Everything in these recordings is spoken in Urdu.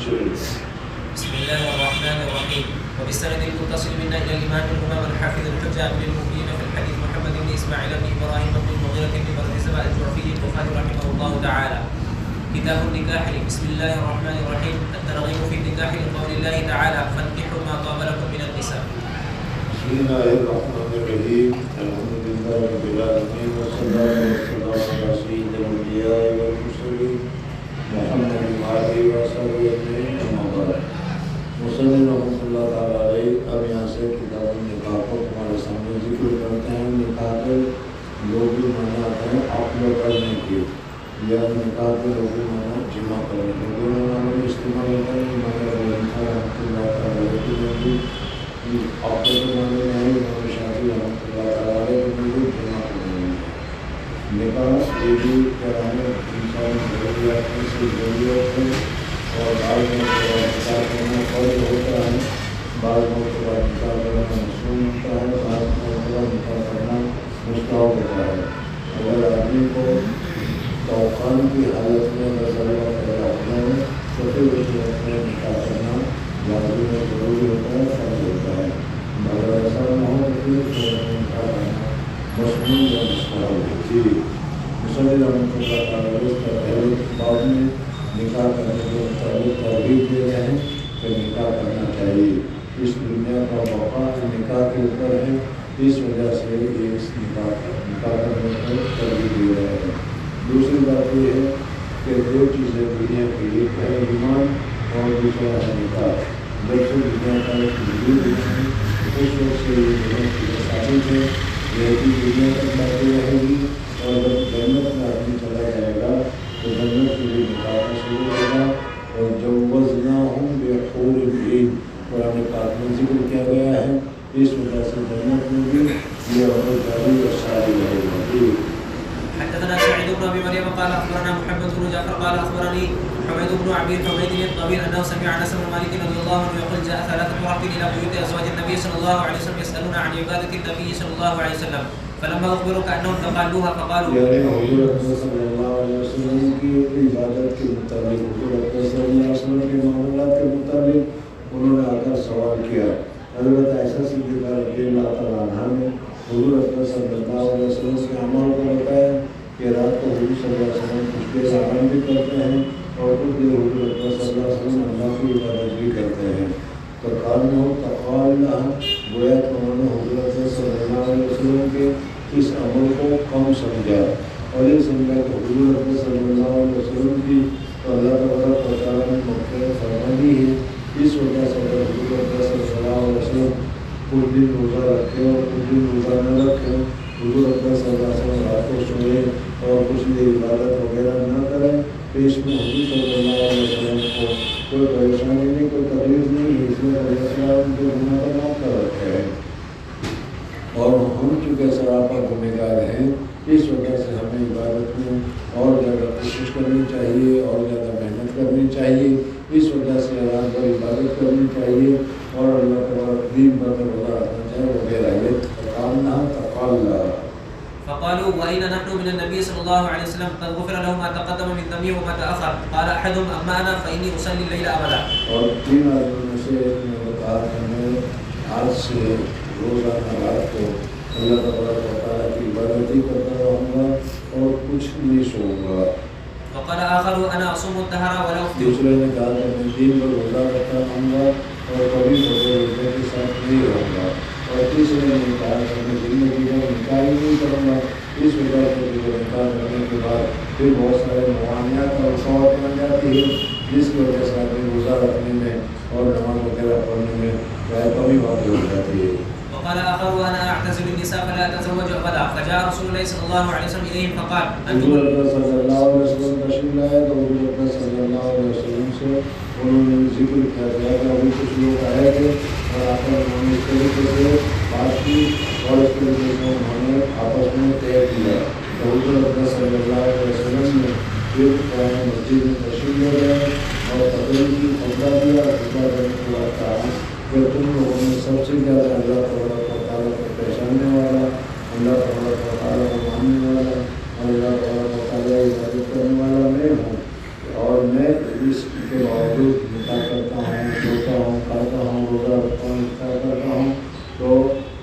بسم الله الرحمن الرحيم. وبالسند المتصل منا الى الامام الامام الحافظ الحجه من المؤمنين في الحديث محمد بن اسماعيل بن ابراهيم بن المغيرة بن بردزبة الجعفي البخاري رحمه الله تعالى. كتاب النكاح. بسم الله الرحمن الرحيم. الترغيب في النكاح لقول الله تعالى فانكحوا ما طاب لكم من النساء. بسم الله الرحمن الرحيم. الحمد لله رب العالمين والصلاة والسلام على سيد الأنبياء والمرسلين محمد وآله وصحبه أجمعين أما بعد. مصنف رحمۃ اللہ تعالیٰ علیہ اب یہاں سے کتاب النکاح کو تمہارے سامنے ذکر کرتے ہیں. نکاح کے لغوی معنی آتے ہیں عقد کرنے کے یا نکاح کے لغوی معنی جمع کرنے کے. دونوں معنی میں استعمال ہوتا ہے. امام ابو حنیفہ رحمۃ اللہ تعالیٰ علیہ کی عقد کے معنی میں ہے. امام شافعی رحمۃ اللہ تعالیٰ علیہ کی جمع کرنے میں. نکاح یہ بھی کرانے انسان ضروریات میں سے ضرورت ہے اور بعض نکاح کرنا فرض ہوتا ہے. بعض مرتبہ نکاح کرنا مصنون ہوتا ہے. بعض مرتبہ نکاح کرنا مستحب ہوتا ہے. اگر آدمی کو توقان کی حالت میں نظریہ پیدا ہو جائے تو پھر اس وقت میں نکاح کرنا لازمی میں ضروری ہوتا ہے, فرض ہوتا ہے. مگر ایسا نہ ہو کہ نکاح کرنا مصنون یا مستحب ہوتی. مصنف رحمۃ اللہ تعالیٰ اس کا پہلے باب میں نکاح کرنے کے مطابق ترغیب دے رہے ہیں کہ نکاح کرنا چاہیے. اس دنیا کا موقع نکاح کے اوپر ہے, اس وجہ سے اس نکاح کرنے پر ترغیب دے رہے ہیں. دوسری بات یہ ہے کہ دو چیزیں دنیا کی, ایک ہے ایمان اور دوسرا ہے نکاح. جب سے دنیا کا ایک وجود ہے اس وقت سے یہ دونوں چیزیں ثابت ہے. یہ دنیا تک باقی رہے گی اور جب جنت میں آدمی چلا جائے گا تو جنت کے لیے نکاح شروع ہوگا. اور جوزناہم بحور عین قرآن پاک میں ذکر کیا گیا ہے. اس وجہ سے جنت میں بھی یہ عمل جاری اور ساری رہے گا. حدثنا سعيد بن ابي مريم قال اخبرنا محمد بن جعفر قال اخبرني حميد بن عبيد حميد الطويل انه سمع انس بن مالك رضي الله عنه يقول جاء ثلاثه رهط الى بيوت ازواج النبي صلى الله عليه وسلم يسالون عن عباده النبي صلى الله عليه وسلم فلما اخبروا كانهم تقالوها فقالوا یعنی حضور صلی اللہ علیہ وسلم کی عبادت کے متعلق, حضور صلی اللہ علیہ وسلم کے معاملات کے متعلق انہوں نے آ کر سوال کیا. حضرت عائشہ صدیقہ رضی اللہ تعالیٰ عنہا نے حضور صلی اللہ علیہ وسلم کے اعمال کو بتایا کہ رات کو حضور صلی اللہ علیہ وسلم کچھ دیر آرام بھی کرتے ہیں اور کچھ دیر حضور صلی اللہ علیہ وسلم اللہ کی عبادت بھی کرتے ہیں. تو تقال گویا کہ انہوں نے حضور صلی اللہ علیہ وسلم کے اس عمل کو کم سمجھا اور یہ سمجھا کہ حضور صلی اللہ علیہ وسلم کی تو اللہ تبارک و تعالیٰ نے مغفرت فرما دی ہے. اس وجہ سے اگر حضور صلی اللہ علیہ وسلم کچھ دن روزہ رکھے اور کچھ دن روزہ نہ رکھے, حضور صلی اللہ علیہ وسلم رات کو سوئے اور کچھ دیر عبادت وغیرہ نہ کریں تو اس میں حضور صلی اللہ علیہ وسلم کو کوئی پریشانی نہیں, کوئی تکلیف نہیں ہے. اس میں علیہ السلام کے گناہ کا معاف کر رکھے ہیں اور ہم چونکہ سراپا گنہگار ہیں. اس وجہ سے ہمیں عبادت میں اور زیادہ کوشش کرنی چاہیے اور زیادہ محنت کرنی چاہیے. اس وجہ سے رات بھر عبادت کرنی چاہیے اور اللہ تبارک دین پر روزہ رکھنا چاہیے وغیرہ. یہ تقالنا تقالنا. فقالوا وأين نحن من النبي صلى الله عليه وسلم قد غفر له ما تقدم من ذنبه وما تأخر قال أحدهم أما أنا فإني أصلي الليل أبدا. اور تین آدمیوں میں سے ایک نے بتایا کہ میں آج سے روزانہ رات کو اللہ تبارک و تعالیٰ کی عبادت ہی کرتا رہوں گا اور کچھ نہیں سوؤں گا. وقال آخر أنا أصوم الدهر ولا أفطر. دوسرے نے کہا کہ میں دن بھر روزہ رکھتا رہوں گا اور کبھی بغیر روزے کے ساتھ نہیں رہوں گا. اور تیسرے نے کہا کہ میں زندگی میں نکاح ہی نہیں کروں گا. اس وجہ سے جو نکاح کرنے کے بعد پھر بہت سارے موانعات اور رکاوٹ بن جاتی ہے جس کی وجہ سے آدمی روزہ رکھنے میں اور نماز وغیرہ پڑھنے میں کمی واقع ہو جاتی ہے. وقال آخر وأنا أعتزل النساء فلا أتزوج أبدا. فجاء رسول الله صلى الله عليه وسلم إليهم فقال حضور صلی اللہ علیہ وسلم تشریف لائے تو حضور صلی اللہ علیہ وسلم سے انہوں نے ذکر کیا گیا کہ ابھی کچھ لوگ آئے تھے اور آ کر انہوں نے اس طریقے سے بات کی اور اس طریقے سے انہوں نے آپس میں طے کیا. تو حضور صلی اللہ علیہ وسلم نے پھر قرآن مسجد میں تشریف لے گئے اور تقریر کی خطبہ دیا. خطبہ دینے کے بعد کہا کہ تم لوگوں میں سب سے زیادہ اللہ تبارک و تعالیٰ کو پہچاننے والا, اللہ تبارک و تعالیٰ کو ماننے والا, اللہ تبارک و تعالیٰ کی عبادت کرنے والا میں ہوں اور میں اس کے باوجود نکاح کرتا ہوں، سوتا ہوں، کھاتا ہوں، روزہ رکھتا ہوں، افطار کرتا ہوں، تو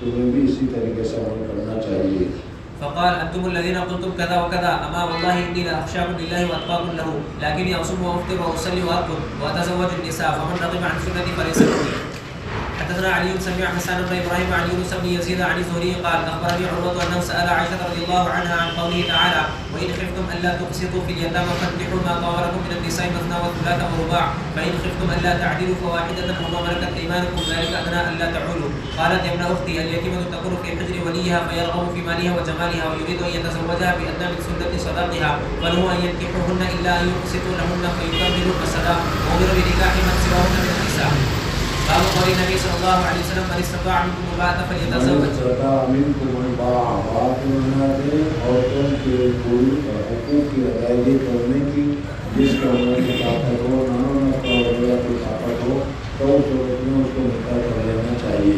تمہیں بھی اسی طریقے سے عمل کرنا چاہیے. فقال انتم الذين قلتم كذا وكذا اما والله اني لاخشاكم لله واتقاكم له لكني اصوم وافطر واصلي وارقد واتزوج النساء فمن رغب عن سنتي فليس مني. حدثنا علي سمع حسان بن ابراهيم عن يونس بن يزيد عن الزهري قال اخبرني عروه انه سال عائشه رضي الله عنها عن قوله تعالى وان خفتم الا تقسطوا في اليتامى فانكحوا ما طاب لكم من النساء مثنى وثلاث ورباع فان خفتم الا تعدلوا فواحده او ما ملكت ايمانكم ذلك ادنى الا تعولوا. قالت يا ابن اختي اليتيمه تكون في حجر وليها فيرغب في مالها وجمالها ويريد ان يتزوجها بادنى من سنه صداقها فله ان ينكحوهن الا ان يقسطوا لهن فيكملوا الصداق وامر بنكاح من سواهن من النساء. باب قول النبي صلى الله عليه وسلم من استطاع منكم الباءة فليتزوج. عورتوں کے کوئی حقوق کی ادائیگی کرنے کی جس کا عمر کی طاقت ہو، نہ کی طاقت ہو، تو اس صورت میں اس کو نکاح کر لینا چاہیے.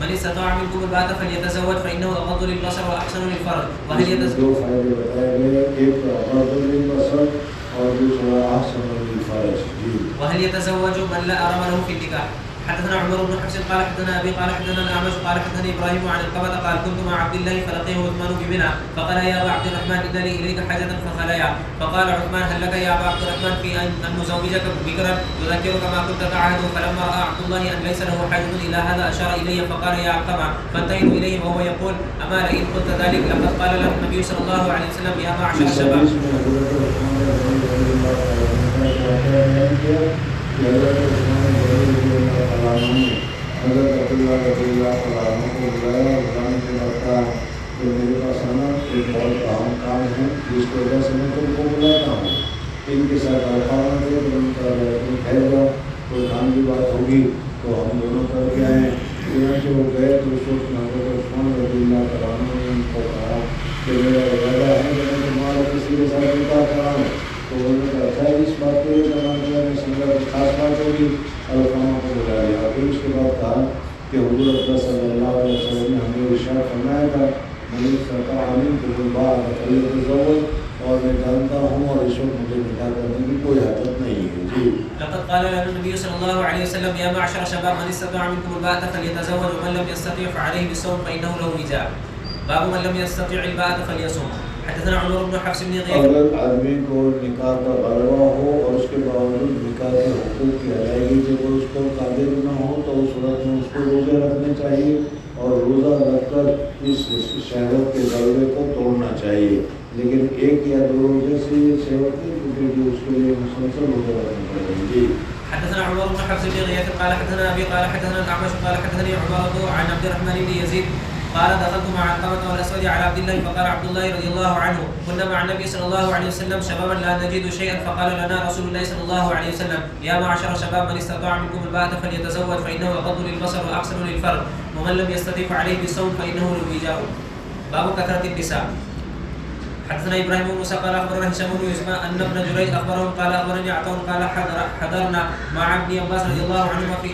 من استطاع منكم الباءة فليتزوج فإنه أغض للبصر وأحسن للفرج. وهل دو فائدے بتائے گئے، ایک اغض للبصر اور دوسرا احسن للفرج. وهل يتزوج من لا أرم له في النكاح. حدثنا عمر بن حفص قال حدثنا ابي قال حدثنا الاعمش قال حدثني ابراهيم عن القبة قال كنت مع عبد الله فلقيه عثمان بمنى فقال يا ابا عبد الرحمن ان لي اليك حاجه فخليا فقال عثمان هل لك يا ابا عبد الرحمن في ان نزوجك بكرا يذكرك ما كنت تعهد. فلما راى عبد الله ان ليس له حاجه الى هذا اشار الي فقال يا علقمه فانتهيت اليه وهو يقول اما لئن قلت ذلك لقد قال له النبي صلى الله عليه وسلم يا معشر الشباب. حضرت عبداللہ رضی اللہ عنہ کو بلایا اور بلانے کے بعد کہا کہ میرے پاس آنا ایک بہت اہم کام ہے جس کی وجہ سے میں تم کو بلاتا ہوں. ان کے ساتھ الفاظ تھے تو ان کا ٹھہر جاؤ، کوئی کام کی بات ہوگی تو ہم دونوں کر کے آئیں. چنانچہ وہ گئے تو اس وقت حضرت عثمان رضی اللہ عنہ نے ان کو کہا کہ میرا ارادہ ہے کہ میں تمہارا کسی کے ساتھ نکاح کراؤں. تو انہوں نے کہا اچھا اس بات کے لیے میں سمجھا کہ خاص بات ہوگی. علقمہ کو بلا لیا. پھر اس کے بعد کہا کہ حضور اکرم صلی اللہ علیہ وسلم نے ہمیں ارشاد فرمایا تھا من استطاع منکم الباءة فلیتزوج، اور میں جانتا ہوں اور اس وقت مجھے نکاح کرنے کی کوئی حاجت نہیں ہے. جی لقد قال لنا النبي صلى الله عليه وسلم يا معشر الشباب من استطاع منكم الباءة فليتزوج ومن لم يستطع فعليه بالصوم فإنه له وجاء. باب من لم يستطع الباءة فليصوم. حدثنا عمر بن حفص بن غياث. اگر آدمی کو نکاح کا غلبہ ہو اور اس کے باوجود نکاح کے حقوق کی ادائیگی کے وہ اس کو قادر نہ ہو تو اس صورت میں اس کو روزے رکھنے چاہیے اور روزہ رکھ کر اس شہوت کے غلبے کو توڑنا چاہیے. لیکن ایک یا دو روزے سے یہ شہوت نہیں ٹوٹے گی، اس کے لیے مسلسل روزہ رکھنا پڑے گا. جی حدثنا عمر بن حفص بن غياث قال حدثنا ابي قال حدثنا الاعمش قال حدثني عمارة عن عبد الرحمن بن يزيد قال دخلت مع القمة والأسود على عبد الله فقال عبد الله رضي الله عنه كنا مع النبي صلى الله عليه وسلم شبابا لا نجد شيئا فقال لنا رسول الله صلى الله عليه وسلم يا معشر الشباب من استطاع منكم الباءة فليتزوج فإنه أغض للبصر وأحسن للفرج ومن لم يستطع فعليه بالصوم فإنه له وجاء. باب كثرة النساء. حدثنا ابراهيم بن موسى قال اخبرنا هشام بن يزمع ان ابن جريج اخبرهم قال اخبرني عطاء قال حضرنا مع ابن عباس رضي الله عنهما في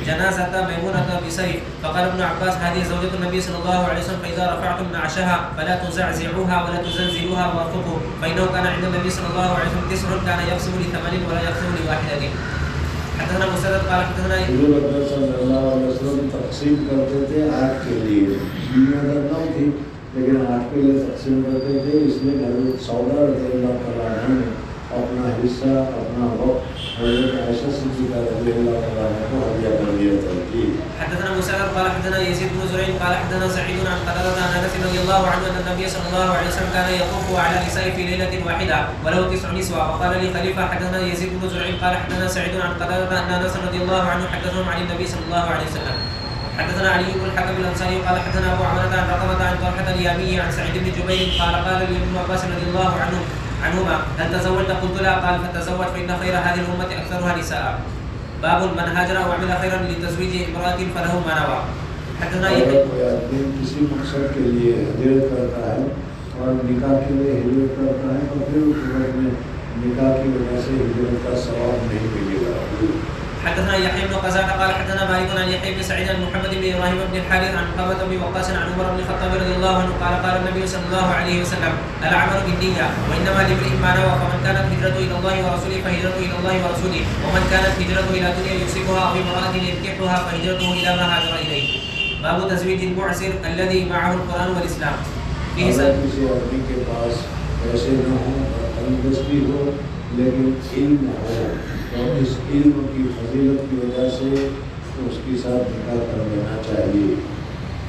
جنازة ميمونة بسيف فقال ابن عباس هذه زوجة النبي صلى الله عليه وسلم فإذا رفعتم نعشها فلا تزعزعوها ولا تزلزلوها وارفقوا فإنه كان عند النبي صلى الله عليه وسلم 9 كان يقسم ل8 ولا يقسم ل1. حدثنا مسدد قال حدثنا حضور اکرم صلی اللہ علیہ وسلم تقسیم کرتے تھے آٹھ کے لیے. دنیا در نہ تھی لیکن آٹھ کے لیے تقسیم کرتے تھے. اس لیے حضرت سودا رضی اللہ تعالیٰ عنہ نے اپنا حصہ اپنا وقت حضرت عائشہ صدیقہ رضی اللہ تعالیٰ عنہ کو ہدیہ کر دیا تھا. جی حدثنا مسدد قال حدثنا يزيد بن زريع قال حدثنا سعيد عن قتادة عن انس رضي الله عنه ان النبي صلى الله عليه وسلم كان يطوف على نساء في ليلة واحدة وله 9 نسوة. وقال لي خليفة حدثنا يزيد بن زريع قال حدثنا سعيد عن قتادة ان انس رضي الله عنه حدثهم عن النبي صلى الله عليه وسلم. حدثنا علي بن الحكم الانصاري قال حدثنا ابو عمرة عن رقبة عن طلحة اليامي عن سعيد بن جبير قال قال لي ابن عباس رضي الله عنهما هل تزوجت؟ قلت لا. قال فتزوج فإن خير هذه الأمة أكثرها نساء. باب من هاجر وعمل خيرا لتزويج امرأة فله ما نوى. حدثنا کوئی آدمی کسی مقصد کے لیے ہجرت کرتا ہے اور نکاح کے لیے ہجرت کرتا ہے تو پھر اس وقت میں نکاح کی وجہ سے ہجرت کا ثواب نہیں ملے گا. حدثنا يحيى بن قزعة قال حدثنا مالك عن يحيى بن سعيد عن محمد بن ابراهيم بن الحارث عن محمد بن وقاص عن عمر بن الخطاب رضي الله عنه قال قال النبي صلى الله عليه وسلم العمل بالنية وانما لامرئ ما نوى فمن كانت هجرته الى الله ورسوله فهجرته الى الله ورسوله ومن كانت هجرته الى دنيا يصيبها او امرأة ينكحها فهجرته الى ما هاجر اليه. باب تزويج المعسر الذي معه القرآن والاسلام. فيه کسی آدمی کے پاس پیسے نہ ہوں اور تندرستی ہو لیکن علم ہو اور اس علم کی فضیلت کی وجہ سے اس کے ساتھ نکاح کر لینا چاہیے.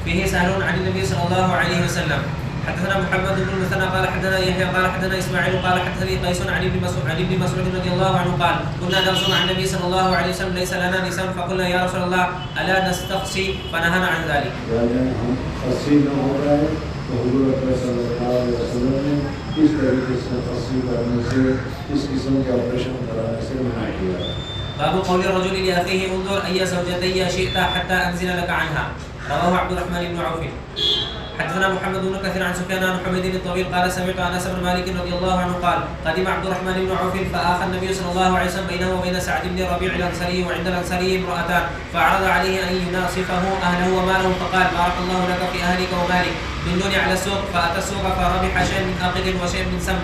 فيه سهل عن النبي صلى الله عليه وسلم. حدثنا محمد بن المثنى قال حدثنا يحيى قال حدثنا اسماعيل قال حدثني قيس عن ابن مسعود رضي الله عنه قال كنا نغزو مع النبي صلى الله عليه وسلم ليس لنا نساء فقلنا يا رسول الله الا نستقصي فنهانا عن ذلك. یعنی ہم خصی نہ ہو رہے تو حضور اکرم صلی اللہ علیہ وسلم نے اس طریقے سے خصی کرنے سے اس قسم کے آپریشن کرانے سے منع کیا. باب قول الرجل لاخيه انظر اي زوجتي شئت حتى انزل لك عنها. رواه عبد الرحمن بن عوف. حدثنا محمد بن كثير عن سفيان عن حميد الطويل قال سمعت انس بن مالك رضي الله عنه قال قدم عبد الرحمن بن عوف فآخى النبي صلى الله عليه وسلم بينه وبين سعد بن ربيع الانصاري وعند الانصاري امرأتان فعرض عليه ان يناصفه اهله وماله فقال بارك الله لك في اهلك ومالك دلوني على السوق فاتى السوق فربح شيء من عقد وشيء من سم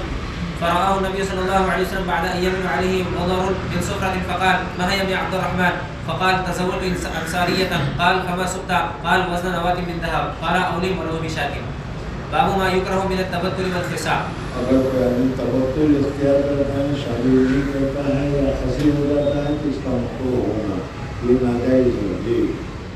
فرآه النبي صلى الله عليه وسلم بعد أن يمن عليه نظر من سفرة فقال ما هي يا عبد الرحمن؟ فقال تزوجت أنصارية. قال فما سقت؟ قال وزن نواة من ذهب. قال أولم ولو بشاة. باب ما يكره من التبتل والخصاء. اگر کوئی آدمی تبتل اختیار کرتا ہے شادی نہیں کرتا ہے یا خصی ہو جاتا ہے تو اس کا مکروہ ہونا یہ ناجائز ہے. جی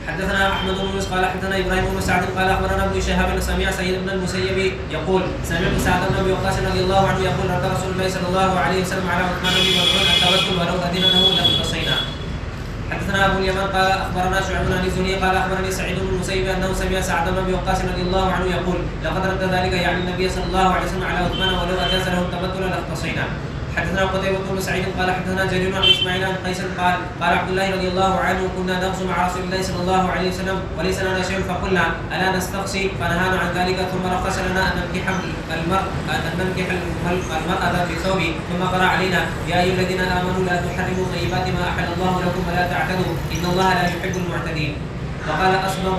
حدثنا احمد بن يونس قال حدثنا ابراهيم بن سعد قال اخبرنا ابن شهاب سمع سعيد بن المسيب يقول سمعت سعد بن ابي وقاص رضي الله عنه يقول رد رسول الله صلى الله عليه وسلم على عثمان بن مظعون التوكل ولو اذن له لقصينا. حدثنا ابو اليمان قال اخبرنا شعيب بن الزهري قال اخبرني سعيد بن المسيب انه سمع سعد بن ابي وقاص رضي الله عنه يقول لقد رد ذلك يعني النبي صلى الله عليه وسلم على عثمان ولو اجاز له التبتل لاختصينا. حدثنا قتيبة بن سعيد قال حدثنا جرير عن اسماعيل عن قيس قال قال عبد الله رضي الله عنه كنا نغزو مع رسول الله صلى الله عليه وسلم وليس لنا شيء فقلنا الا نستقصي فنهانا عن ذلك ثم رخص لنا ان ننكح المرأة بثوب ثم قرأ علينا يا ايها الذين امنوا لا تحرموا طيبات ما احل الله لكم ولا تعتدوا ان الله لا يحب المعتدين. وقال أصبغ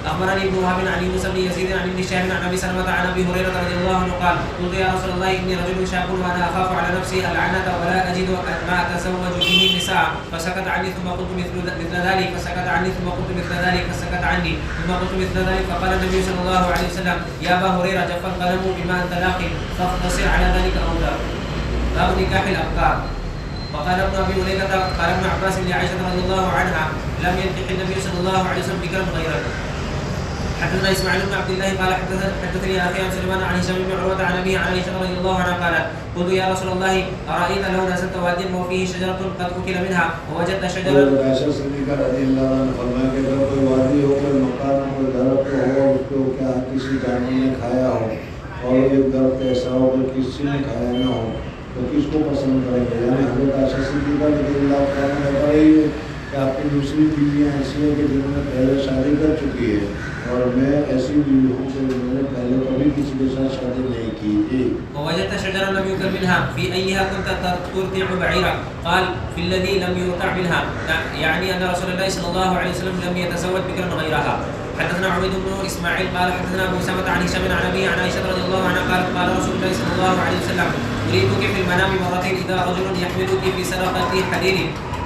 أخبرني ابن وهب عن يونس بن يزيد عن ابن شهاب عن أبي سلمة عن أبي هريرة رضي الله عنه قال قلت يا رسول الله إني رجل شاب وأنا أخاف على نفسي العنة ولا أجد ما أتزوج به النساء فسكت عني ثم قلت مثل ذلك فسكت عني ثم قلت مثل ذلك فسكت عني ثم قلت مثل ذلك فقال النبي صلى الله عليه وسلم يا أبا هريرة جف القلم بما أنت لاق فاقتصر على ذلك أولى. باب نكاح الأبكار. وقال ابن ابي مليكه قال ابن عباس لعائشه رضي الله عنها لم ينكح النبي صلى الله عليه وسلم بكرا غيره. حدثنا اسماعيل بن عبد الله قال حدثني اخي عن سليمان عن هشام بن عروه عن ابيه عن عائشه رضي الله عنها قالت قلت يا رسول الله ارايت لو نزلت واديا وفيه شجره قد اكل منها ووجدت شجره. عائشہ صدیقہ رضی اللہ عنہ فرمایا کہ اگر کوئی وادی ہو کوئی مکان ہو کوئی درخت ہو اس کو کیا کسی جانور نے کھایا ہو اور ایک درخت ایسا ہو کہ کسی نے کھایا نہ ہو تو کس کو پسند کریں گے؟ یعنی حضرت عائشہ صدیقہ رضی اللہ عنہ بتا رہی ہے کہ آپ کی دوسری بیویاں ایسی ہیں کہ جنہوں نے پہلے شادی کر چکی ہے اور میں ایسی بیوی ہوں کہ میں نے پہلے کبھی کسی کے ساتھ شادی نہیں کی تھی. ووجدت شجرا لم يؤكل منها في ايها كنت ترتع بعيرا قال في الذي لم يرتع منها يعني ان رسول الله صلى الله عليه وسلم لم يتزوج بكرا غيرها. حدثنا عبيد بن اسماعيل قال حدثنا ابو سلمة عن هشام عن ابيه عن عائشة رضي الله عنها قالت قال رسول الله صلى الله عليه وسلم اريدك في المنام مرتين اذا رجل يحملك في سرقة حديد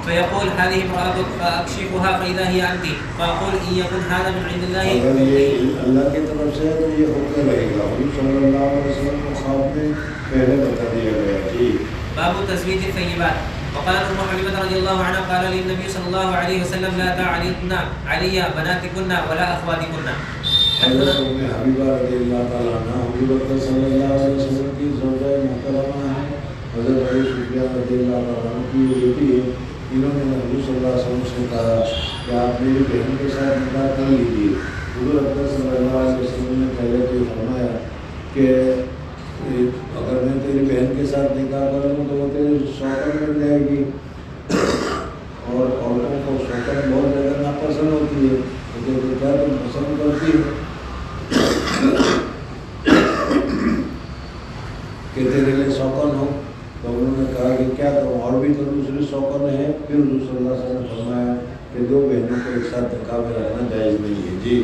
فيقول هذه امرأتك فاكشفها فاذا هي انت فاقول ان يكن هذا من عند الله. اگر یہ اللہ کی طرف سے تو یہ ہوتا رہے گا. حضور صلی اللہ علیہ وسلم کو خواب میں پہلے بتا دیا گیا. جی باب تزويج الثيبات. وقال ام حبيبة رضي الله عنها قال للنبي صلى الله عليه وسلم لا تعرضن علي بناتكن ولا اخواتكن. حضرت ام حبیبہ رضی اللہ تعالیٰ عنہ حضور اکرم صلی اللہ علیہ وسلم کی زوجہ محترمہ ہیں. حضرت ابو سفیان رضی اللہ تعالیٰ عنہ کی بیٹی ہے. انہوں نے حضور صلی اللہ علیہ وسلم سے کہا کہ آپ میری بہن کے ساتھ نکاح کر لیجیے. حضور اکرم صلی اللہ علیہ وسلم نے پہلے تو فرمایا کہ اگر میں تیری بہن کے ساتھ نکاح کروں تو وہ تیری شوکر مل جائے گی اور عورتوں کو شوکر بہت زیادہ ناپسند ہوتی ہے. تو کیا تم پسند کرتی ہے کہ تیرے لیے شوکن ہو؟ تو انہوں نے کہا کہ کیا کروں اور بھی تو دوسری شوکن ہے پھر حضور صلی اللہ علیہ وسلم نے فرمایا کہ دو بہنوں کو ایک ساتھ نکاح میں رکھنا جائز نہیں ہے. جی.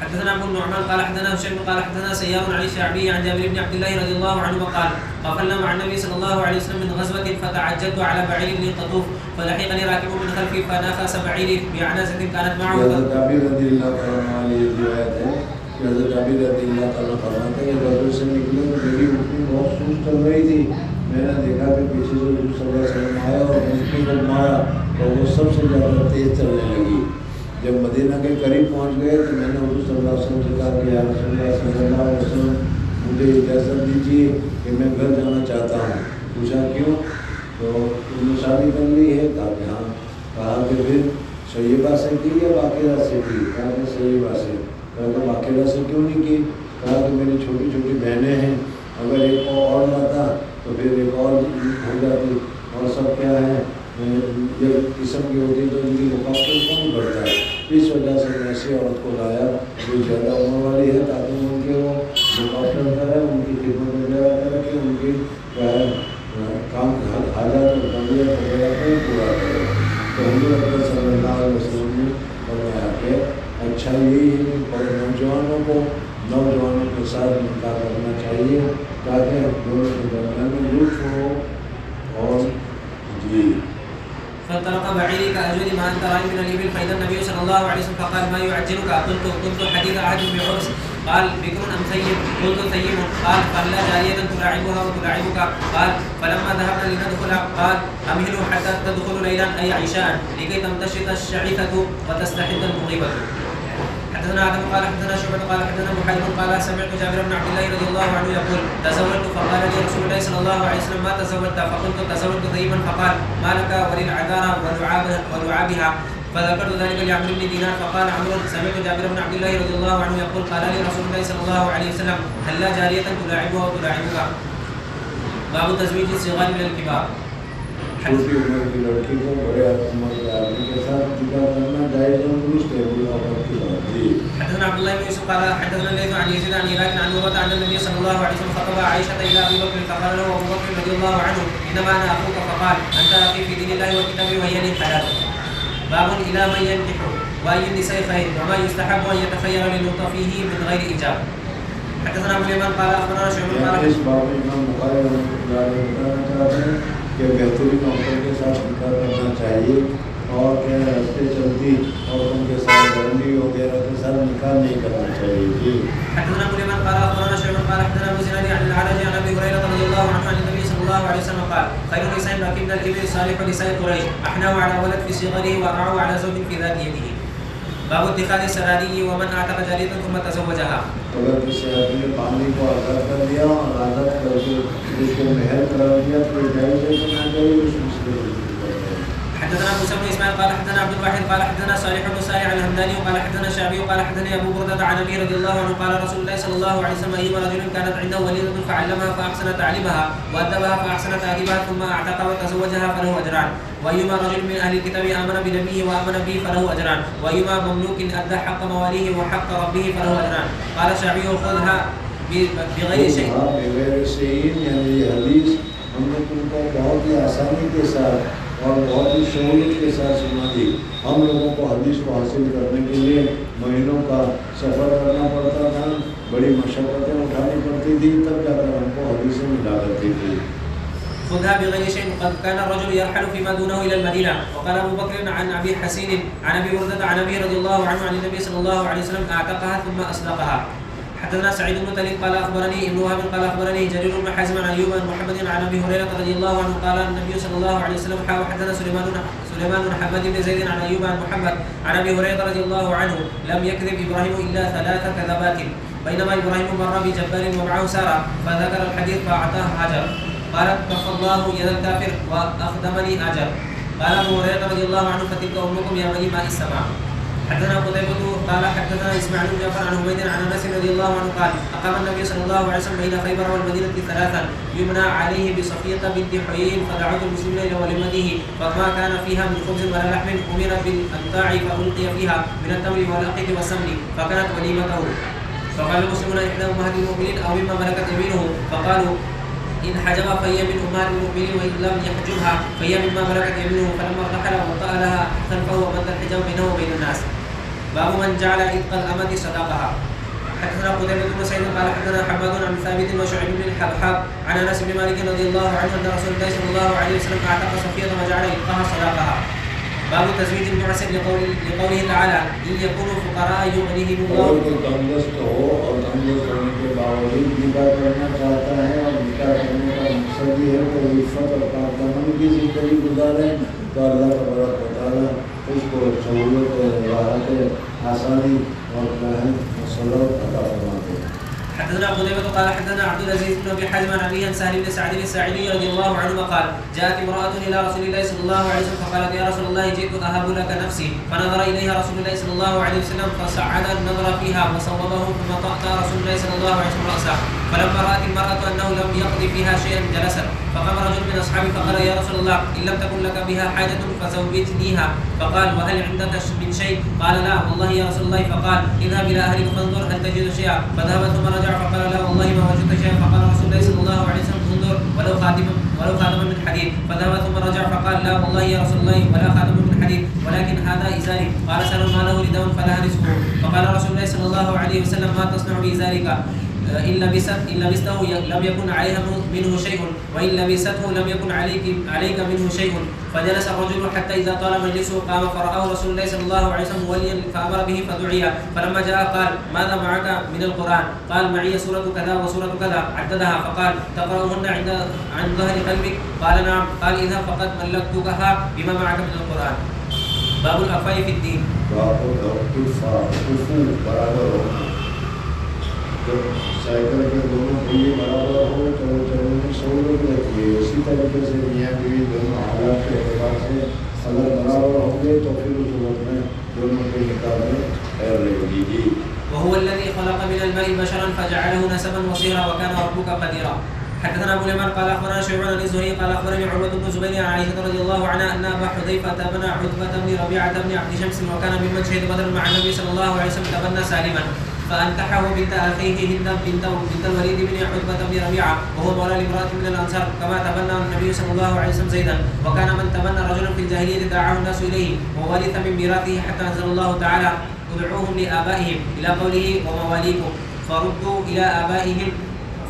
حدثنا ابو النعمان قال حدثنا هشام قال حدثنا سيار عن الشعبي عن جابر بن عبد الله رضي الله عنه قال قفلنا مع النبي صلى الله عليه وسلم من غزوة فتعجلت على بعير لي قطوف فلحقني راكب من خلفي فنافس بعيري بعنزة كانت معه. حضرت جابر رضی اللہ تعالیٰ عنہ یہ روایت ہے کہ حضرت جابر رضی اللہ تعالیٰ فرماتے ہیں کہ غزوے سے نکلے تو میری اٹھنی بہت سست چل رہی تھی. میں نے دیکھا کہ پیچھے سے حضور صلی اللہ علیہ وسلم آیا اور اٹھنی کو مارا تو وہ سب سے زیادہ تیز چلنے لگی. جب مدینہ کے قریب پہنچ گئے تو میں نے حضور صلی اللہ علیہ وسلم سے کہا کہ یا رسول اللہ صلی اللہ علیہ وسلم مجھے اجازت دیجیے کہ میں گھر جانا چاہتا ہوں. پوچھا کیوں؟ تو تم نے شادی کر لی ہے؟ کہا کہ ہاں. کہا کہ پھر شیبہ سے کی یا باقیرہ سے کی؟ کہا کہ شیبہ سے. کہا کہ باقیرہ سے کیوں نہیں کی؟ کہا کہ میری چھوٹی چھوٹی بہنیں ہیں, اگر ایک اور لاتا تو پھر ایک اور ہو جاتی, اور سب کیا ہے یہ قسم کی ہوتی تو ان کی مقابلے کون بڑھتا ہے. اس وجہ سے میں ایسی عورت کو لایا جو زیادہ عمر والی ہے تاکہ ان کے وہ مقابلہ کرے, ان کی خدمت وغیرہ کرے کہ ان کی کیا ہے کام حاجات اور ضروریات وغیرہ کو پورا کرے. تو حضور اکرم صلی اللہ علیہ وسلم نے فرمایا کہ اچھا یہی ہے کہ نوجوانوں کے ساتھ نکاح کرنا چاہیے تاکہ دونوں کے درمیان میں لطف ہو. اور جی فانطلق بعيري كأجود ما أنت رأي من الإبل فإذا النبي صلى الله عليه وسلم فقال ما يعجلك؟ كنت حديث عهد بعرس. قال بكر أم ثيب؟ قلت ثيب. قال فلا جارية تلاعبها وتلاعبك؟ قال فلما ذهبنا لندخل قال أمهلوا حتى تدخلوا ليلا أي عشاء لكي تمتشط الشعثة وتستحد المغيبة. حدثنا آدم قال حدثنا شعبة قال حدثنا محيط قال سمعت جابر بن عبد الله رضي الله عنه يقول تزوجت فقال لي رسول الله صلى الله عليه وسلم ما تزوجت؟ فقلت تزوجت ثيبا. فقال ما لك وللعذارى ولعابها؟ فذكرت ذلك لعمرو بن دينار فقال عمرو سمعت جابر بن عبد الله رضي الله عنه يقول قال لي رسول الله صلى الله عليه وسلم هل لا جارية تلاعبها وتلاعبك؟ باب تزويج الصغار من الكبار. چھوٹی عمر کی لڑکی کو بڑے عمر کے آدمی کے ساتھ نکاح کرنا جائز ہے, درست ہے, وہ عورت کی بات. جی. حدثنا عبد الله بن يوسف قال حدثنا الليث عن يزيد عن هلال عن عروة عن النبي صلى الله عليه وسلم خطب عائشة إلى أبي بكر فقال له أبو بكر رضي الله عنه إنما أنا أخوك, فقال أنت أخي في دين الله وكتابه وهي لي حلال. باب إلى من ينكح وأي النساء خير وما يستحب أن يتخير للطفيه من غير إيجاب. حدثنا ابو اليمان قال أخبرنا شعبة قال اس باب میں امام بخاری رحمۃ اللہ علیہ بتانا چاہتے ہیں کہ بہترین عورتوں کے ساتھ نکاح کرنا چاہیے اور کیا راستے چلتی عورتوں کے ساتھ گرمی وغیرہ کے ساتھ نکاح نہیں کرنا چاہیے. جی. حدثنا ابو اليمان قال أخبرنا شعبة قال حدثنا ابو زناد عن الأعرج عن ابي هريرة رضي الله عنه عن النبي صلى الله عليه وسلم قال خير النساء راكبن الإبل صالح نساء قريش أحناه على ولد في صغره وأرعاه على زوج في ذات يده. باب اتخاذ السراري ومن اعتق جارية ثم تزوجها. اگر کسی آدمی نے پانی کو آزاد کر دیا اور آزاد کر کے اس کو مہر قرار دیا تو جائز ہے کہ نہ جائز اس مسئلے. حدثنا موسى بن اسماعيل قال حدثنا عبد الواحد قال حدثنا صالح بن صالح الهمداني قال حدثنا الشعبي قال حدثني ابو بردة عن ابي رضي الله عنه قال رسول الله صلى الله عليه وسلم ايما رجل كانت عنده وليدة فعلمها فاحسن تعليمها وادبها فاحسن تاديبها ثم اعتق وتزوجها فله اجران. وايما رجل من اهل الكتاب امن بنبيه وامن به فله اجران. وايما مملوك ادى حق مواليه وحق ربه فله اجران. قال الشعبي خذها بغير شيء. بغیر شيء یعنی یہ حدیث ہم نے تم کو بہت ہی آسانی کے ساتھ اور بہت ہی سہولت کے ساتھ سنا دی. ہم لوگوں کو حدیث کو حاصل کرنے کے لیے مہینوں کا سفر کرنا پڑتا تھا, بڑی مشقتیں اٹھانی پڑتی تھی, تب جا کر ہم کو حدیثیں ملا کرتی تھی. خذها بغير شيء. قد كان الرجل يرحل فيما دونه إلى المدينة. وقال أبو بكر عن أبي حسين عن أبي بردة عن أبي رضي الله عنه عن النبي صلى الله عليه وسلم أعتقها ثم أصدقها. حدثنا سعيد بن طليق قال أخبرني ابن وهب قال أخبرني جرير بن حازم عن أيوب عن محمد عن أبي هريرة رضي الله عنه قال النبي صلى الله عليه وسلم حدثنا سليمان بن حماد بن زيد عن أيوب عن محمد عن أبي هريرة رضي الله عنه لم يكذب إبراهيم إلا 3 كذبات بينما إبراهيم مر بجبار ومعه سارة فذكر الحديث فأعطاه هاجر قالت كف الله يد الكافر وأخدمني أجر. قال أبو هريرة رضي الله عنه فتلك أمكم يا بني ماء السماء. حدثنا قتيبة قال حدثنا إسماعيل بن جعفر عن حميد عن أنس رضي الله عنه قال أقام النبي صلى الله عليه وسلم بين خيبر والمدينة 3 يمنى عليه بصفية بنت حيي فدعوت المسلمين إلى وليمته فما كان فيها من خبز ولا لحم أمر بالأمتاع فألقي فيها من التمر والأقط والسمن فكانت وليمته. فقال المسلمون إحدى أمهات المؤمنين أو مما ملكت يمينه فقالوا إن حجبها فهي من أمهات المؤمنين وإن لم يحجبها فهي مما ملكت يمينه. فلما ارتحل وطأ لها خلفه ومد الحجاب بينه وبين الناس. باب من جعل عتق الأمة صدقها. حدثنا قتيبة بن سعيد قال حدثنا حماد عن ثابت وشعيب بن الحبحاب عن أنس بن مالك رضي الله عنه أن رسول الله صلى الله عليه وسلم أعتق صفية وجعل عتقها صدقها. باب تزويج المعسر لقوله تعالى إن يكونوا فقراء يغنيهم الله. تندرست ہو اور تندرست ہونے کے باوجود نکاح کرنا چاہتا ہے اور نکاح کرنے کا مقصد یہ ہے کہ عفت اور پاکدامنی کی زندگی گزاریں تو اللہ تبارک و تعالیٰ اس کو سہولت راحت آسانی اور مسلط عطا فرماتے ہیں. حدثنا قتيبة قال حدثنا عبد العزيز بن ابي حازم عن ابي عن سهل بن سعد الساعدي رضي الله عنه قال جاءت امرأة الى رسول الله صلى الله عليه وسلم فقالت يا رسول الله جئت اهب لك نفسي فنظر اليها رسول الله صلى الله عليه وسلم فصعد النظر فيها وصوبه ثم طأطأ رسول الله صلى الله عليه وسلم رأسه. فلما رأت المرأة انه لم يقضي فيها شيئا جلست فقام رجل من اصحابه فقال يا رسول الله ان لم تكن لك بها حاجة فزوجنيها. فقال وهل عندك من شيء؟ قال لا والله يا رسول الله. فقال اذهب الى اهلك فانظر هل تجد شيئا. فذهب ثم رجع فقال لا والله ما وجدت شيئا. فقال رسول الله صلى الله عليه وسلم انظر ولو خاتما من حديد. فذهب ثم رجع فقال لا والله يا رسول الله ولا خاتم من حديد ولكن هذا إزاري. قال سلم ما له رداء فلها نصفه. فقال رسول الله صلى الله عليه وسلم ما تصنع بإزارك إن لبسته لم يكن عليها منه شيء وإن لبسته لم يكن عليك منه شيء. فجلس الرجل حتى إذا طال مجلسه قام فرآه رسول الله صلى الله عليه وسلم وليا فأمر به فدعي. فلما جاء قال ماذا معك من القرآن؟ قال معي سورة كذا وسورة كذا. عددها. فقال تقرأهن عن ظهر قلبك؟ قال نعم. قال إذا فقد ملكتكها بما معك من القرآن. باب الأفاء في الدين. باب الأفاء برابر ہونا. جب سائیکل کے دونوں پہیے برابر ہو تو وہ چلنے میں سہولت رہتی ہے. اسی طریقے سے میاں بیوی دونوں حالات کے اعتبار سے اگر برابر ہوں گے تو پھر اس وقت میں دونوں کے نکاح میں خیر رہے گی. وهو الذي خلق من الماء بشرا فجعله نسبا وصيرا وكان ربك قديرا. حدثنا ابو اليمان قال اخبرنا شعيب عن الزهري قال اخبرني عروة بن الزبير عن عائشة رضي الله عنها ان ابا حذيفة بن عتبة بن ربيعة بن عبد شمس وكان ممن شهد بدر مع النبي صلى الله عليه وسلم تبنى سالما فانكحه بنت اخيه هند بنت الوليد بن عتبة بن ربيعة وهو مولى لامرأة من الانصار كما تبنى النبي صلى الله عليه وسلم زيدا. وكان من تبنى رجلا في الجاهلية دعاه الناس اليه وورث من ميراثه حتى انزل الله تعالى ادعوهم لآبائهم إلى قوله ومواليكم فردوا إلى آبائهم.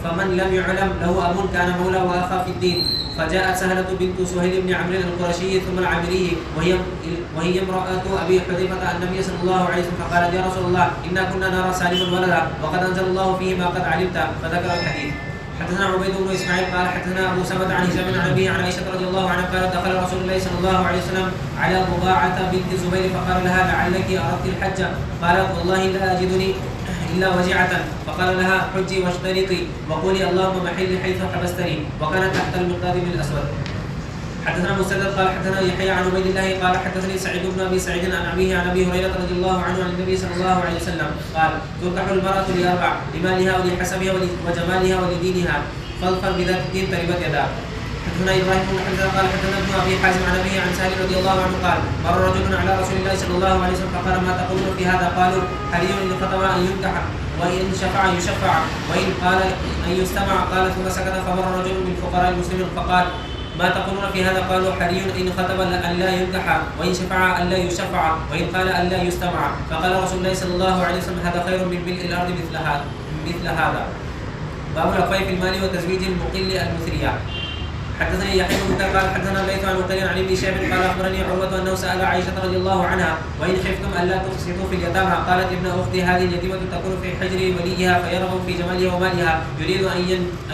فمن لم يعلم له أب كان مولى وأخا في الدين. فجاءت سهلة بنت سهيل بن عمرو القرشي ثم العامري وهي امرأة أبي حذيفة النبي صلى الله عليه وسلم فقالت يا رسول الله إنا كنا نرى سالما ولدا وقد أنزل الله فيه ما قد علمت. فذكر الحديث. حدثنا عبيد بن اسماعيل قال حدثنا ابو سمد عن هشام عن ابيه عن عائشه رضي الله عنها قالت دخل رسول الله صلى الله عليه وسلم على ضباعه بنت الزبير فقال لها لعلك اردت الحج. قالت والله لا اجدني الا وجعه. فقال لها حجي واشترطي وقولي اللهم محلي حيث حبستني. وكانت تحت المقداد بن الاسود. حدثنا مسدد قال حدثنا يحيى عن عبيد الله قال حدثني سعيد بن ابي سعيد عن ابيه عن ابي هريره رضي الله عنه عن النبي صلى الله عليه وسلم قال تنكح المراه لاربع لمالها ولحسبها وجمالها ولدينها فاظفر بذات الدين تربت يداك. حدثنا ابراهيم بن حمزه قال حدثنا ابن ابي حازم عن ابيه عن سالم رضي الله عنه قال مر رجل على رسول الله صلى الله عليه وسلم فقال ما تقولون في هذا؟ قالوا حري للخطبه ان ينكح وان شفع يشفع وان قال ان يستمع. قال ثم سكت فمر رجل من فقراء المسلمين فقال ما تقولون في هذا؟ قالوا حري إن خطب أن لا ينكح وإن شفع أن لا يشفع وإن قال أن لا يستمع. فقال رسول الله صلى الله عليه وسلم هذا خير من ملء الأرض مثل هذا. باب الوفاء في المال وتزويج المقل المثرية. حدثني يحيى بن بكر قال حدثنا الليث عن عقيل عن ابن شهاب قال اخبرني عروة انه سال عائشة رضي الله عنها وان خفتم الا تقسطوا في اليتامى قالت ابن اختي هذه اليتيمة تكون في حجر وليها فيرغب في جمالها ومالها يريد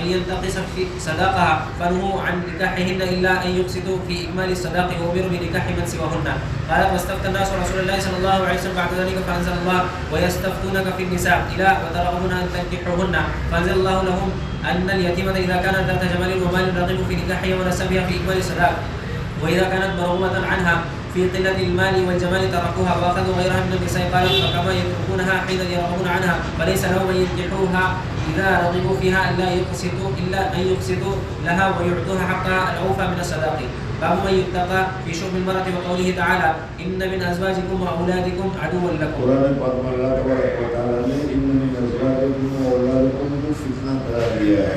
ان ينتقص في صداقها فنهوا عن نكاحهن الا ان يقسطوا في اكمال الصداق وامروا بنكاح من سواهن. قالت واستفتى الناس رسول الله صلى الله عليه وسلم بعد ذلك فانزل الله ويستفتونك في النساء الى وترغبون ان تنكحوهن فانزل الله لهم أن اليتيمة إذا كانت ذات جمال ومال رغبوا في نكاحها ونسبها في إكمال الصداق وإذا كانت مرغوبة عنها في قلة المال والجمال تركوها وأخذوا غيرها من النساء. قالت فكما يتركونها حين يرغبون عنها فليس لهم أن ينكحوها إذا رغبوا فيها إلا أن يقسطوا لها ويعطوها حقها الأوفى من الصداق. باب من يتقى في شؤم المرأة وقوله تعالى إن من أزواجكم وأولادكم عدوا لكم. قرآن پاک میں اللہ تبارک و تعالیٰ نے ان من ازواجکم و اولادکم کو فتنہ قرار دیا ہے.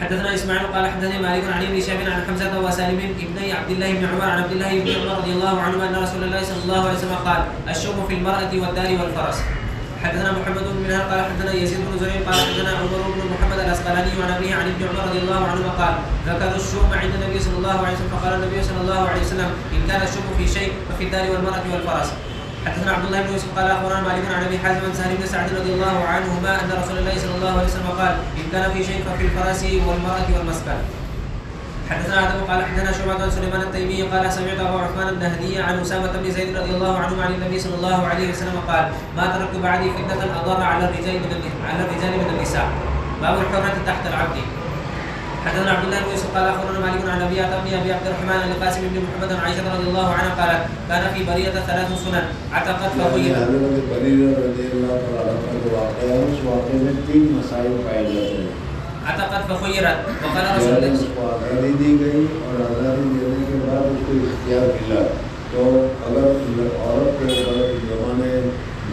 حدثنا اسماعيل قال حدثني مالك عن ابن شهاب عن حمزة وسالم ابن عبد الله بن عمر عن عبد الله بن عمر رضي الله عنهما ان رسول الله صلى الله عليه وسلم قال الشوم في المرأة والدار والفرس. حدثنا محمد بن منهل قال حدثنا يزيد بن زريع قال حدثنا عمر بن محمد الاسقلاني عن ابيه عن ابن عمر رضي الله عنهما قال ذكروا الشوم عند النبي صلى الله عليه وسلم فقال النبي صلى الله عليه وسلم ان كان الشوم في شيء ففي الدار والمرأة والفرس. حدثنا عبد الله بن يوسف قال اخبرنا مالك عن ابي حازم عن سهل بن سعد رضي الله عنهما ان رسول الله صلى الله عليه وسلم قال ان كان في شيء ففي الفرس والمرأة والمسكن. حدثنا آدم قال حدثنا شعبة عن سليمان التيمي قال سمعت أبو عثمان النهدي عن أسامة بن زيد رضي الله عنه عن النبي صلى الله عليه وسلم قال ما تركت بعدي فتنة أضر على الرجال من النساء باب الحرة تحت العبد. حدثنا عبد الله بن يوسف قال اخبرنا مالك عن ابي ابي عبد الرحمن عن القاسم بن محمد عن عائشه رضي الله عنها قالت كان في بريده 3 سنن عتقت فغيرت. بريدہ رضی اللہ تعالیٰ عنہ کا واقعہ ہے، اس واقعے میں 3 مسائل پائے جاتے ہیں. عتقت فخيرت وقال رسول الله اس کو آزادی دی گئی اور آزادی دینے کے بعد اس کو اختیار ملا. تو اگر عورت کو زمانے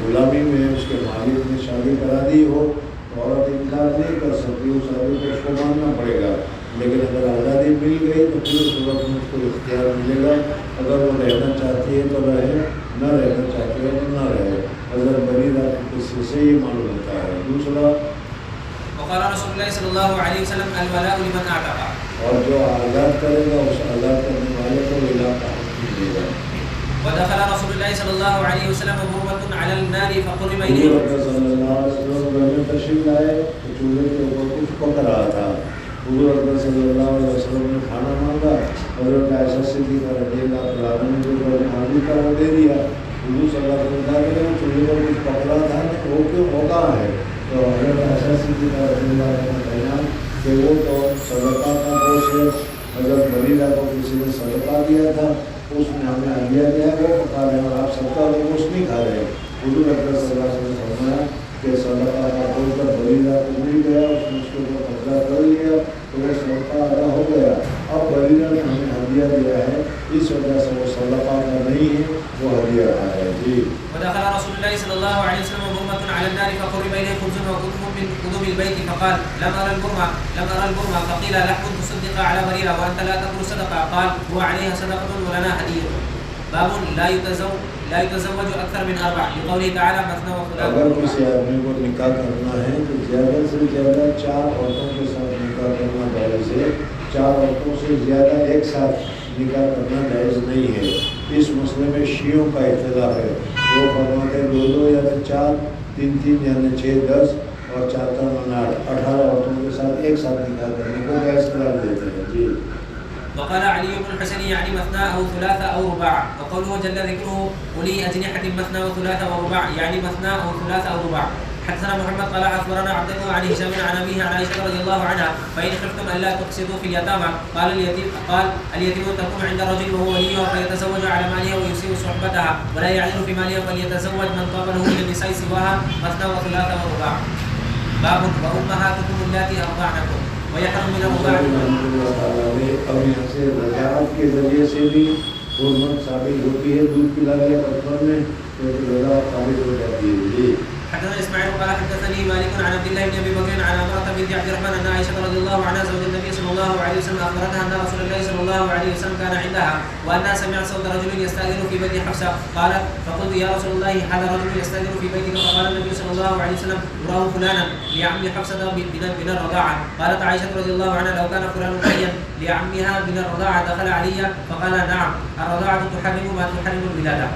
غلامی میں اس کے مالک نے شادی کرا دی ہو تو عورت انکار نہیں کر سکتی، اس آدمی کو اس کو ماننا پڑے گا. لیکن اگر آزادی مل گئی تو پھر اس وقت میں اس کو اختیار ملے گا. اگر وہ رہنا چاہتی ہے تو رہے، نہ رہنا چاہتی ہے تو نہ رہے. اگر بریدہ کسی سے یہ معلوم ہوتا ہے. دوسرا وقال رسول الله صلى الله عليه وسلم الولاء لمن اعتق. اور جو آزاد کرے گا اس آزاد کرنے والے کو ولا کا حکم ملے گا. ودخل رسول الله صلى الله عليه وسلم غربة على النار فقرب إليه. حضور صلی اللہ علیہ وسلم گھر میں تشریف لائے تو چولہے کے اوپر کچھ پک رہا تھا. حضور اکرم صلی اللہ علیہ وسلم نے کھانا مانگا. حضرت عائشہ صدیقہ رضی اللہ عنہا نے جو کھانے کا وہ دے دیا. حضور صلی اللہ علیہ وسلم کہا کہ چولہے پر کچھ پک رہا تھا وہ کیوں ہوتا ہے؟ تو حضرت عائشہ صدیقہ رضی اللہ عنہا نے کہا کہ وہ تو صدقہ کا گوشت ہے، حضرت بریدہ کو کسی نے صدقہ دیا تھا، اس نے ہمیں ہدیہ دیا، وہ پکا رہے ہیں اور آپ صدقہ کا گوشت نہیں کھا رہے. حضور اکرم صلی اللہ علیہ وسلم نے فرمایا کہ صدقہ کا گوشت بریدہ کو مل گیا، اس نے اس کے اوپر قبضہ کر لیا تو وہ صدقہ ادا ہو گیا. اب بریدہ نے ہمیں ہدیہ دیا ہے، اس وجہ سے وہ صدقہ کا نہیں ہے، وہ ہدیہ کا ہے. جی ودخل رسول الله صلى الله عليه وسلم غربة على النار فقرب إليه خبز وكتب من قدوم البيت فقال لم أرى البرمة فقيل لحم تصدق على بريرة وأنت لا تأكل صدقة قال هو عليها صدقة ولنا هدية. باب لا يتزوج أكثر من 4 لقوله تعالى مثنى وثلاث. اگر کسی آدمی کو نکاح کرنا ہے تو زیادہ سے زیادہ 4 عورتوں کے ساتھ نکاح کرنا جائز ہے. 4 عورتوں سے زیادہ ایک ساتھ نکاح کرنا جائز نہیں ہے. اس مسئلے میں شیعوں کا اختلاف ہے. وہ فرماتے ہیں 2 یا 4 3 یعنی 6 10 اور 4 18 عورتوں کے ساتھ ایک ساتھ نکاح کرنے کو جائز قرار دیتے ہیں. جی وقال علي بن الحسن يعني مثنى أو ثلاثة أو رباع. وقوله جل ذكره أولي أجنحة مثنى وثلاثة ورباع يعني مثنى أو ثلاثة أو رباع. حدثنا محمد قال أخبرنا عبد الله عن هشام عن أبيه عن عائشة رضي الله عنها فإن خفتم ألا تقسطوا في اليتامى قال اليتيم تكون عند الرجل وهو وليها فيتزوج على مالها ويسيء صحبتها ولا يعدل في مالها فليتزوج من طاب له من النساء سواها مثنى وثلاثة ورباع. باب وأمهاتكم اللاتي أرضعنكم ويحرم من الرضاع. اب یہاں سے رضاعت کے ذریعے سے بھی حرمت ثابت ہوتی ہے. دودھ پلا دیا بچپن میں تو رضاعت ثابت ہو جاتی ہے. جی حدثنا اسماعيل قال حدثني مالك عن عبد الله بن ابي بكر عن امرأة بنت عبد الرحمن ان عائشة رضي الله عنها زوج النبي صلى الله عليه وسلم اخبرتها ان رسول الله صلى الله عليه وسلم كان عندها وانها سمعت صوت رجل يستأذن في بيت حفصة. قالت فقلت يا رسول الله هذا رجل يستأذن في بيتك فقال النبي صلى الله عليه وسلم يراه فلانا لعم حفصة من الرضاعة. قالت عائشة رضي الله عنها لو كان فلان حيا لعمها من الرضاعة دخل علي فقال نعم الرضاعة تحرم ما تحرم الولادة.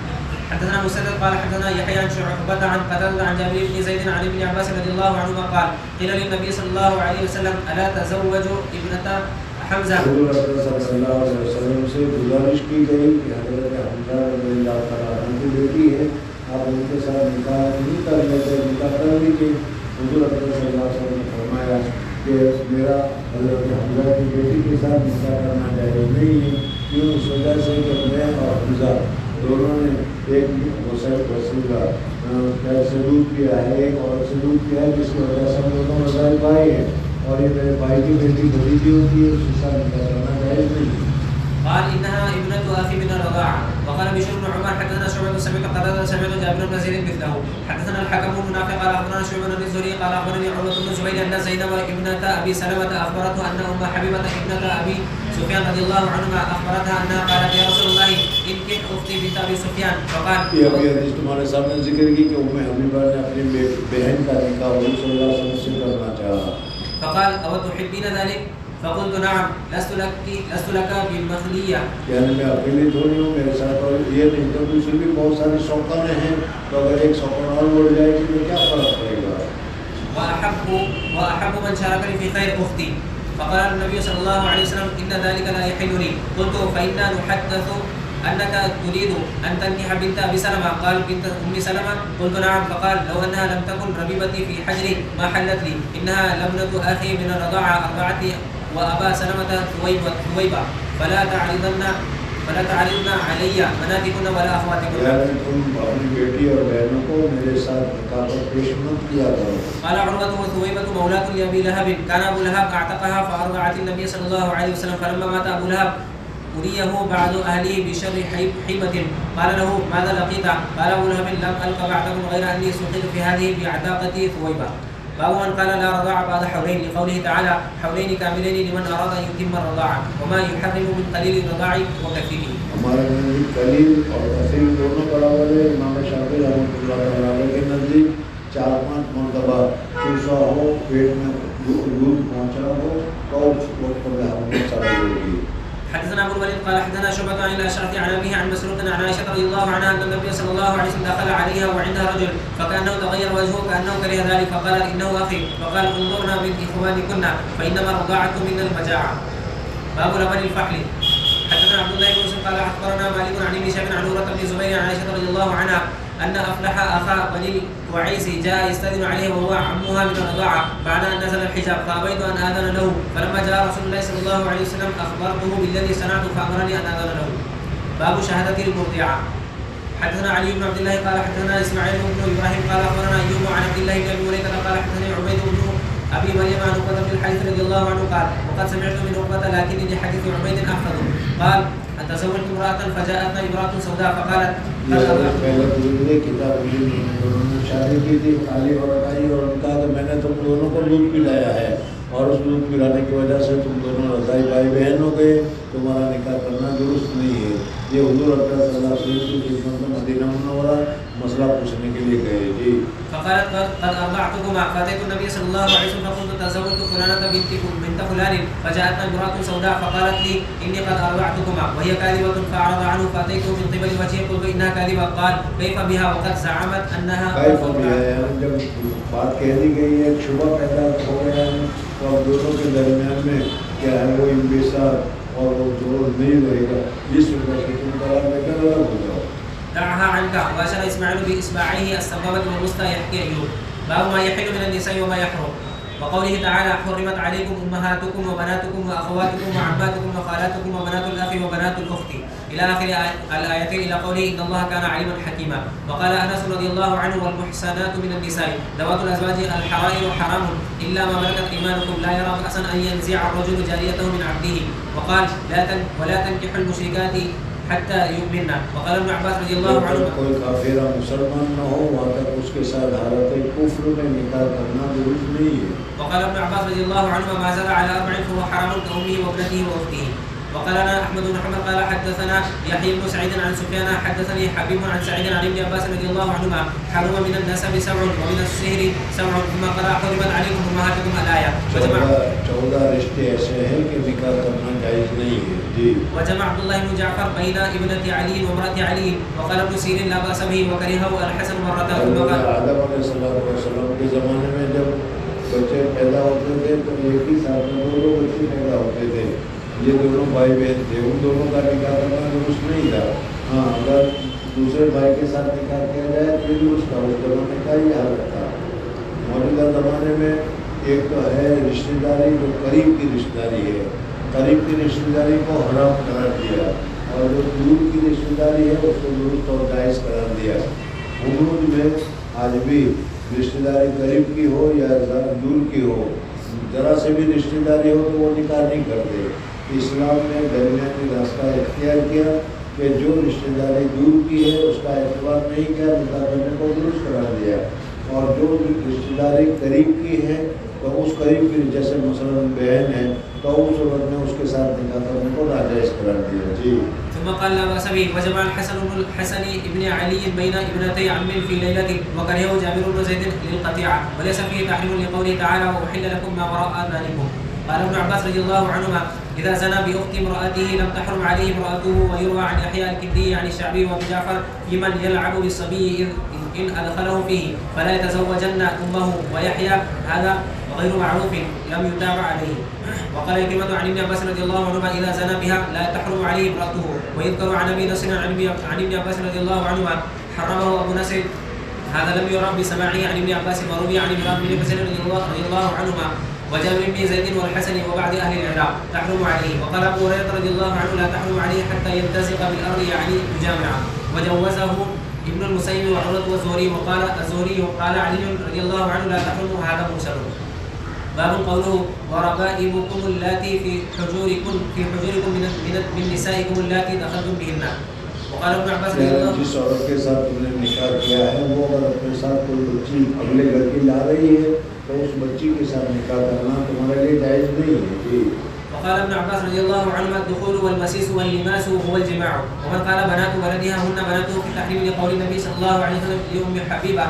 حدثنا مسدد قال حدثنا يحيى عن شعبة عن قتادة عن جابر بن زيد عن ابن عباس رضي الله عنهما قال قيل للنبي صلى الله عليه وسلم ألا تزوج ابنة حمزة. حضور صلی اللہ علیہ وسلم سے گزارش کی گئی کہ حضرت حمزہ رضی اللہ تعالیٰ عنہ کی بیٹی ہے، آپ ان کے ساتھ نکاح نہیں کر لیتے، نکاح کر لیجیے. حضور صلی اللہ علیہ وسلم نے فرمایا کہ میرا حضرت حمزہ کی بیٹی کے ساتھ نکاح کرنا جائز نہیں ہے. کیوں؟ اس وجہ سے کہ میں اور حمزہ دونوں نے ایک وسیلہ سلوک کیا ہے، ایک اور سلوک کیا ہے، جس کی وجہ سے ہم دونوں رضائی بھائی ہیں، اور یہ میرے بھائی کی بیٹی بھتیجی ہوتی ہے، اس کے ساتھ نکاح کرنا جائز نہیں۔ قال انها ابنة اخي من الرضاعة. وقال بشر بن عمر حدثنا شعبة سمعت قتادة سمعت جابر بن زيد مثله. حدثنا الحكم بن نافع قال اخبرنا شعبة بن الزهري قال اخبرني عروة بن زبير ان زينب ابنة ابي سلمة اخبرته ان ام حبيبة ابنة ابي سفيان رضي الله عنهما اخبرتها انها قالت يا رسول الله انكح اختي بنت ابي سفيان. فقال یہ ابھی حدیث تمہارے سامنے ذکر کی کہ ام حبیبہ نے اپنی بہن کا نکاح حضور صلی اللہ علیہ وسلم سے کرنا چاہا۔ فقال او تحبين ذلك؟ فقلت نعم لست لك بالمخلية، یعنی میں اکیلی تھوڑی ہوں، میرے ساتھ اور یہ نہیں تو دوسری بھی بہت ساری شوقانیں ہیں، تو اگر ایک شوقان اور بڑھ جائے گی تو کیا فرق پڑے گا؟ وأحب من شاركني في خير أختي. فقال النبي صلى الله عليه وسلم إن ذلك لا يحل لي. قلت فإنا نحدث أنك تريد أن تنكح بنت أبي سلمة. قال بنت أم سلمة؟ قلت نعم. فقال لو أنها لم تكن ربيبتي في حجري ما حلت لي، إنها لابنة أخي من الرضاعة أرضعتني وأبا سلمة ثويبة، فلا تعرضن علي بناتكن ولا أخواتكن. یعنی تم اپنی بیٹی اور بہنوں کو میرے ساتھ نکاح پر پیش مت کیا کرو۔ قال عروة وثويبة مولاة لأبي لهب، كان أبو لهب أعتقها فأرضعت النبي صلى الله عليه وسلم، فلما مات أبو لهب أريه بعض أهله بشر حيبة. قال له ماذا لقيت؟ قال أبو لهب لم ألق بعدكم غير أني سقيت في هذه بعتاقتي ثويبة. باب من قال لا رضاعة بعد حولين، لقوله تعالى حولين كاملين لمن أراد أن يتم الرضاعة، وما يحرم من قليل الرضاع وكثيره. ہمارے نزدیک قلیل اور کثیر دونوں برابر ہے۔ امام شافعی رحمۃ اللہ تعالیٰ کے نزدیک 4-5 مرتبہ چوسا ہو، پیٹ میں دودھ پہنچا ہو تو اس وقت میں ہم سارے ہوگی۔ حدثنا ابو الوليد قال حدثنا شعبة عن الاشعث عن ابيه عن مسروق عن عائشة رضي الله عنها ان النبي صلى الله عليه وسلم دخل عليها وعندها رجل فكانه تغير وجهه كانه كره ذلك، فقالت انه اخي، فقال انظرنا من اخوانكن فانما الرضاعة من المجاعة. باب لبن الفحل. حدثنا عبد الله بن مسلم قال اخبرنا مالك عن ابن شهاب عن عروة بن زبير عن عائشة رضي الله عنها ان افلح اخا بني وعيس جاء يستأذن عليه وهو عمها من الرضاعة بعد ان نزل الحجاب، فابيت ان اذن له، فلما جاء رسول الله صلى الله عليه وسلم اخبرته بالذي صنعت فامرني ان اذن له. باب شهادة المرضعة. حدثنا علي بن عبد الله قال حدثنا اسماعيل بن ابراهيم قال اخبرنا ايوب عن عبد الله بن ابي مليكة قال حدثني عبيد بن ابي مريم عن عقبة بن الحارث رضي الله عنه قال وقد سمعت من عقبة لكنني حديث عبيد احفظ قال تزوجت امرأة فجاءتنا امرأة سوداء فقالت پہلے دوسرے کتاب دونوں نے شادی کی تھی، خالی عورت آئی اور ان کا میں نے تم دونوں کو دودھ پلایا ہے، اور اس دودھ پلانے کی وجہ سے تم دونوں رضائی بھائی بہن ہو گئے، تمہارا نکاح کرنا درست نہیں ہے۔ یہ حضور اکرم صلی اللہ علیہ وسلم کی خدمت میں مدینہ منورہ مسئلہ پوچھنے کے لیے گئے جی۔ فقالت قد أرضعتكما، فأتيت النبي صلى الله عليه وسلم فقلت تزوجت فلانة بنت فلان، فجاءتنا امرأة سوداء فقالت لي إني قد أرضعتكما وهي كاذبة، فأعرض عنه فأتيته من قبل وجهه قلت إنها كاذبة، قال كيف بها وقد زعمت أنها كيف بها، یعنی جب بات کہہ دی گئی ہے، شبہ پیدا ہو گیا ہے، تو اب دونوں کے درمیان میں کیا ہے وہ انبساط اور وہ دور نہیں رہے گا، جس وجہ سے تم طلاق لے کر الگ ہو جاؤ۔ دعها عنك. وأشار إسماعيل بإصبعيه السبابة والوسطى يحكي أيوب. باب ما يحل من النساء وما يحرم. وقوله تعالى حرمت عليكم أمهاتكم وبناتكم وأخواتكم وعماتكم وخالاتكم وبنات الأخ وبنات الأخت إلى آخر الآيتين إلى قوله إن الله كان عليما حكيما. وقال أنس رضي الله عنه والمحسنات من النساء ذوات الأزواج الحرائر حرام إلا ما ملكت أيمانكم لا يرى بأسا أن ينزع الرجل جاريته من عبده. وقال ولا تنكحوا المشركات حتى يؤمننا. وقال ابن عباس رضي الله عنه کوئی کافرہ مسلمان نہ ہو وہاں تک اس کے ساتھ حالت کفر میں نکاح کرنا درست نہیں ہے۔ وقال ابن عباس رضي الله عنه ما زال على 4 فهو حرام كأمه وابنته وأخته. وقال لنا أحمد بن محمد قال حدثنا يحيى بن سعيد عن سفيان حدثني حبيب عن سعيد عن ابن عباس رضي الله عنهما حرم من النسب 7 ومن السحر 7 ثم قرأ حرمت عليكم أمهاتكم الآية. 14 رشتے ایسے ہیں کہ نکاح کرنا جائز نہیں ہے جی۔ وجمع عبد الله بن جعفر بين ابنة علي وامرأة علي. وقال ابن سيرين لا بأس به وكرهه الحسن مرة. ثم قال آدم علیہ السلام کے زمانے میں جب بچے پیدا ہوتے تھے تو ایک ہی ساتھ میں 2 بچے پیدا ہوتے تھے، یہ دونوں بھائی بہن تھے، ان دونوں کا نکاح کرنا درست نہیں تھا۔ ہاں اگر دوسرے بھائی کے ساتھ نکاح کیا جائے تو درست تھا، اس زمانے کا ہی حالت تھا۔ موجودہ زمانے میں ایک تو ہے رشتہ داری جو قریب کی رشتہ داری ہے، قریب کی رشتہ داری کو حرام قرار دیا اور جو دور کی رشتہ داری ہے اس کو درست اور جائز قرار دیا. حدود میں آج بھی رشتہ داری قریب کی ہو یا دور کی ہو، ذرا سے بھی رشتہ داری ہو تو وہ نکاح نہیں کرتے. اسلام نے درمیانی راستہ اختیار کیا کہ جو رشتہ داری دور کی ہے اس کا اعتبار نہیں کیا، نکاح کرنے کو درست قرار دیا. اور جو رشتہ داری قریب کی ہے تو اس قریب کی جیسے مثلاً بہن ہے تو اس صورت میں اس کے ساتھ نکاح کرنے کو ناجائز قرار دیا. جی. ثم قال لا بأس به. وجمع الحسن بن الحسن ابن علي بين ابنتي عم في ليلة وكرهه جابر بن زيد للقطيعة وليس فيه تحريم لقوله تعالى وأحل لكم ما وراء ذلكم. قال ابن عباس رضي الله عنهما إذا زنى بأخت امرأته لم تحرم عليه امرأته. ويروى عن يحيى الكندي عن الشعبي وابن جعفر في من يلعب بالصبي إن أدخله فيه فلا يتزوجن أمه. ويحيى هذا غير معروف لم يتابع عليه. وقال كلمة عن ابن عباس رضي الله عنهما إذا زنى بها لا تحرم عليه امرأته. ويذكر عن أبي نصر عن ابن عباس رضي الله عنهما حرمه أبو نصر. هذا لم يرى بسماعه عن ابن عباس وروي عن ابن بن رضي الله عنهما وجابر بن زيد والحسن وبعض أهل العراق تحرم عليه. وقال أبو هريرة رضي الله عنه لا تحرم عليه حتى يلتزق بالأرض يعني يجامعه. وجوزه ابن المسيب وعروة والزهري. وقال الزهري قال علي رضي الله عنه لا تحرم. هذا مرسل. باب قوله وربائبكم اللاتي في حجوركم من نسائكم اللاتي دخلتم بهن. وقال ابن عباس رضي الله عنه جس عورت کے ساتھ تم نے نکاح کیا ہے وہ اگر اپنے ساتھ کوئی بچی اگلے گھر کی لا رہی ہے تو اس بچی کے ساتھ نکاح کرنا تمہارے لیے جائز نہیں ہے. جی. وقال ابن عباس رضي الله عنهما الدخول والمسيس واللماس هو الجماع. ومن قال بنات بلدها هن بناته في تحريم لقول النبي صلى الله عليه وسلم لأم حبيبة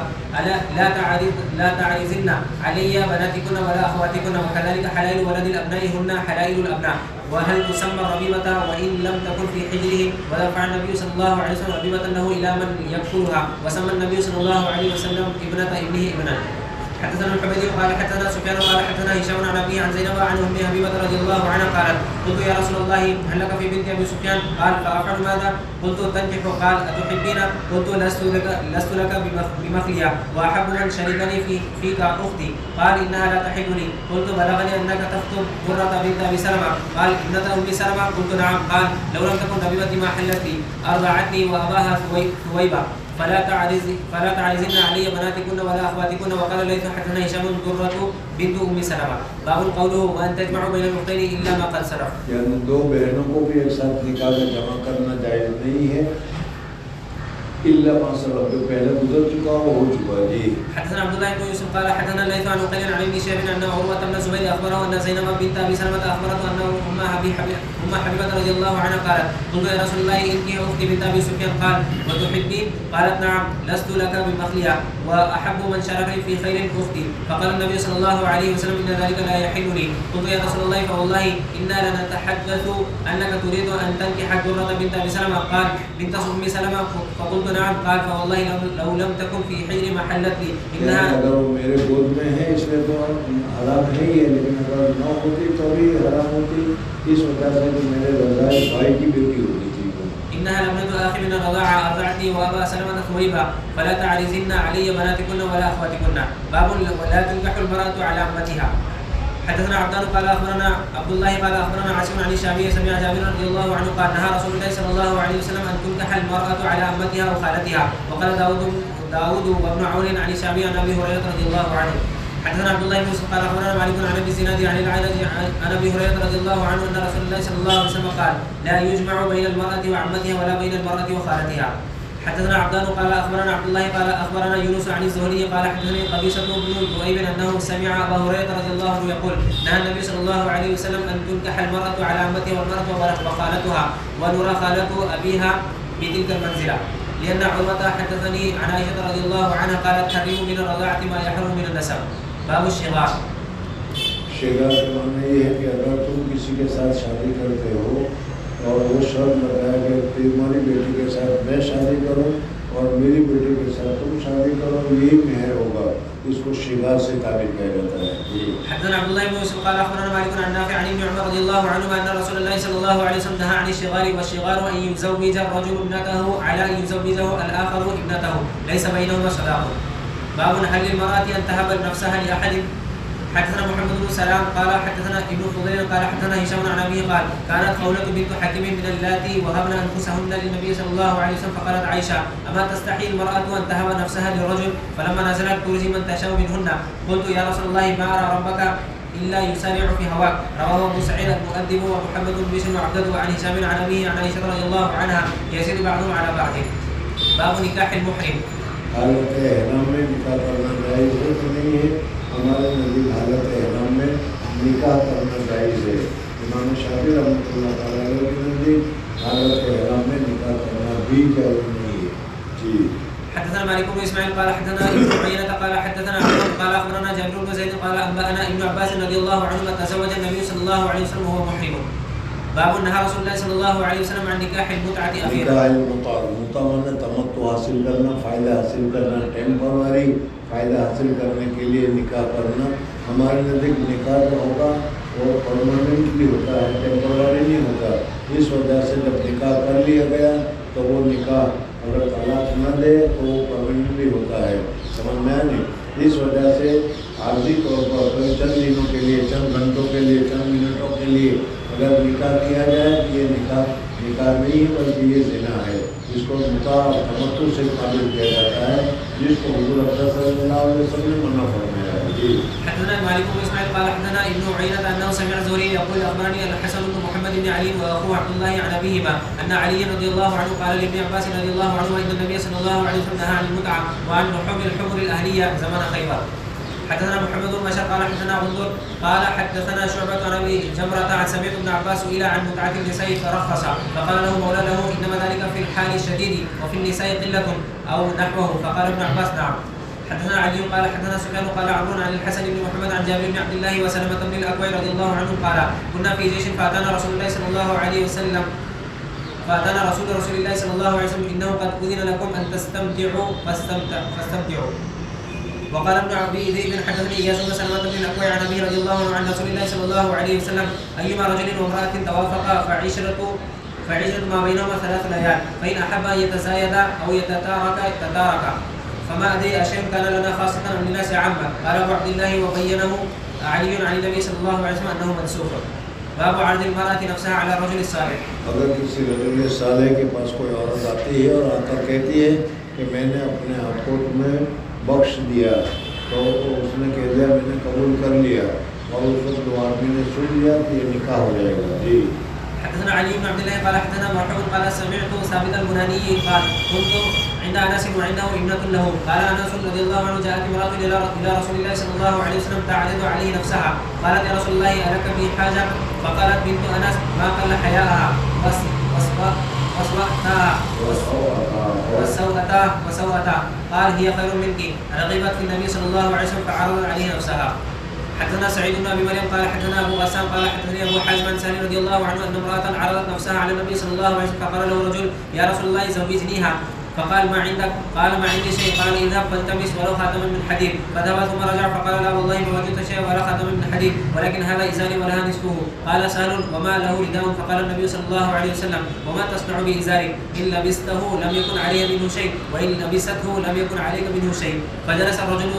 لا تعرضن علي بناتكن ولا أخواتكن. وكذلك حلائل ولد الأبناء هن حلائل الأبناء. وهل تسمى الربيبة وإن لم تكن في حجره. ودفع النبي صلى الله عليه وسلم ربيبة له إلى من يكفلها وسمى النبي صلى الله عليه وسلم ابنة ابنه ابنا. حدثنا الحميدي قال حدثنا سفيان قال حدثنا هشام عن أبيه عن زينب عن أم حبيبة رضي الله عنها قالت قلت يا رسول الله هل لك في بنت أبي سفيان؟ قال فأفعل ماذا؟ قلت تنكح. قال أتحبين؟ قلت لست لك بمخلية وأحب من شركني فيك أختي. قال إنها لا تحبني. قلت بلغني أنك تخطب مرة بنت أبي سلمة. قال ابنة أم سلمة. قلت نعم. قال لو لم تكن ربيبتي ما حلت لي أرضعتني وأباها ثويبة فلا تعرزن علي بناتكن ولا أخواتكن. وقال الليث حدثنا هشام درة بنت أم سلمة. باب قوله وأن تجمعوا بين الأختين إلا ما قد سلف. یعنی دو بہنوں کو بھی ایک ساتھ نکاح میں جمع کرنا جائز نہیں ہے الا ما سلف، جو پہلے گزر چکا ہو چکا. جی. حدثنا عبد الله بن يوسف قال حدثنا الليث عن عقيل عن ابن شهاب ان عروة بن الزبير اخبره ان زينب بنت ابي سلمة اخبرته ان ام حبيبة رضي الله عنها قالت قلت يا رسول الله انكح اختي بنت ابي سفيان. قال وتحبين؟ قالت نعم. لست لك بمخلية واحب من شاركني في خير اختي. فقال النبي صلى الله عليه وسلم ان ذلك لا يحل لي. قلت يا رسول الله فوالله انا لنتحدث انك تريد ان تنكح درة بنت ابي سلمة. قال بنت ام سلمة. فقلت نعم. قال فوالله لو لم تكن في حجر محلت لي. اگر وہ میرے گود میں ہے اس لیے تو حرام نہیں ہے، لیکن اگر نہ ہوتی تو بھی حرام ہوتی اس وجہ سے کہ میرے رضائی بھائی کی بیٹی ہوتی تھی. انها لابنة اخي من الرضاعة ارضعتني وابا سلمة ثويبة فلا تعرزن علي بناتكن ولا اخواتكن. باب لا تنكح المرأة على عمتها. حدثنا عبدان قال اخبرنا عبد الله قال اخبرنا عاصم عن الشعبي سمع جابر رضي الله عنه قال نهى رسول الله صلى الله عليه وسلم ان تنكح المرأة على عمتها وخالتها. وقال داود وابن عون عن الشعبي عن ابي هريرة رضي الله عنه. حدثنا عبد الله بن يوسف قال اخبرنا مالك عن ابي الزناد عن العرج عن ابي هريرة رضي الله عنه ان رسول الله صلى الله عليه وسلم قال لا يجمع بين المرأة وعمتها ولا بين المرأة وخالتها. حدثنا عبدان قال اخبرنا عبد الله قال اخبرنا يونس عن الزهري قال حدثني قبيصة بن ذؤيب انه سمع ابا هريرة رضي الله عنه يقول نهى النبي صلى الله عليه وسلم ان تنكح المرأة على عمتها والمرأة وخالتها ونرى خالة ابيها بتلك المنزلة. لأن عروة حدثني عن عائشة رضي الله عنها قالت تحرم من الرضاعة ما يحرم من النسب. باب الشغار. شغار کا معنی یہ ہے کہ اگر تم کسی کے ساتھ شادی کرتے ہو اور وہ شرط لگایا کہ تمہاری بیٹی کے ساتھ میں شادی کروں اور میری بیٹی کے ساتھ تم شادی کرو، یہی مہر ہوگا، اس کو شغار سے تعبیر کیا جاتا ہے. حدثنا عبد الله بن يوسف قال اخبرنا مالك عن نافع عن ابن عمر رضي الله عنهما ان رسول الله صلى الله عليه وسلم نهى عن الشغار. والشغار ان يزوج الرجل ابنته على ان يزوجه الاخر ابنته ليس بينهما صداق. باب هل للمرأة ان تهب نفسها لاحد. حدثنا محمد بن سلام قال حدثنا ابن فضيل قال حدثنا هشام عن ابيه قال كانت خولة بنت حكيم من اللاتي وهبن انفسهن للنبي صلى الله عليه وسلم فقالت عائشه اما تستحي المراه ان تهب نفسها للرجل فلما نزلت ترجي من تشاء منهن قلت يا رسول الله ما ارى ربك الا يسارع في هواك. رواه ابو سعيد المؤدب ومحمد بن بشر وعبده عن هشام عن ابيه عن عائشه رضي الله عنها يزيد بعضهم على بعض. باب نکاح المحرم. حالت احرام میں نکاح کرنا جائز ہے کہ نہیں ہے؟ ہمارے نزدیک حالت احرام میں نکاح کرنا جائز ہے. امام شافعی رحمۃ اللہ تعالیٰ علیہ کے نزدیک حالت احرام میں نکاح کرنا بھی جائز نہیں ہے. جی. حدثنا مالك بن اسماعيل قال حدثنا ابن عيينة قال حدثنا عمر قال اخبرنا جابر بن زيد قال انبانا ابن عباس رضي الله عنهما تزوج النبي صلى الله عليه وسلم وهو محرم. باب نهى رسول الله صلی اللہ علیہ وسلم عن نکاح المتعة اخیرا. نکاح المتعة میں تمتع حاصل کرنا، فائدہ حاصل کرنا، ٹیمپرری فائدہ حاصل کرنے کے لیے نکاح کرنا. ہمارے نزدیک نکاح جو ہوگا وہ پرماننٹلی ہوتا ہے، ٹیمپرری نہیں ہوتا. اس وجہ سے جب نکاح کر لیا گیا تو وہ نکاح اگر طلاق نہ دے تو وہ پرماننٹلی ہوتا ہے. سمجھ میں آ نہیں؟ اس وجہ سے عارضی طور پر چند دنوں کے لیے، چند گھنٹوں کے لیے، چند منٹوں کے لیے اگر نکاح کیا جائے تو یہ نکاح نہیں ہے بلکہ یہ زنا ہے. جس کو متاع تمتع سے قابل کیا جاتا ہے، جس کو حضور اکرم صلی اللہ علیہ وسلم نے منع فرمایا ہے. جی. حدثنا مالك بن اسماعيل قال حدثنا ابن عيينة انه سمع الزهري يقول اخبرني الحسن بن محمد بن علي واخوه عبد الله عن ابيهما ان علي رضي الله عنه قال لابن عباس رضي الله عنه ان النبي صلى الله عليه وسلم نهى عن المتعة وعن لحوم الحمر الاهلية زمن خيبر. حدثنا محمد بن بشر قال حدثنا غندر قال حدثنا شعبة عن ابي جمرة عن سمعت ابن عباس سئل عن متعة النساء فرخص فقال له مولى له انما ذلك في الحال الشديد وفي النساء قلة او نحوه فقال ابن عباس نعم. حدثنا علي قال حدثنا سفيان قال عمرو عن الحسن بن محمد عن جابر بن عبد الله وسلمة بن الاكوع رضي الله عنهم قال كنا في جيش فاتانا رسول الله صلى الله عليه وسلم رسول الله صلى الله عليه وسلم انه قد اذن لكم ان تستمتعوا فاستمتعوا. وقال ابن ابي ذئب حدثني اياس بن سلمة بن الاكوع عن ابي رضي الله عنه عن رسول الله صلى الله عليه وسلم ايما رجل وامرأة توافقا فعشرة ما بينهما 3 ليال فان احب ان يتزايدا او يتتاركا فما ادري اشيء كان لنا خاصة ام للناس عامة. قال ابو عبد الله وبينه علي عن النبي صلى الله عليه وسلم انه منسوخ. باب عرض المرأة نفسها على الرجل الصالح. اگر کسی رجل صالح کے پاس کوئی عورت آتی ہے اور آ کر کہتی ہے کہ میں نے اپنے آپ کو تمہیں بخش دیا، تو اس نے کہہ دیا میں نے قبول کر لیا اور اس وقت دو آدمی نے سن لیا تو یہ نکاح ہو جائے گا. جی. حدثنا علي بن عبد الله قال حدثنا مرحوم قال سمعت ثابت البناني قال كنت عند انس وعنده ابنة له قال انس رضي الله عنه جاءت امرأة الى رسول الله صلى الله عليه وسلم تعرض عليه نفسها قالت يا رسول الله الك بي حاجة؟ فقالت بنت انس ما قل حياءها وسوءتها قال هي خير منك رغبت في النبي صلى الله عليه وسلم فعرض عليه نفسها. حدثنا سعيد بن ابي مريم قال حدثنا ابو غسان قال حدثني ابو حازم عن سالم رضي الله عنه ان امرأة عرضت نفسها على النبي صلى الله عليه وسلم فقال له رجل يا رسول الله زوجنيها فقال ما عندك؟ قال ما عندي شيء. قال اذهب فالتمس ولو خاتما من حديد فذهب ثم رجع فقال لا والله ما وجدت شيئا ولا خاتما من حديد ولكن هذا ازاري ولها نصفه. قال سهل وما له رداء؟ فقال النبي صلى الله عليه وسلم وما تصنع بازاري؟ ان لبسته لم يكن عليه منه شيء وان لبسته لم يكن عليك منه شيء. فجلس الرجل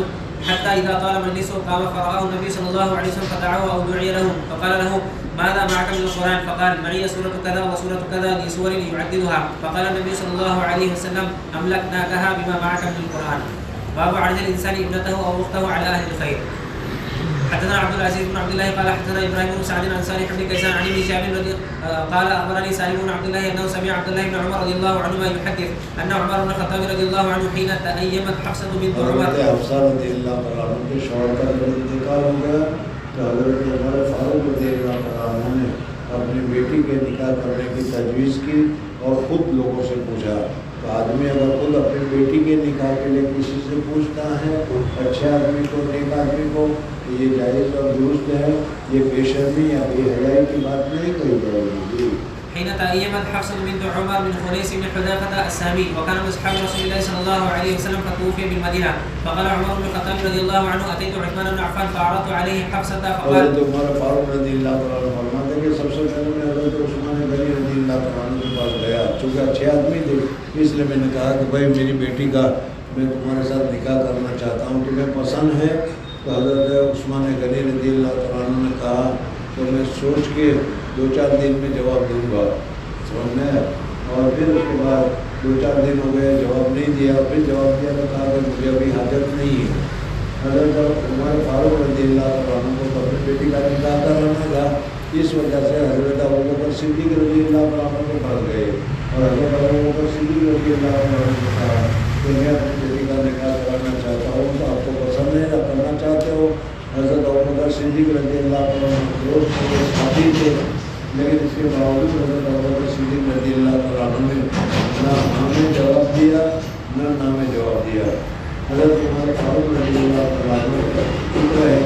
حتى إذا طال مجلسه قام فرآه النبي صلى الله عليه وسلم فدعاه أو دعي له فقال له ماذا معك من القرآن؟ فقال معي سورة كذا وسورة كذا لسور يعددها. فقال النبي صلى الله عليه وسلم أملكناكها بما معك من القرآن. باب عرض الإنسان ابنته أو أخته على أهل الخير. حدثنا عبد العزيز بن عبد الله قال حدثنا ابراهيم بن سعد عن صالح بن كيسان عن ابن شهاب قال اخبرني سالم بن عبد الله انه سمع عبد الله بن عمر رضي الله عنهما يحدث ان عمر بن الخطاب رضي الله عنه حين تأيمت حفصة بنت عمر حفصہ رضی اللہ عنہ کے شوہر کا جب انتقال ہو گیا تو حضرت عمر فاروق رضی اللہ عنہ نے اپنی بیٹی کے نکاح کرنے کی تجویز کی اور خود لوگوں سے پوچھا. تو آدمی اگر خود اپنی بیٹی کے نکاح کے لیے کسی سے پوچھتا ہے اچھے آدمی کو، نیک آدمی کو، یہ جائز اور درست ہے، یہ بے شرمی یا بے حیائی کی بات نہیں کہی جائے گی. حين تأيمت حفصة بنت عمر من خنيس بن حذافة السامي وكان من أصحاب رسول الله صلى الله عليه وسلم فتوفي بالمدينة. فقال عمر بن الخطاب رضي الله عنه أتيت عثمان بن عفان فعرضت عليه حفصة فقال حضرت عمر فاروق رضی اللہ عنہ فرماتے ہیں کہ سب سے پہلے میں حضرت عثمان غنی رضی اللہ عنہ کے پاس گیا، چونکہ اچھے آدمی تھے اس لیے میں نے کہا کہ بھائی میری بیٹی کا میں تمہارے ساتھ نکاح کرنا چاہتا ہوں، تمہیں پسند ہے؟ تو حضرت عثمان غنی رضی اللہ تعالیٰ عنہ نے کہا تو میں سوچ کے 2-4 دن میں جواب دوں گا، سمجھنا ہے۔ اور پھر اس کے بعد 2-4 دن ہو گئے، جواب نہیں دیا، پھر جواب دیا تو کہا کہ مجھے ابھی حاجت نہیں ہے۔ حضرت عمر فاروق رضی اللہ تعالیٰ عنہ کو اپنی بیٹی کا نکاح کرانا تھا، اس وجہ سے حضرت ابوبکر صدیق رضی اللہ تعالیٰ عنہ کو بڑھ گئے، اور حضرت ابوبکر صدیق رضی اللہ تعالیٰ عنہ نے کہا کہ میں اپنی بیٹی کا نکاح کرانا چاہتا ہوں، تو آپ کو پسند ہے یا کرنا چاہتے ہو؟ حضرت ابوبکر صدیق رضی اللہ تعالیٰ عنہ دوست تھے، ساتھی تھے، لیکن اس کے باوجود حضرت ابوبکر صدیق رضی اللہ تعالیٰ عنہ نے نہ ہاں میں جواب دیا نہ میں جواب دیا۔ حضرت عمر فاروق رضی اللہ تعالیٰ عنہ شکر ہے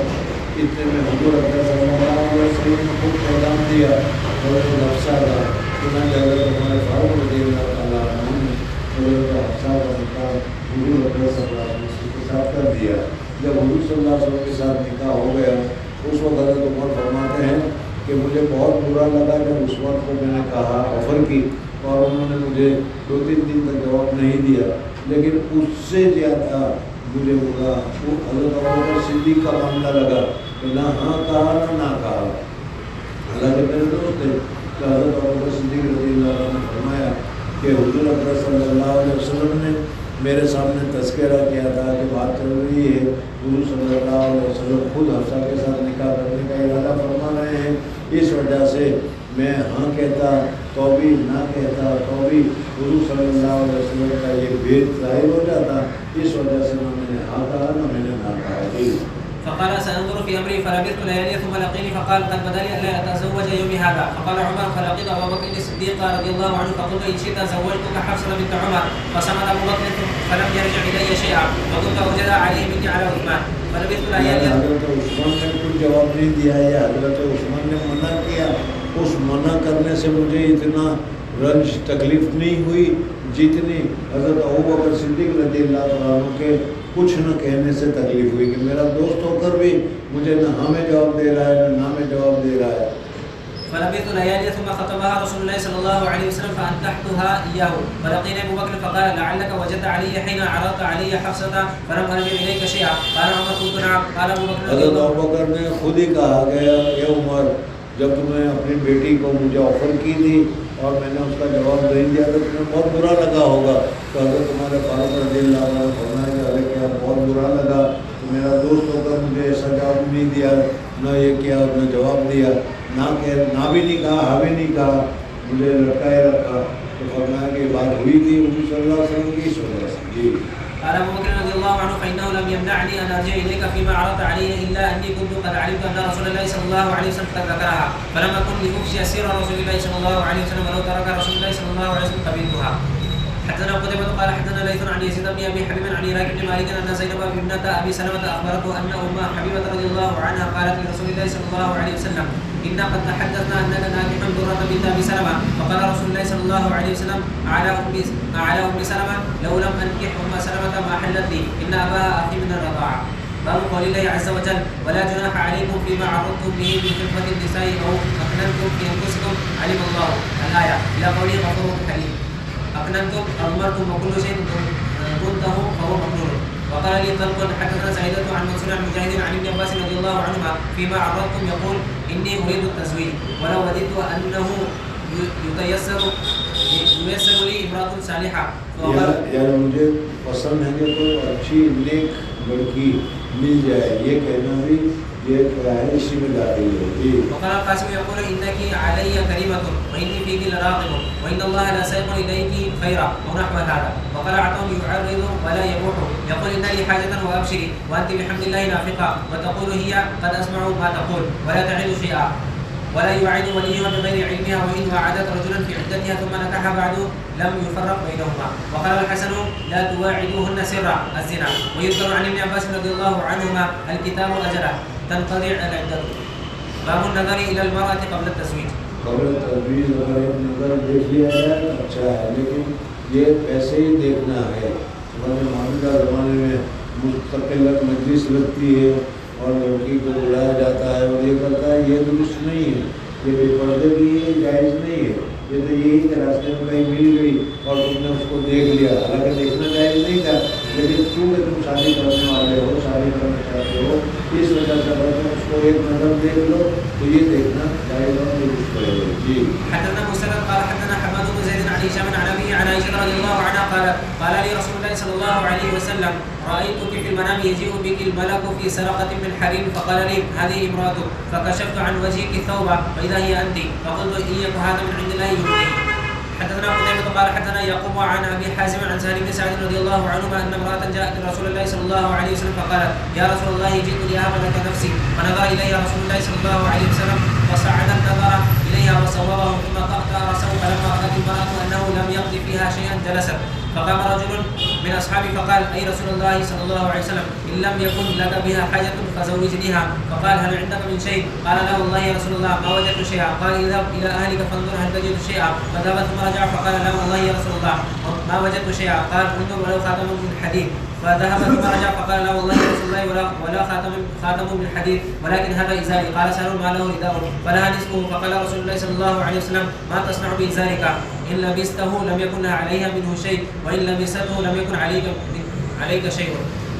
اتنے میں حضور اکرم صلی اللہ علیہ وسلم نے خود پیغام دیا حضرت حفصہ کا، چنانچہ حضرت عمر فاروق رضی اللہ تعالیٰ عنہ نے حضرت حفصہ کا نکاح حضور اکرم صلی اللہ علیہ وسلم کے ساتھ کر دیا۔ جب حضور صلی اللہ علیہ وسلم کے ساتھ نکاح ہو گیا، اس وقت حضرت عمر فرماتے ہیں کہ مجھے بہت برا لگا جب اس وقت کو میں نے کہا آفر کی اور انہوں نے مجھے 2-3 دن تک جواب نہیں دیا، لیکن اس سے زیادہ مجھے برا وہ حضرت ابوبکر صدیق کا معاملہ لگا کہ نہ ہاں کہا نہ کہا۔ حالانکہ میرے دوست تھے کہ حضرت ابوبکر صدیق رضی اللہ عنہ نے فرمایا کہ حضور اکرم صلی اللہ علیہ وسلم نے میرے سامنے تذکرہ کیا تھا کہ بات چل رہی ہے، حضور صلی اللہ علیہ وسلم خود حفصہ کے ساتھ نکاح کرنے کا ارادہ فرما رہے ہیں، اس وجہ سے میں ہاں کہتا تو بھی نہ کہتا تو بھی حضور صلی اللہ علیہ وسلم کا یہ بھید ظاہر ہو جاتا، اس وجہ سے نہ میں نے ہاں کہا نہ میں نے نہ کہا۔ فقال سأنظر في أمري فلبثت ليالي ثم لقيني فقال قد بدا لي ألا أتزوج يومي هذا. فقال عمر فلقيت أبا بكر الصديق رضي الله عنه فقلت إن شئت زوجتك حفصة بنت عمر، فصمت أبو بكر فلم يرجع إلي شيئا فكنت أوجد عليه مني على عثمان فلبثت ليالي۔ حضرت عثمان نے کوئی جواب نہیں دیا یا حضرت عثمان نے منع کیا، اس منع کرنے سے مجھے اتنا رنج تکلیف نہیں ہوئی جتنی حضرت ابوبکر صدیق رضی اللہ عنہ کے کچھ نہ کہنے سے تکلیف ہوئی کہ میرا دوست ہو کر بھی مجھے نہ ہمیں جواب دے رہا ہے نہ میں جواب دے رہا ہے۔ فلبثت ليالي ثم خطبها رسول الله صلى الله عليه وسلم فأنكحتها إياه فلقيني أبو بكر فقال لعلك وجدت علي حين عرضت علي حفصة فلم أرجع إليك شيئا قال عمر قلت نعم قال أبو بكر حضرت ابو بکر نے خود ہی کہا گیا اے عمر جب تمہیں اپنی بیٹی کو مجھے آفر کی تھی اور میں نے اس کا جواب نہیں دیا تو تمہیں بہت برا لگا ہوگا، تو حضرت تمہارے فاروق رضی اللہ عنہ فرمایا کہ ارے کیا بہت برا لگا تو میرا دوست ہو کر مجھے ایسا جواب نہیں دیا، نہ یہ کیا نہ جواب دیا، نہ بھی نہیں کہا ہاں بھی نہیں کہا، مجھے لٹکائے رکھا۔ تو فرمایا کہ بات ہوئی تھی حضور صلی اللہ علیہ وسلم کی اس وجہ سے۔ جی قال أبو بكر رضي الله عنه فإنه لم يمنعني أن أرجع إليك فيما عرضت علي إلا أني كنت قد علمت أن رسول الله صلى الله عليه وسلم قد ذكرها فلم أكن لأفشي سر رسول الله صلى الله عليه وسلم ولو ترك رسول الله صلى الله عليه وسلم قبلتها۔ حدثنا قتيبة قال حدثنا ليث عن يزيد بن أبي حبيب عن عراك بن مالك أن زينب ابنة أبي سلمة أخبرته أن أم حبيبة رضي الله عنها قالت لرسول الله صلى الله عليه وسلم إنا قد تحدثنا أنك ناكح درة بنت أبي سلمة، فقال رسول الله صلى الله عليه وسلم على أم سلمة لو لم أنكح أم سلمة ما حلت لي إن أباها أخي من الرضاعة۔ باب قول الله عز وجل ولا جناح عليكم فيما عرضتم به من خطبة النساء أو أكننتم في أنفسكم علم الله الآية إلى قوله غفور حليم أكننتم أضمرتم وكل شيء ضده فهو مقدور۔ وقال لي طلق حدثنا سعيدة عن منصور عن مجاهد عن ابن عباس رضي الله عنهما فيما عرضتم يقول إني أريد التزويج ولو وددت أنه ييسر لي امرأة صالحة۔ یعنی مجھے پسند ہے کہ کوئی اچھی نیک لڑکی مل جائے، یہ کہنا بھی یہ کیا ہے اسی میں داخل ہے۔ وقال القاسم يقول إنك علي كريمة وإني فيك لراغب وإن الله لسيق إليك خيرا ونحو هذا۔ وقال عطاء يعرض ولا يبوح يقول إن لي حاجة وأبشري وأنت بحمد الله نافقة وتقول هي قد أسمع ما تقول ولا تعد شيئا ولا يعد وليها بغير علمها وإن وعدت رجلا في عدتها ثم نكحها بعد لم يفرق بينهما۔ وقال الحسن لا تواعدوهن سرا الزنا۔ ويذكر عن ابن عباس رضي الله عنهما الكتاب أجله تنقضي العدة۔ باب النظر إلى المرأة قبل التزويج۔ قبل التزویج اگر ایک نظر دیکھ لیا جائے تو اچھا ہے، لیکن یہ ایسے ہی دیکھنا ہے۔ موجودہ زمانے میں مستقل مجلس لگتی ہے اور لڑکی کو بلایا جاتا ہے اور یہ کرتا ہے، یہ درست نہیں ہے، یہ بے پردے بھی ہے، جائز نہیں ہے۔ یہ تو یہی کہ راستے میں کہیں مل گئی اور تم نے اس کو دیکھ لیا، حالانکہ دیکھنا جائز نہیں تھا، لیکن چونکہ تم شادی کرنے والے ہو، شادی کرنا چاہتے ہو، اس وجہ سے اگر تم اس کو ایک نظر دیکھ لو تو یہ دیکھنا جائز اور درست کرے گا. جی. حدثنا مسدد قال حدثنا حماد بن زيد عن هشام عن ابيه عن عائشه رضي الله عنها قال لي رسول الله صلى الله عليه وسلم رايتك في المنام يجيء بك الملك في سرقه من حرير فقال لي هذه امراتك فكشفت عن وجهك الثوب فاذا هي انت فقلت ان يكن هذا من عند الله يؤمن. حدثنا قتيبة قال حدثنا يعقوب عن ابي حازم عن سهل بن سعد رضي الله عنهما ان امراه جاءت لرسول الله صلى الله عليه وسلم فقالت يا رسول الله جئت لاهب لك نفسي فنظر اليها رسول الله صلى الله عليه وسلم فصعد النظر اليها وصوره ثم طأطأ راسه فلما رأت المرأة انه لم يقض فيها شيئا جلست فقام رجل من اصحابه فقال اي رسول الله صلى الله عليه وسلم ان لم يكن لك بها حاجة فزوجنيها. فقال هل عندك من شيء؟ قال لا والله يا رسول الله ما وجدت شيئا. قال اذهب الى اهلك فانظر هل تجد شيئا. فذهب ثم رجع فقال لا والله يا رسول الله ما وجدت شيئا. قال انظر ولو خاتم من حديد. فذهب ثم رجع فقال لا والله يا رسول الله ولا خاتم من حديد ولكن هذا ازاري. قال سهل ما له رداء فلها نصفه. فقال رسول الله صلى الله عليه وسلم ما تصنع بإزارك إن لبسته لم يكن عليها منه شيء وإن لبسته لم يكن عليك شيء.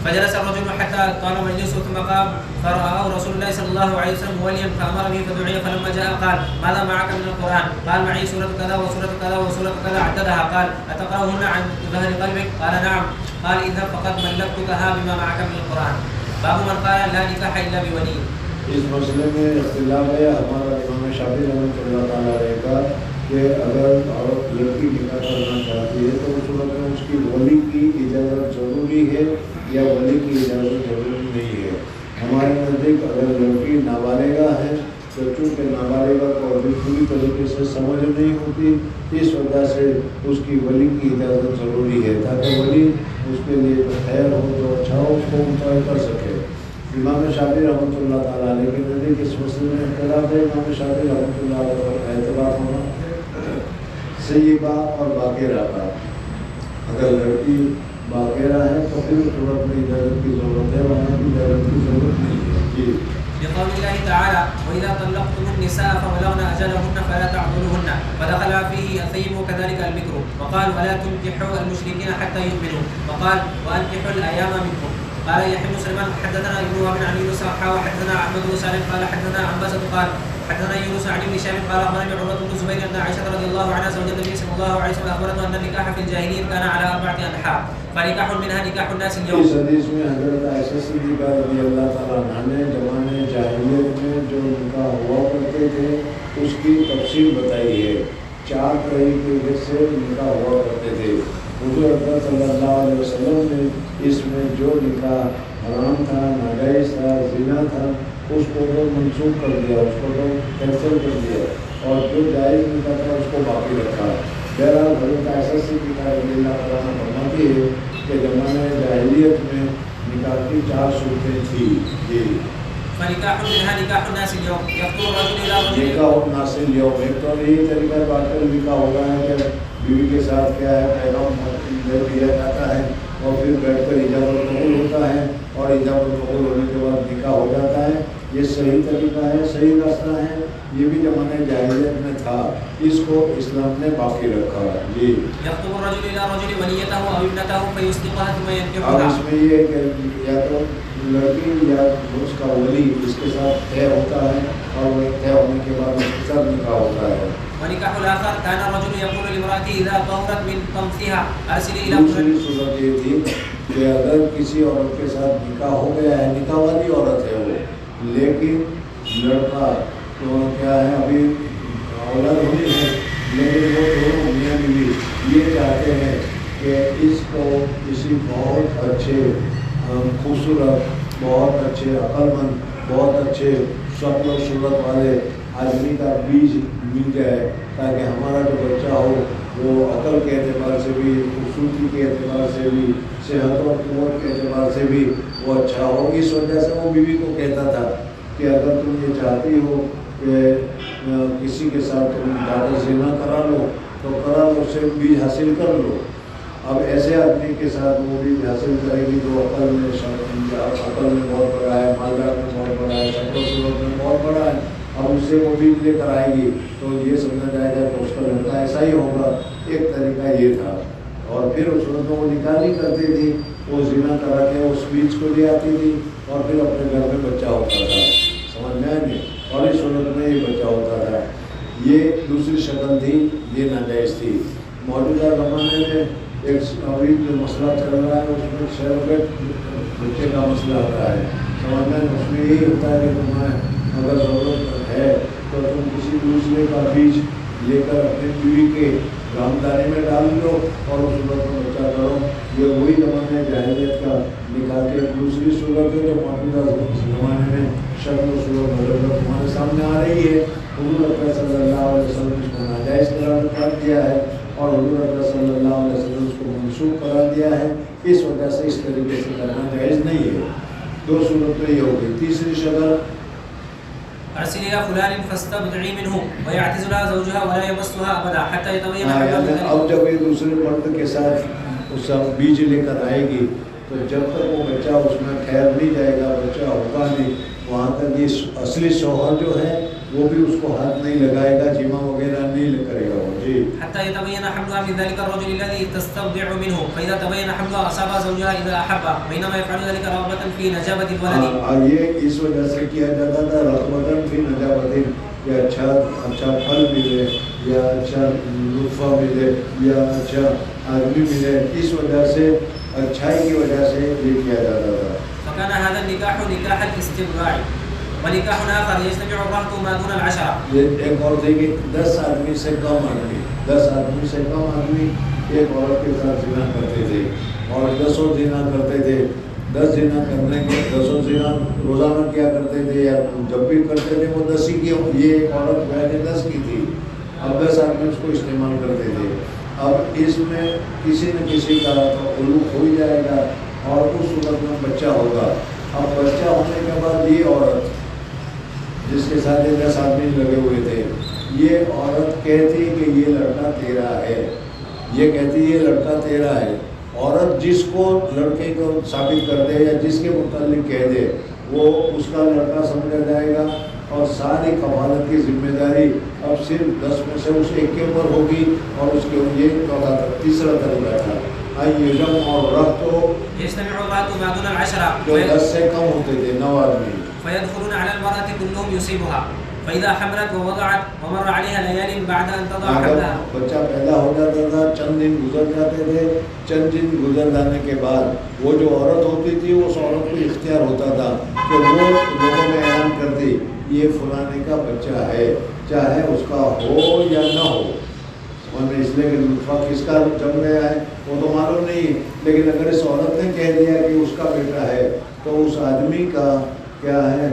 فجلس الرجل حتى طال مجلسه ثم قام فرآه رسول الله صلى الله عليه وسلم وليا فأمر به فدعي فلما جاء قال ماذا معك من القرآن؟ قال معي سورة كذا وسورة كذا وسورة كذا عددها. قال أتقرأهن عن ظهر قلبك؟ قال نعم. قال اذهب فقد ملكتكها بما معك من القرآن. باب من قال لا نكاح إلا بولي. اس مسئلے میں اختلاف ہے. ہمارا امام شافعی رحمۃ اللہ تعالیٰ علیہ کا کہ اگر عورت لڑکی نکاح کرنا چاہتی ہے تو اس صورت میں اس کی ولی کی اجازت ضروری ہے یا ولی کی اجازت ضروری نہیں ہے. ہمارے نزدیک اگر لڑکی نابالغہ ہے تو چونکہ نابالغہ کو ابھی پوری طریقے سے سمجھ نہیں ہوتی اس وجہ سے اس کی ولی کی اجازت ضروری ہے تاکہ ولی اس کے لیے جو خیر ہو جو اچھا ہو اس کو مطالعہ کر سکے. امام شافعی رحمۃ اللہ تعالیٰ علیہ کے نزدیک اس مسئلے میں اختلاف ہے. امام شافعی رحمۃ اللہ علیہ کا اعتبار ہونا سیبہ اور باقیرہ کا. اگر لڑکی باقیرہ ہے تو پھر صورت میں اجازت کی ضرورت ہے ورنہ کی اجازت کی ضرورت نہیں ہے. جی. لقول الله تعالى وإذا طلقتم النساء فبلغن أجلهن فلا تعضلوهن فدخل فيه الثيب وكذلك البكر. وقال ولا تنكحوا المشركين حتى يؤمنوا. وقال وأنكحوا الأيام منكم. قال يحيى بن سليمان حدثنا ابن وهب عن يونس وحدثنا احمد بن سالم قال حدثنا عنبسة قال حدثنا يونس عن ابن شهاب قال اخبرني عروة بن الزبير ان عائشة رضي الله عنها زوج النبي صلى الله عليه وسلم اخبرته ان النكاح في الجاهلية كان على 4 انحاء فنكاح منها نكاح الناس اليوم. اس حدیث میں حضرت عائشہ صدیقہ رضی اللہ تعالیٰ عنہ نے زمانے جاہلیت میں جو نکاح ہوا کرتے تھے اس کی تفصیل بتائی ہے. 4 طریقے سے نکاح ہوا کرتے تھے. حضور اکرم صلی اللہ علیہ وسلم نے اس میں جو نکاح حرام تھا، ناجائز تھا، زنا تھا اس کو تو منسوخ کر دیا، اس کو تو کینسل کر دیا اور جو جائز نکاح تھا اس کو باقی رکھا. بہرحال حضرت عائشہ صدیقہ رضی اللہ تعالیٰ عنہ فرماتی ہے کہ زمانے جاہلیت میں نکاح کی 4 صورتیں تھیں. جی. فنكاح منها نكاح الناس اليوم يخطب الرجل الى رجل. نکاح الناس اليوم ایک تو یہی طریقہ بات کر نکاح ہو رہا ہے کہ بیوی کے ساتھ کیا ہے پیغام دیا جاتا ہے اور پھر بیٹھ کر اجازت قبول ہوتا ہے اور اجازت قبول ہونے کے بعد نکاح ہو جاتا ہے. یہ صحیح طریقہ ہے، صحیح راستہ ہے. یہ بھی زمانے جاہلیت میں تھا، اس کو اسلام نے باقی رکھا. جی. يخطب الرجل الى رجل وليته او ابنته فيصدقها ثم اب ينكحها. اس میں یہ ہے کہ یا تو لڑکی یا اس کا ولی اس کے ساتھ طے ہوتا ہے اور وہ طے ہونے کے بعد اس کے ساتھ نکاح ہوتا ہے. ونكاح الآخر كان الرجل يقول لامرأته إذا طهرت من طمثها أرسلي إلى دوسری صورت یہ تھی کہ اگر کسی عورت کے ساتھ نکاح ہو گیا ہے، نکاح والی عورت ہے وہ، لیکن لڑکا تو کیا ہے ابھی اولاد ہوئی ہے لیکن وہ دونوں میاں بیوی یہ چاہتے ہیں کہ اس کو کسی بہت اچھے خوبصورت، بہت اچھے عقل مند، بہت اچھے شکل و صورت والے آدمی کا بیج مل جائے تاکہ ہمارا جو بچہ ہو وہ عقل کے اعتبار سے بھی، خوبصورتی کے اعتبار سے بھی، صحت و قوت کے اعتبار سے بھی وہ اچھا ہو. اس وجہ سے وہ بیوی کو کہتا تھا کہ اگر تم یہ چاہتی ہو کہ کسی کے ساتھ تم زیادہ زنا کرا لو تو کرا لو، اس سے بیج حاصل کر لو. اب ایسے آدمی کے ساتھ وہ بیج حاصل کرے گی جو عقل میں بہت بڑا ہے، مالدار میں بہت بڑا ہے، شکل و صورت میں بہت بڑا ہے. اب اس سے وہ بیج لے کر آئے گی تو یہ سمجھا جائے گا کہ اس کا لڑکا ایسا ہی ہوگا. ایک طریقہ یہ تھا. اور پھر اس وقت وہ نکاح نہیں کرتی تھی وہ زنا کرا کے اس بیچ کو لے آتی تھی اور پھر اپنے گھر میں بچہ ہوتا تھا، سمجھ میں آئے؟ اور اس صورت میں یہ بچہ ہوتا تھا. یہ دوسری شکل تھی، یہ ناجائز تھی. موجودہ زمانے میں ایک ابھی جو مسئلہ چل رہا ہے اس میں سیروگیٹ بچے کا مسئلہ ہوتا ہے، سمجھ میں؟ اس میں یہی ہوتا ہے کہ تمہیں اگر ضرورت ہے تو تم کسی دوسرے کا بیج لے کر اپنی بیوی کے رامدانی میں ڈال دو اور اس صورت میں بچہ کرو. یہ وہی زمانے جاہلیت کا نکال کے دوسری صورت ہے جو موجودہ زمانے میں شکل و صورت بدل تمہارے سامنے آ رہی ہے. حضور اکرم صلی اللہ علیہ وسلم اس کو ناجائز قرار دیا ہے اور حضور اکرم صلی اللہ علیہ وسلم اس کو منسوخ قرار دیا ہے. اس وجہ سے اس طریقے سے کرنا جائز نہیں ہے. دو صورتیں یہ ہو گئی. تیسری شکل ارسل الى فلان فاستبدعي منه ويعتزلها زوجها ولا يمسها ابدا حتى يتبين یعنی اب جب یہ دوسرے مرد کے ساتھ اس کا بیج لے کر آئے گی تو جب تک وہ بچہ اس میں ٹھہر نہیں جائے گا، بچہ ہوگا نہیں، وہاں تک یہ اصلی شوہر جو ہے وہ بھی اس کو ہاتھ نہیں لگائے گا، جمع وغیرہ نہیں کرے گا وہ. جی حتى يتبين حملها من ذلك الرجل الذي تستبدع منه فاذا تبين حملها اصاب زوجها اذا احب بينما يفعل ذلك رغبة في نجابة الولد. یہ اس وجہ سے کیا جاتا تھا رغبتاً فی نجابت، یا اچھا پھل ملے یا اچھا لطفہ ملے یا اچھا آدمی ملے، اس وجہ سے اچھائی کی وجہ سے یہ کیا جاتا تھا. فكان هذا النكاح نكاح الاستبراع ونكاح آخر يجتمع الرهط ما دون العشرة. یہ ایک اور تھی کہ 10 آدمی سے کم آدمی، 10 آدمی سے کم آدمی ایک عورت کے ساتھ زنا کرتے تھے اور 10 زنا کرتے تھے. 10 زنا کرنے کے 10 زنا روزانہ کیا کرتے تھے یا جب بھی کرتے تھے وہ 10 ہی کی. یہ ایک عورت پہلے 10 کی تھی، اب 10 آدمی اس کو استعمال کرتے تھے. اب اس میں کسی نہ کسی کا تو علوق ہو ہی جائے گا اور اس صورت میں بچہ ہوگا. اب بچہ ہونے کے بعد یہ عورت جس کے ساتھ 10 آدمی لگے ہوئے تھے، یہ عورت کہتی کہ یہ لڑکا تیرا ہے، یہ کہتی یہ لڑکا تیرا ہے. عورت جس کو لڑکے کو ثابت کر دے یا جس کے متعلق کہہ دے وہ اس کا لڑکا سمجھا جائے گا اور ساری کفالت کی ذمہ داری اب صرف 10 میں سے اس ایک کے اوپر ہوگی. اور اس کے یہ تیسرا طریقہ تھا یجم اور رخ تو يجتمع الرهط ما دون العشرة جو 10 سے کم ہوتے تھے 9 آدمی. فيدخلون على المرأة كلهم يصيبها فإذا حملت ووضعت ومر عليها ليال بعد أن تضع حملها. بچہ پیدا ہو جاتا تھا، چند دن گزر جاتے تھے، چند دن گزر جانے کے بعد وہ جو عورت ہوتی تھی اس عورت کو اختیار ہوتا تھا کہ وہ لوگوں میں اعلان کرتی یہ فلانے کا بچہ ہے، چاہے اس کا ہو یا نہ ہو. اس لیے کہ لطفہ کس کا جم گیا ہے وہ تو معلوم نہیں، لیکن اگر اس عورت نے کہہ دیا کہ اس کا بیٹا ہے تو اس آدمی کا کیا ہے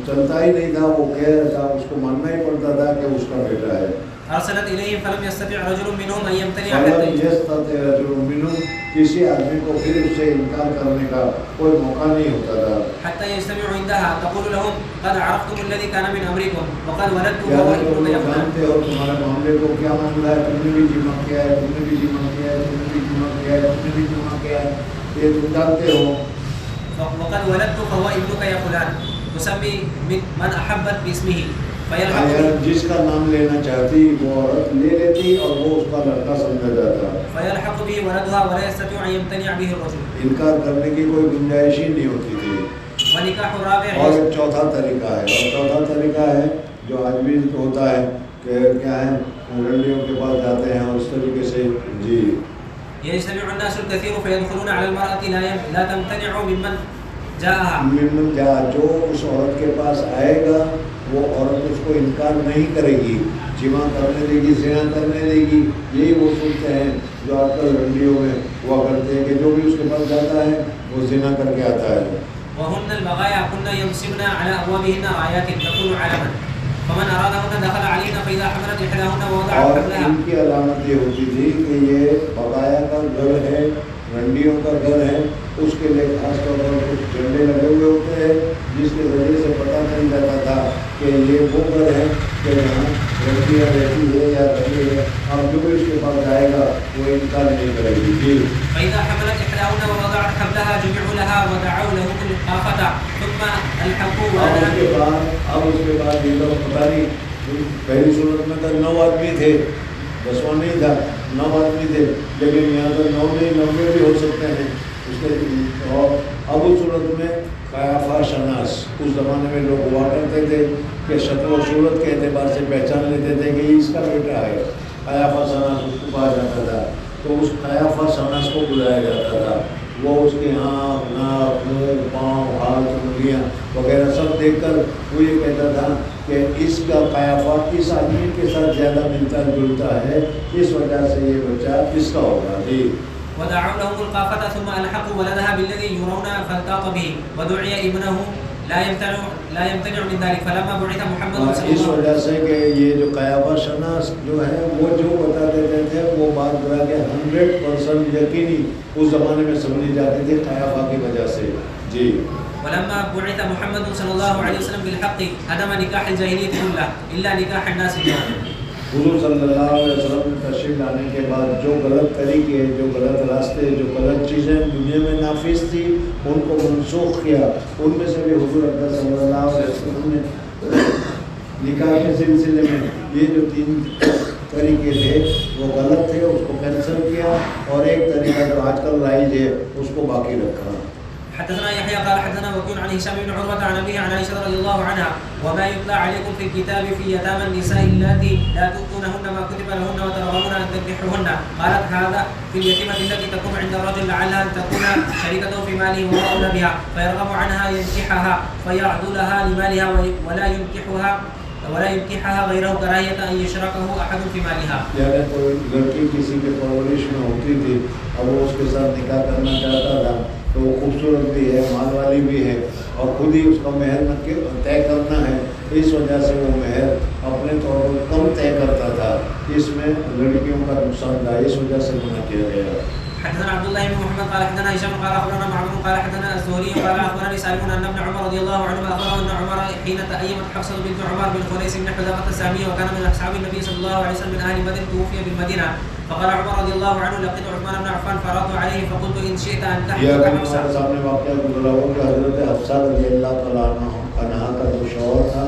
چلتا ہی نہیں تھا، وہ کہہ رہا تھا، اس کو ماننا ہی پڑتا تھا کہ اس کا بیٹا ہے. ارسلت الیہم فلم یستطع رجل منهم ان یمتنع فلم یستطع رجل منهم، کسی آدمی کو پھر اس سے انکار کرنے کا کوئی موقع نہیں ہوتا تھا. حتى يجتمعوا عندها تقول لهم قد عرفتم الذي كان من امركم وقد ولدتم وهو ابن يفعل. جانتے ہو تمہارے معاملے کو کیا معاملہ ہے، تم نے بھی جمع کیا ہے، تم نے بھی جمع کیا ہے، تم نے بھی جمع کیا ہے، تم نے بھی جمع کیا ہے، یہ تم جانتے ہو. وقد ولدت فهو ابنك يا فلان تسمي من احبت باسمه فيلحق جس کا نام لینا چاہتی وہ عورت لے لیتی اور وہ اس کا لڑکا سمجھا جاتا. فيلحق به ولدها ولا يستطيع ان يمتنع به الرجل. انکار کرنے کی کوئی گنجائش ہی نہیں ہوتی تھی. ونکاح الرابع اور چوتھا طریقہ ہے، اور چوتھا طریقہ ہے جو آج بھی ہوتا ہے کہ کیا ہے رنڈیوں کے پاس جاتے ہیں اور اس طریقے سے. جی يجتمع الناس الكثير فيدخلون على المرأة لا تمتنع ممن جاءها. ممن جاء، جو اس عورت کے پاس آئے گا وہ عورت اس کو انکار نہیں کرے گی، جمع کرنے دے گی، زنا کرنے دے گی. یہی وہ سنتے ہیں جو آج کل رنڈیوں میں ہوا کرتے ہیں کہ جو بھی اس کے پاس جاتا ہے وہ زنا کر کے آتا ہے. وهن البغايا كنا ينصبن على ابوابهن رايات تكون علما فمن ارادهن دخل عليهن فاذا حملت احداهن ووضعت اور حملها. ان کی علامت یہ ہوتی تھی کہ یہ بغایا کا گھر ہے، رنڈیوں کا گھر ہے، اس کے لیے خاص طور پر کچھ جھنڈے لگے ہوئے ہوتے ہیں جس کے ذریعے سے پتہ نہیں لگتا تھا کہ یہ وہ گھر ہے کہ جہاں لڑکیاں رہتی ہے یا رہی ہے. اب جو بھی اس کے پاس جائے گا وہ انکار نہیں کرے گی. جی فاذا حملت احداهن ووضعت حملها جمعوا لها ودعوا لهم الإقافة ثم الحقوا ولدها. اب اس کے بعد یہ لوگ پتہ نہیں، پہلی صورت میں تو 9 آدمی تھے، 10واں نہیں تھا، 9 آدمی تھے، لیکن یہاں تو 9 نہیں 90 بھی ہو سکتے ہیں. اس کے اور اب اس صورت میں قیافہ شناس اس زمانے میں لوگ ہوا کرتے تھے کہ شکل و صورت کے اعتبار سے پہچان لیتے تھے کہ اس کا بیٹا ہے. قیافہ شناس اس کو کہا جاتا تھا. تو اس قیافہ شناس کو بلایا جاتا تھا. وہ اس کے آنکھ ناک منہ پاؤں ہاتھ انگلیاں وغیرہ سب دیکھ کر وہ یہ کہتا تھا کہ اس کا قیافہ اس آدمی کے ساتھ زیادہ ملتا جلتا ہے, اس وجہ سے یہ بچہ اس کا ہوگا. جی. ودعوا لهم القافة ثم ألحقوا ولدها بالذي يرون فالتاط به ودعي ابنه لا يمتنع من ذلك فلما بعث محمد صلى اس الله وجہ سے کہ یہ جو قیافہ شناس جو ہے وہ جو بتا دیتے تھے وہ بات گویا کہ 100% یقینی اس زمانے میں سمجھی جاتی تھی قیافہ کی وجہ سے. جی. ولما بعث محمد صلى الله عليه وسلم بالحق هدم نكاح الجاهلية كله إلا نكاح الناس اليوم. حضور صلی اللہ علیہ وسلم نے تشریف لانے کے بعد جو غلط طریقے, جو غلط راستے, جو غلط چیزیں دنیا میں نافذ تھی ان کو منسوخ کیا. ان میں سے بھی حضور اکرم صلی اللہ علیہ وسلم نے نکاح کے سلسلے میں یہ جو 3 طریقے تھے وہ غلط تھے, اس کو کینسل کیا اور ایک طریقہ جو آج کل رائج ہے اس کو باقی رکھا. حدثنا يحيى قال حدثنا وكيع عن هشام بن عروة عن أبيه عن عائشة رضي الله عنها وما يتلى عليكم في الكتاب في يتامى النساء اللاتي لا تؤتونهن ما كتب لهن وترغبون أن تنكحوهن. قالت هذا في اليتيمة التي تكون عند الرجل لعلها أن تكون شريكته في ماله وهو أولى بها فيرغب عنها ينكحها فيعدو لها لمالها ولا ينكحها غيره كراهية أن يشركه أحد في مالها. یعنی کوئی لڑکی کسی کے پرورش میں ہوتی تھی اور وہ اس کے ساتھ نکاح کرنا چاہتا تھا تو وہ خوبصورت بھی ہے, مال والی بھی ہے اور خود ہی اس کا مہر طے کرنا ہے, اس وجہ سے وہ مہر اپنے طور پر کم طے کرتا تھا. اس میں لڑکیوں کا نقصان تھا, اس وجہ سے منع کیا گیا. حدثنا عبد الله بن محمد قال حدثنا هشام قال اخبرنا معمر قال حدثنا الزهري قال اخبرني سالم ان ابن عمر رضي الله عنهما اخبره ان عمر حين تأيمت حفصة بنت عمر بن خنيس بن حذافة السامية وكان من اصحاب النبي صلى الله عليه وسلم من اهل بدر توفي بالمدينة فقال عمر رضي الله عنه لقيت عثمان بن عفان فرضت عليه فقلت ان شئت ان تحكم حفصة. سامنے واقعہ گزرا ہوا کہ حضرت حفصہ رضی اللہ تعالیٰ عنہا کا جو شوہر تھا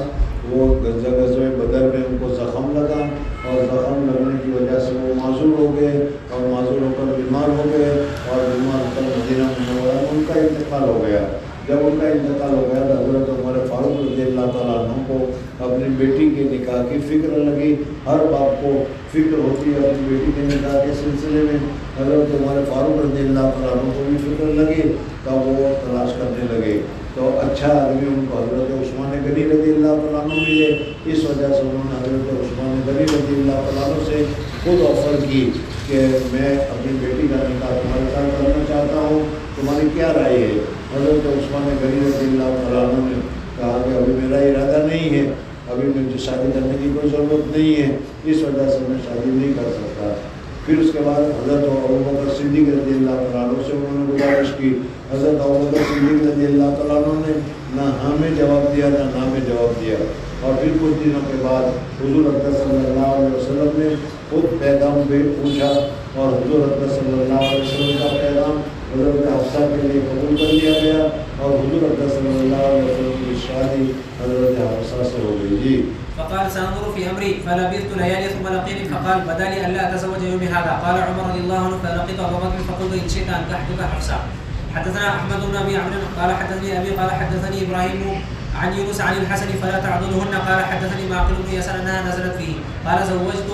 وہ غزوہ بدر میں ان کو زخم لگا اور زخم لگنے کی وجہ سے وہ معذور ہو گئے اور معذور ہو کر بیمار ہو گئے اور بیمار ہو کر مدینہ منورہ میں ان کا انتقال ہو گیا. جب ان کا انتقال ہو گیا تو حضرت عمر فاروق رضی اللہ تعالیٰ عنہ کو اپنی بیٹی کے نکاح کی فکر لگی. ہر باپ کو فکر ہوتی ہے اپنی بیٹی کے نکاح کے سلسلے میں. حضرت عمر فاروق رضی اللہ تعالیٰ عنہ کو بھی فکر لگی تو وہ تلاش کرنے لگے. تو اچھا آدمی ان کو حضرت عثمان غنی رضی اللہ تعالیٰ عنہ ملے. اس وجہ سے انہوں نے حضرت عثمان غنی رضی اللہ تعالیٰ عنہ سے خود آفر کی کہ میں اپنی بیٹی کا نکاح تمہارے ساتھ کرنا چاہتا ہوں, تمہاری کیا رائے ہے. حضرت عثمان غنی رضی اللہ تعالیٰ عنہ نے کہا کہ ابھی میرا ارادہ نہیں ہے, ابھی مجھے شادی کرنے کی کوئی ضرورت نہیں ہے, اس وجہ سے میں شادی نہیں کر سکتا. پھر اس کے بعد حضرت ابوبکر صدیق رضی اللہ تعالیٰ عنہ سے انہوں نے گزارش کی. حضرت ابوبکر صدیق رضی اللہ تعالیٰ عنہ نے نہ ہاں میں جواب دیا نہ نہ میں جواب دیا. اور پھر کچھ دنوں کے بعد حضور اکرم صلی اللہ علیہ وسلم نے خود پیغام بھی پوچھا اور حضور اکرم صلی اللہ علیہ وسلم کا پیغام حضرت حفصہ کے لیے قبول کر لیا گیا اور حضور اکرم صلی اللہ علیہ وسلم کی شادی حضرت حفصہ سے ہو گئی. جی. فقال سانظر في امري فلبثت ليالي ثم لقيني فقال بدا لي الا اتزوج يوم هذا. قال عمر رضي الله عنه فلقيت ابا بكر فقلت ان شئت ان تحجب حفصة. حدثنا احمد بن ابي عمرو قال حدثني ابي قال حدثني ابراهيم عن يونس عن الحسن فلا تعضلهن. قال حدثني معقل بن يسار انها نزلت فيه. قال زوجت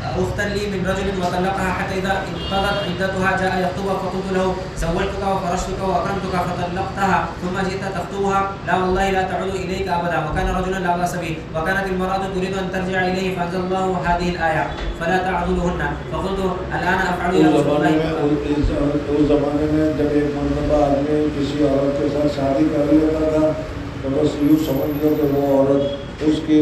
اختا لي من رجل وطلقها حتى اذا انقضت عدتها جاء يخطبها فقلت له زوجتك وفرشتك واكرمتك فطلقتها ثم جئت تخطبها لا والله لا تعود اليك ابدا. وكان رجلا لا باس به وكانت المراه تريد ان ترجع اليه فانزل الله هذه الايه فلا تعضلهن. فقلت الان افعل يا رسول الله. اس زمانے میں جب ایک مرتبہ آدمی کسی عورت کے ساتھ شادی کر لیتا تھا تو بس یوں سمجھ لو کہ وہ عورت اس کی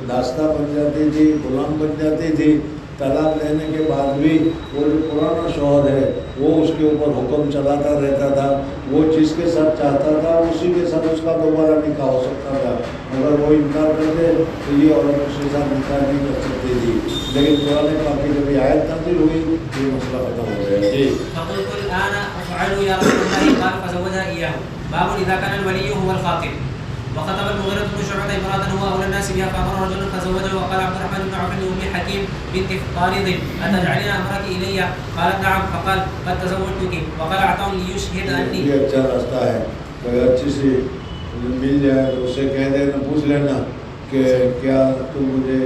داستہ بن جاتی تھی, غلام بن جاتی تھی. طلاق لینے کے بعد بھی وہ جو پرانا شوہر ہے وہ اس کے اوپر حکم چلاتا رہتا تھا. وہ جس کے ساتھ چاہتا تھا اسی کے ساتھ اس کا دوبارہ نکاح ہو سکتا تھا. اگر وہ انکار کر دے تو یہ عورت اس کے ساتھ نکاح نہیں کر سکتی تھی. لیکن قرآن پاک کی جب یہ آیت نازل ہوئی یہ مسئلہ ختم ہو گیا. جی. فقلت الان افعل يا رسول الله. قال فزوجها اياه. باب اذا كان الولي هو الخاطب. وخطب المغيرة بن شعبة امرأة هو أولى الناس بها فأمر رجل فزوجه. وقال عبد الرحمن بن عوف لأم حكيم بنت طارد أتجعلين أمرك إلي؟ قالت نعم. فقال قد تزوجتك. وقال عطاء ليشهد أني. یہ اچھا راستہ ہے، کوئی اچھی سی مل جائے تو اسے کہہ دینا، پوچھ لینا کہ کیا تم مجھے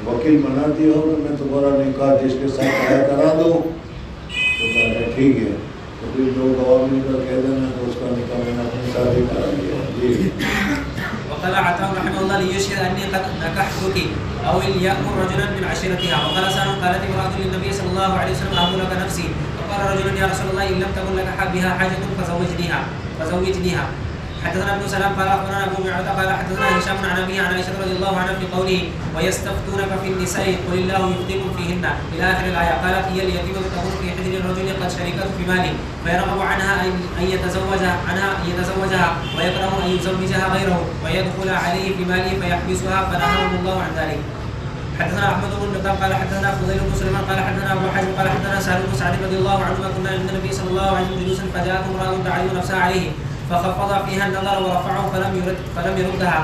وکیل بناتی ہو تو میں تمہارا نکاح جس کے ساتھ طے کرا دوں؟ تو کہا ٹھیک ہے، تو پھر جو گواہ مل کر کہہ دینا تو اس کا نکاح میں نے اپنے ساتھ ہی کرا دیا. جی. وقال عطاء رحمه الله ليشهد أني قد نكحتك أو ليأمر رجلا من عشيرتها. وقال سالم قالت امرأة للنبي صلى الله عليه وسلم أهب لك نفسي. فقال رجل يا رسول الله إن لم تكن لك بها حاجة فزوجنيها. حدثنا ابن سلام قال أخبرنا أبو معاوية قال حدثنا هشام عن أبيه عن عائشة رضي الله عنها في قوله ويستفتونك في النساء قل الله يفتيكم فيهن إلى آخر الآية. قالت هي اليتيمة تكون في حجر الرجل قد شركته في ماله فيرغب عنها أن يتزوجها ويكره أن يزوجها غيره ويدخل عليه في ماله فيحبسها فنهاهم الله عن ذلك. حدثنا أحمد بن نقاب قال حدثنا فضيل بن سليمان قال حدثنا أبو حازم قال حدثنا سهل بن سعد رضي الله عنهما كنا عند النبي صلى الله عليه وسلم جلوسا فجاءت امرأة تعرض نفسها عليه فخفض فيها النظر ورفعه فلم يردها.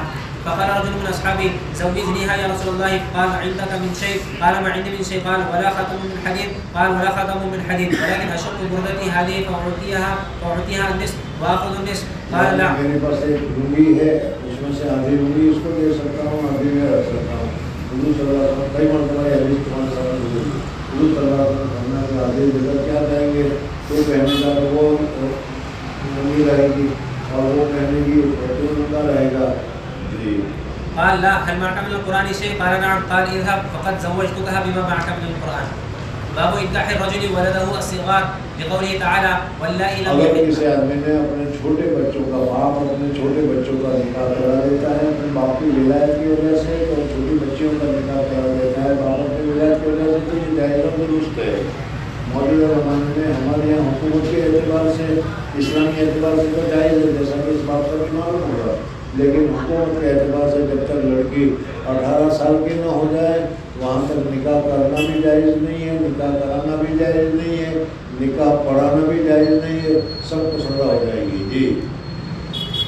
فقال رجل من أصحابه زوجنيها يا رسول الله. قال عندك من شيء؟ قال ما عندي من شيء. قال ولا خاتم من حديد؟ قال ولا خاتم من حديد ولكن أشق بردتي هذه فأعطيها النصف وآخذ النصف. قال لا. میرے پاس ایک لنگی ہے، اس میں سے آدھی لنگی اس کو دے سکتا ہوں، آدھی میں رکھ سکتا ہوں. حضور صلی اللہ علیہ وسلم کئی مرتبہ یہ حدیث تمہارے سامنے گزری. حضور صلی اللہ علیہ وسلم فرمایا کہ آدھی جگہ کیا کہیں گے تو کہنے کا وہ لنگی رہے گی اور وہ کہنے کی تو لنگا رہے گا. جی. قال لا. هل معك من القرآن شيء؟ قال نعم. قال اذهب فقد زوجتكها بما معك من القرآن. باب إنكاح الرجل ولده الصغار بقوله تعالى واللائي لم اگر يحضن. کسی آدمی نے اپنے چھوٹے بچوں کا، باپ اپنے چھوٹے بچوں کا نکاح کرا دیتا ہے اپنے باپ کی ولایت کی وجہ سے، تو چھوٹی بچیوں کا نکاح کرا دیتا ہے باپ اپنی ولایت کی وجہ سے، تو یہ جائز و درست ہے. موجودہ زمانے میں ہمارے یہاں حکومت کے اعتبار سے، اسلامی اعتبار سے تو جائز ہے، جیسا کہ اس بات کا بھی معلوم ہوگا، لیکن حکومت کے اعتبار سے جب تک لڑکی 18 سال کی نہ ہو جائے وہاں تک نکاح کرنا بھی جائز نہیں ہے، نکاح کرانا بھی جائز نہیں ہے، نکاح پڑھانا بھی جائز نہیں ہے، سب کو سزا ہو جائے گی. جی.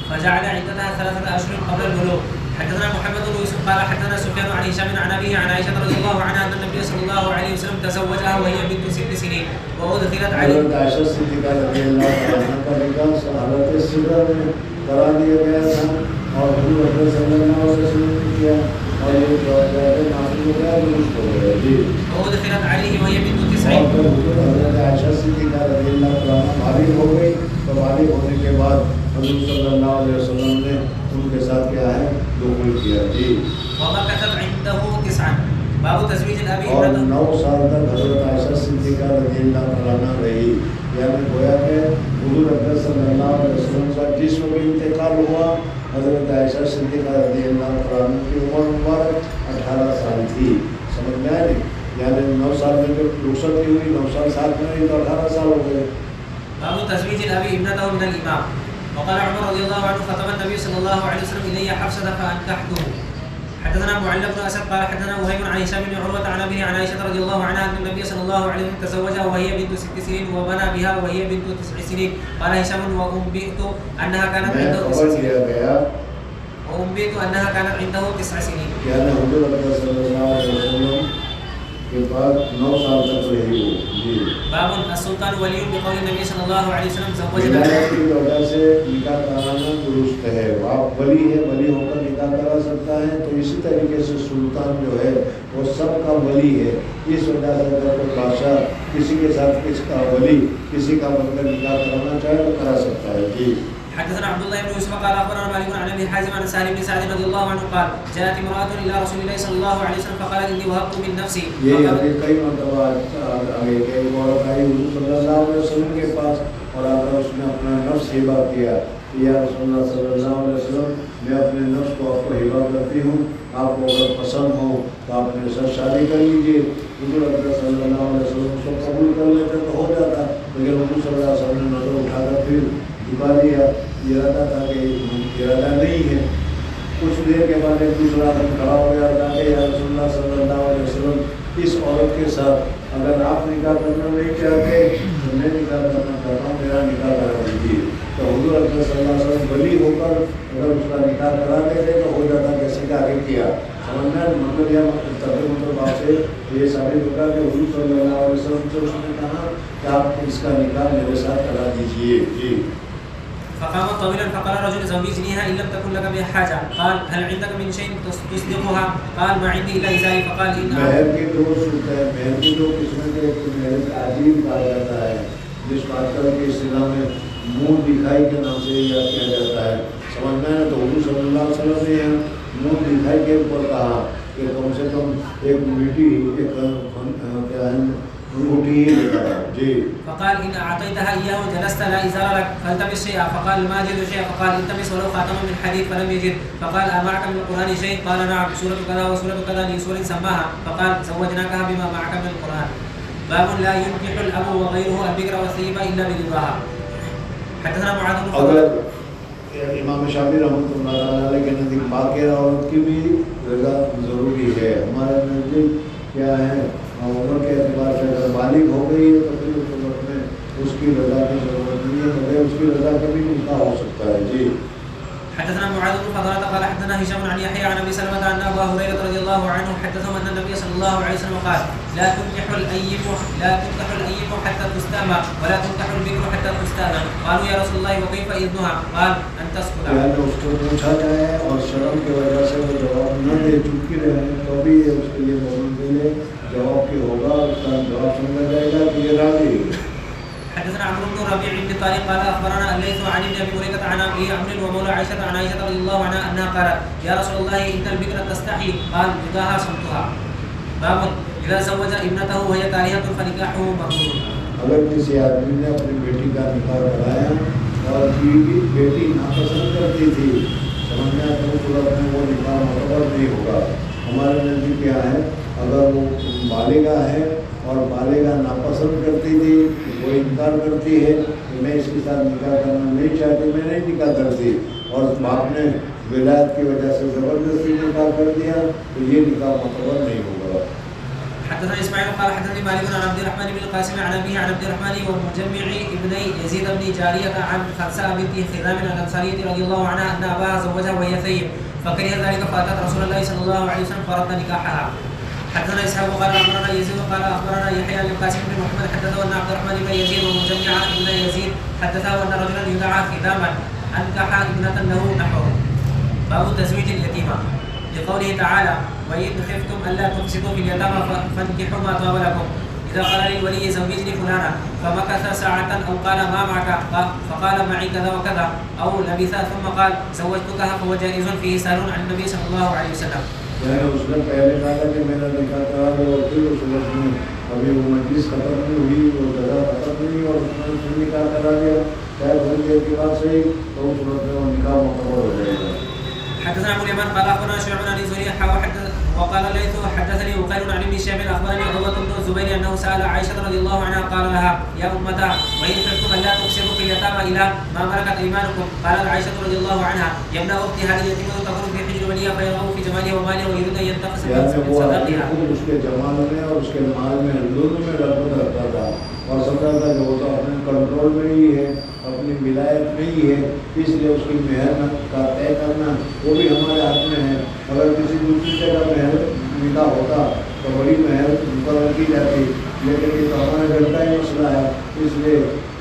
فجعل عدتها 3 أشهر قبل البلوغ. حدثنا محمد بن يوسف قال حدثنا سفيان عن هشام عن أبيه عن عائشة رضي الله عنها أن النبي صلى الله عليه وسلم تزوجها وهي بنت 6 سنين وأدخلت عليه. حضرت عائشہ صدیقہ رضی اللہ عنہا کا نکاح حضرت صغرا میں کرا دیا گیا تھا اور حضور اکرم صلی اللہ علیہ وسلم نے کیا اور یہ جو ہے نافذ ہو گیا درست ہو گیا. جی. وأدخلت عليه وهي بنت 9. اور پھر حضرت عائشہ صدیقہ رضی اللہ عنہا بالغ ہو گئی، تو بالغ ہونے کے بعد حضور صلی اللہ علیہ وسلم نے ان کے ساتھ کیا ہے دخول کیا. جی. ومكثت عنده 9. باب تزویج الأب اور ابنته. 9 سال تک حضرت عائشہ صدیقہ رضی اللہ عنہا رہی، یعنی گویا کہ حضور اکرم صلی اللہ علیہ وسلم کا جس وقت انتقال ہوا حضرت عائشہ صدیقہ رضی اللہ عنہ کی عمر مبارک 18 سال تھی. سمجھ میں آئے نہیں؟ یعنی 9 سال میں جو رخصتی ہوئی 9 سال ساتھ میں رہی تو 18 سال ہو گئے. باب تزويج الأب ابنته من الإمام. وقال عمر رضي الله عنه خطب النبي صلى الله عليه وسلم إلي حفصة فأنكحته. حدثنا معل بن أسد قال حدثنا وهيب عن هشام بن عروة عن أبيه عن عائشة رضي الله عنها أن النبي صلى الله عليه وسلم تزوجها وهي بنت 6 سنين وبنى بها وهي بنت 9 سنين. قال هشام وأنبئت أنها كانت عنده 9 سنين. وأنبئت أنها كانت عنده 9 سنين. يعني حضور اکرم صلی اللہ علیہ وسلم کے بعد 9 سال تک رہی وہ. جی. باب السلطان ولی بقول النبي صلى الله عليه وسلم زوجنا. ولایت کی وجہ سے نکاح کرانا درست ہے. باپ ولی ہے، ولی ہو کر نکاح کرا سکتا ہے، تو اسی طریقے سے سلطان جو ہے وہ سب کا ولی ہے. اس وجہ سے اگر کوئی بادشاہ کسی کے ساتھ کس کا ولی کسی کا مطلب نکاح کرانا چاہے تو کرا سکتا ہے. جی. حدثنا عبد الله بن يوسف قال اخبرنا مالك عن ابي حازم عن سالم بن سعد رضي الله عنه قال جاءت امراه الى رسول الله صلى الله عليه وسلم فقالت اني وهبت من نفسي. یہ ابھی کئی مرتبہ آگے کہ ایک عورت آئی حضور صلی اللہ علیہ وسلم کے پاس اور آ کر اس نے اپنا نفس ہبہ کیا. یا رسول اللہ صلی اللہ علیہ وسلم میں اپنے نفس کو آپ کو ہبہ کرتی ہوں، آپ کو اگر پسند ہو تو آپ میرے ساتھ شادی کر لیجیے. حضور اکرم صلی اللہ علیہ وسلم اس کو قبول کر لیتے تو ہو جاتا، لیکن حضور صلی اللہ علیہ وسلم نے نظر اٹھا کر پھر جھکا دیا. ارادہ تھا کہ ارادہ نہیں ہے. کچھ دیر کے بعد ایک دوسرا آدمی کھڑا ہو گیا تھا کہ یا رسول اللہ صلی اللہ علیہ وسلم اس عورت کے ساتھ اگر آپ نکاح کرنا نہیں چاہتے تو میں نکاح کرنا چاہتا ہوں، میرا نکاح کرا دیجیے. تو حضور اکرم صلی اللہ علیہ وسلم ولی ہو کر اگر اس کا نکاح کرا دیتے تو ہو جاتا جیسے کہ آگے کیا. سمجھنا مطلب یہ مطلب آپ سے یہ ثابت ہوگا کہ حضور صلی اللہ علیہ وسلم سے اس نے کہا کہ آپ اس کا نکاح میرے ساتھ کرا دیجیے. جی. فقام طويلا فقال رجل زوجنيها ان لم تكن لك بها حاجه. قال هل عندك من شيء تصدقها؟ قال ما عندي الا ازاري. فقال ان مہر کی دو صورت ہے. مہر کی دو قسمیں کے مہر تعظیم کہا جاتا ہے جس کو آج کل کے اصطلاح میں منہ دکھائی کے نام سے یاد کیا جاتا ہے. سمجھنا ہے تو حضور صلی اللہ علیہ وسلم نے منہ دکھائی کے اوپر کہا کہ کم سے کم ایک میٹھی ایک کیا ہے انگوٹھی ہی دیتا ہے. جی. فقال ان اعطيتها اياه جلست لا ازار لك فالتمس شيئا. فقال ما اجد شيئا. فقال التمس ولو خاتما من حديد فلم يجد. فقال امعك من القران شيء؟ قال نعم سوره كذا وسوره كذا لسوره سماها. فقال زوجناكها بما معك من القران. باب لا ينكح الاب وغيره البكر والثيب الا برضاها. حدثنا معاذ بن اگر امام شافعی رحمۃ اللہ علیہ کے نزدیک باقر عورت کی بھی رضا ضروری ہے. ہمارے نزدیک کیا ہے عمر کے اعتبار سے اگر بالغ ہو گئی ہے تو پھر اس وقت میں اس کی رضا کی ضرورت نہیں ہے بغیر اس کی رضا کا بھی نکاح ہو سکتا ہے. جی. حدثنا معاذ بن فضالة قال حدثنا هشام عن يحيى عن ابي سلمة ان ابا هريرة رضي الله عنه حدثهم ان النبي صلى الله عليه وسلم قال لا تنكح الايم حتى تستأمر ولا تنكح البكر حتى تستأذن. قالوا يا رسول الله وكيف اذنها؟ قال ان تسكت. یعنی اس کو پوچھا جائے اور شرم کی وجہ سے وہ جواب نہ دے چکی رہے تو بھی اس کے لیے مومن کے لیے جواب کی ہوگا. اس کا جواب سمجھا جائے گا کہ یہ راضی ہے. حدثنا عمرو بن ربيع بن طارق قال اخبرنا الليث عن ابن ابي هريره عن ابي عمرو ومولى عائشه عن عائشه رضي الله عنها انها قالت يا رسول الله ان البكر تستحي. قال بداها صمتها. باب اذا زوج ابنته وهي كارهه فنكاحه مبرور. اگر کسی آدمی نے اپنی بیٹی کا نکاح کرایا اور بیٹی ناپسند کرتی تھی سمجھنا تو اس صورت میں وہ نکاح معتبر نہیں ہوگا. ہمارے نزدیک کیا ہے اگر وہ بالغہ ہے اور بالغہ ناپسند کرتی تھی وہ انکار کرتی ہے کہ میں اس کے ساتھ نکاح کرنا نہیں چاہتی میں نہیں نکاح کرتی اور باپ نے ولایت کی وجہ سے زبردستی نکاح کر دیا تو یہ نکاح معتبر نہیں ہوگا. حدثنا اسماعيل قال حدثني مالك عن عبد الرحمن بن القاسم عن ابيه عن عبد الرحمن ومجمع ابني يزيد بن جارية عن خلساء بنت خذام الانصارية رضي الله عنها ان اباها زوجها وهي ثيب فكره ذلك فاتت رسول الله صلى الله عليه وسلم فرد نكاحها. حدثنا اسحاق قال اخبرنا يزيد قال اخبرنا يحيى بن القاسم بن محمد حدثه ان عبد الرحمن بن يزيد ومجمع ابن يزيد حدثه ان رجلا يدعى خذاما انكح ابنة له نحوه. باب تزويج اليتيمة لقوله تعالى وإن خفتم ألا تقسطوا في اليتامى فانكحوا ما طاب لكم. إذا قال للولي زوجني فلانا فمكث ساعة أو قال ما معك فقال معي كذا وكذا أو لبث ثم قال زوجتكها فهو جائز فيه سال عن النبي صلى الله عليه وسلم. یعنی اس نے پہلے کہا تھا کہ میرا نکاح کرا دو اور پھر اس وقت میں ابھی وہ مجلس ختم نہیں ہوئی وہ جگہ ختم نہیں ہوئی اور اس نے پھر نکاح کرا دیا چاہے تھوڑی دیر کے بعد سے ہی تو اس وقت میں وہ نکاح مکمل ہو جائے گا. حدثنا ابو اليمان قال اخبرنا شعبة عن زهري وقال الليث حدثني وقيل عن ابن شهاب اخبرني عروة بن الزبير انه سال عائشة رضي الله عنها قال لها يا امتا وان خفتم الا تقسطوا في اليتامى الى ما ملكت ايمانكم. قالت عائشة رضي الله عنها يا ابن اختي هذه اليتيمة تكون في حجر وليها فيرغبوا في جمالها ومالها ويريدون ان ينتقصوا من صدقها. اس کے جمال میں اور اس کے مال میں دونوں میں رغبت رکھتا تھا اور سمجھا تھا کہ وہ تو اپنے کنٹرول میں ہی ہے اپنی ولایت میں ہی ہے اس لیے اس کی مہر کا طے کرنا وہ بھی ہمارے ہاتھ میں ہے. اگر کسی دوسری جگہ مہر نکاح ہوتا تو بڑی مہر مقرر کی جاتی لیکن یہ تو ہمارے گھر کا ہی مسئلہ ہے اس لیے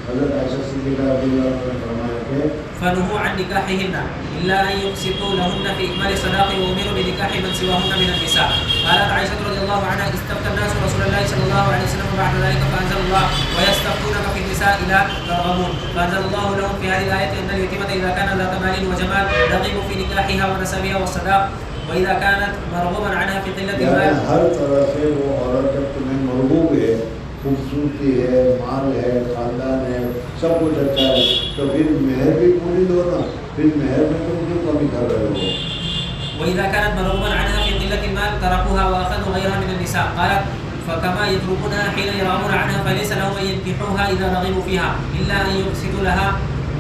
حضرت عائشہ صدیقہ رضی اللہ عنہا نے فرمایا کہ فنهوا عن نكاحهن الا ان يقسطوا لهن في اكمال الصداق وامروا بنكاح من سواهن من النساء. قالت عائشة رضي الله عنها استفتى الناس رسول الله صلى الله عليه وسلم بعد ذلك فانزل الله ويستفتونك في النساء لا ترغبون. فانزل الله لهم في هذه الايه ان اليتيمة اذا كان ذات مال وجمال رغبوا في نكاحها ونسبها والصداق واذا كانت مرغوبا عنها في قلة المال. ہر طرح سے وہ عورت جب تمہیں مرغوب ہے خوبصورتی ہے مال ہے خاندان ہے سب کچھ اچھا ہے تو پھر مہر بھی پوری دو نا پھر مہر میں تم کیوں کمی کر رہے ہو. واذا كانت مرغوبا عنها في قلة المال تركوها واخذوا غيرها من النساء. قالت فكما يتركونها حين يرغبون عنها فليس لهم ان ينكحوها اذا رغبوا فيها الا ان يقسطوا لها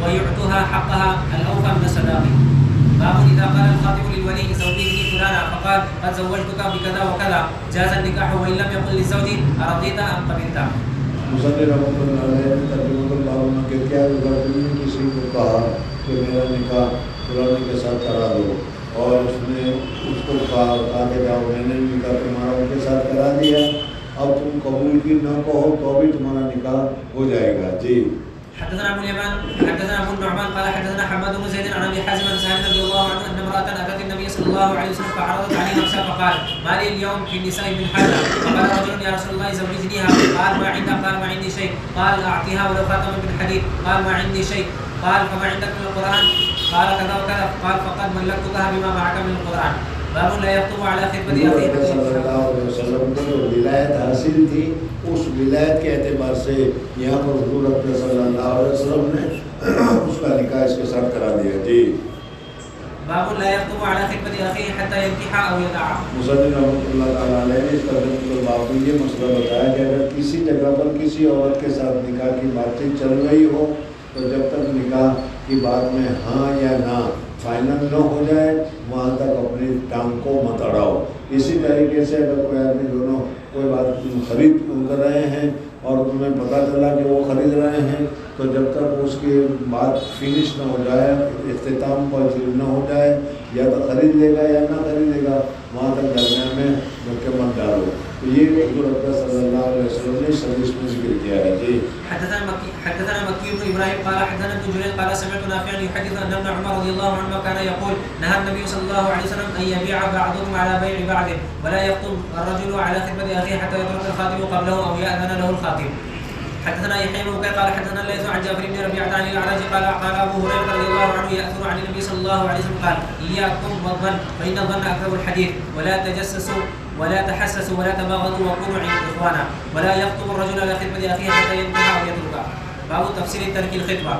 ويعطوها حقها الاوفى من الصداق. باب اذا قال الخاطب للولي زوجني فلانا فقال قد زوجتك بكذا وكذا جاز النكاح وان لم يقل للزوج ارضيت ام قبلت. مصنف رحمۃ اللہ علیہ نے ترجمۃ الباب میں کہ کیا اگر تم نے کسی کو کہا کہ میرا نکاح فلانے کے ساتھ کرا دو اور اس نے اس کو کہا کہ جاؤ میں نے نکاح تمہارا ان کے ساتھ کرا دیا، اب تم قبول کی نہ کہو تو بھی تمہارا نکاح ہو جائے گا. جی حدثنا ابو اليمان حدثنا ابو النعمان قال حدثنا حماد بن زيد عن ابي حازم عن سهل رضي الله عنه ان امراه اتت النبي صلى الله عليه وسلم فعرضت عليه نفسها فقال ما لي اليوم في النساء من حاجه، فقال رجل يا رسول الله زوجنيها، قال ما عندك؟ قال ما عندي شيء، قال اعطيها ولو خاتما من حديد، قال ما عندي شيء، قال فما عندك من القران؟ قال كذا وكذا، قال فقد ملكتها بما معك من القران. باب لا يخطب على خطبه اخيه صلی اللہ علیہ وسلم کو جو ولایت حاصل تھی اس ولایت کے اعتبار سے یہاں پر حضور اکرم صلی اللہ علیہ وسلم نے اس کا نکاح اس کے ساتھ کرا دیا. جی باب لا يخطب على خطبه اخيه حتى ينكح او يدعى. مصنف رحمۃ اللہ تعالیٰ علیہ نے اس ترجمۃ الباب میں یہ مسئلہ بتایا کہ اگر کسی جگہ پر کسی عورت کے ساتھ نکاح کی بات چیت چل رہی ہو تو جب تک نکاح کی بات میں ہاں یا نہ فائنل نہ ہو جائے وہاں تک اپنی ٹانگ کو مت اڑاؤ. اسی طریقے سے اگر کوئی آدمی دونوں کوئی بات خرید کر رہے ہیں اور تمہیں پتہ چلا کہ وہ خرید رہے ہیں تو جب تک اس کی بات فنش نہ ہو جائے، اختتام پذیر نہ ہو جائے، یا تو خرید لے گا یا نہ خریدے گا وہاں تک درمیان میں دھکے مت ڈالو. تو یہ حضور اکرم صلی اللہ علیہ وسلم نے اس حدیث میں ذکر کیا ہے. جی حدثنا مكي بن ابراهيم قال حدثنا ابن جرير قال سمعت نافعا يحدث ان ابن عمر رضي الله عنهما كان يقول نهى النبي صلى الله عليه وسلم ان يبيع بعضهم على بيع بعض ولا يخطب الرجل على خطبه اخيه حتى يترك الخاتم قبله او يأذن له الخاتم. حدثنا يحيى بن بكير قال حدثنا الليث عن جابر بن ربيعة عن الأعرج قال ابو هريرة رضي الله عنه يأثر عن النبي صلى الله عليه وسلم قال إياكم والظن فإن الظن أكذب الحديث ولا تجسسوا ولا تحسسوا ولا تباغضوا وكونوا إخوانا ولا يخطب الرجل على خطبة أخيه حتى ينكح أو يتركها. باب تفسير ترك الخطبة.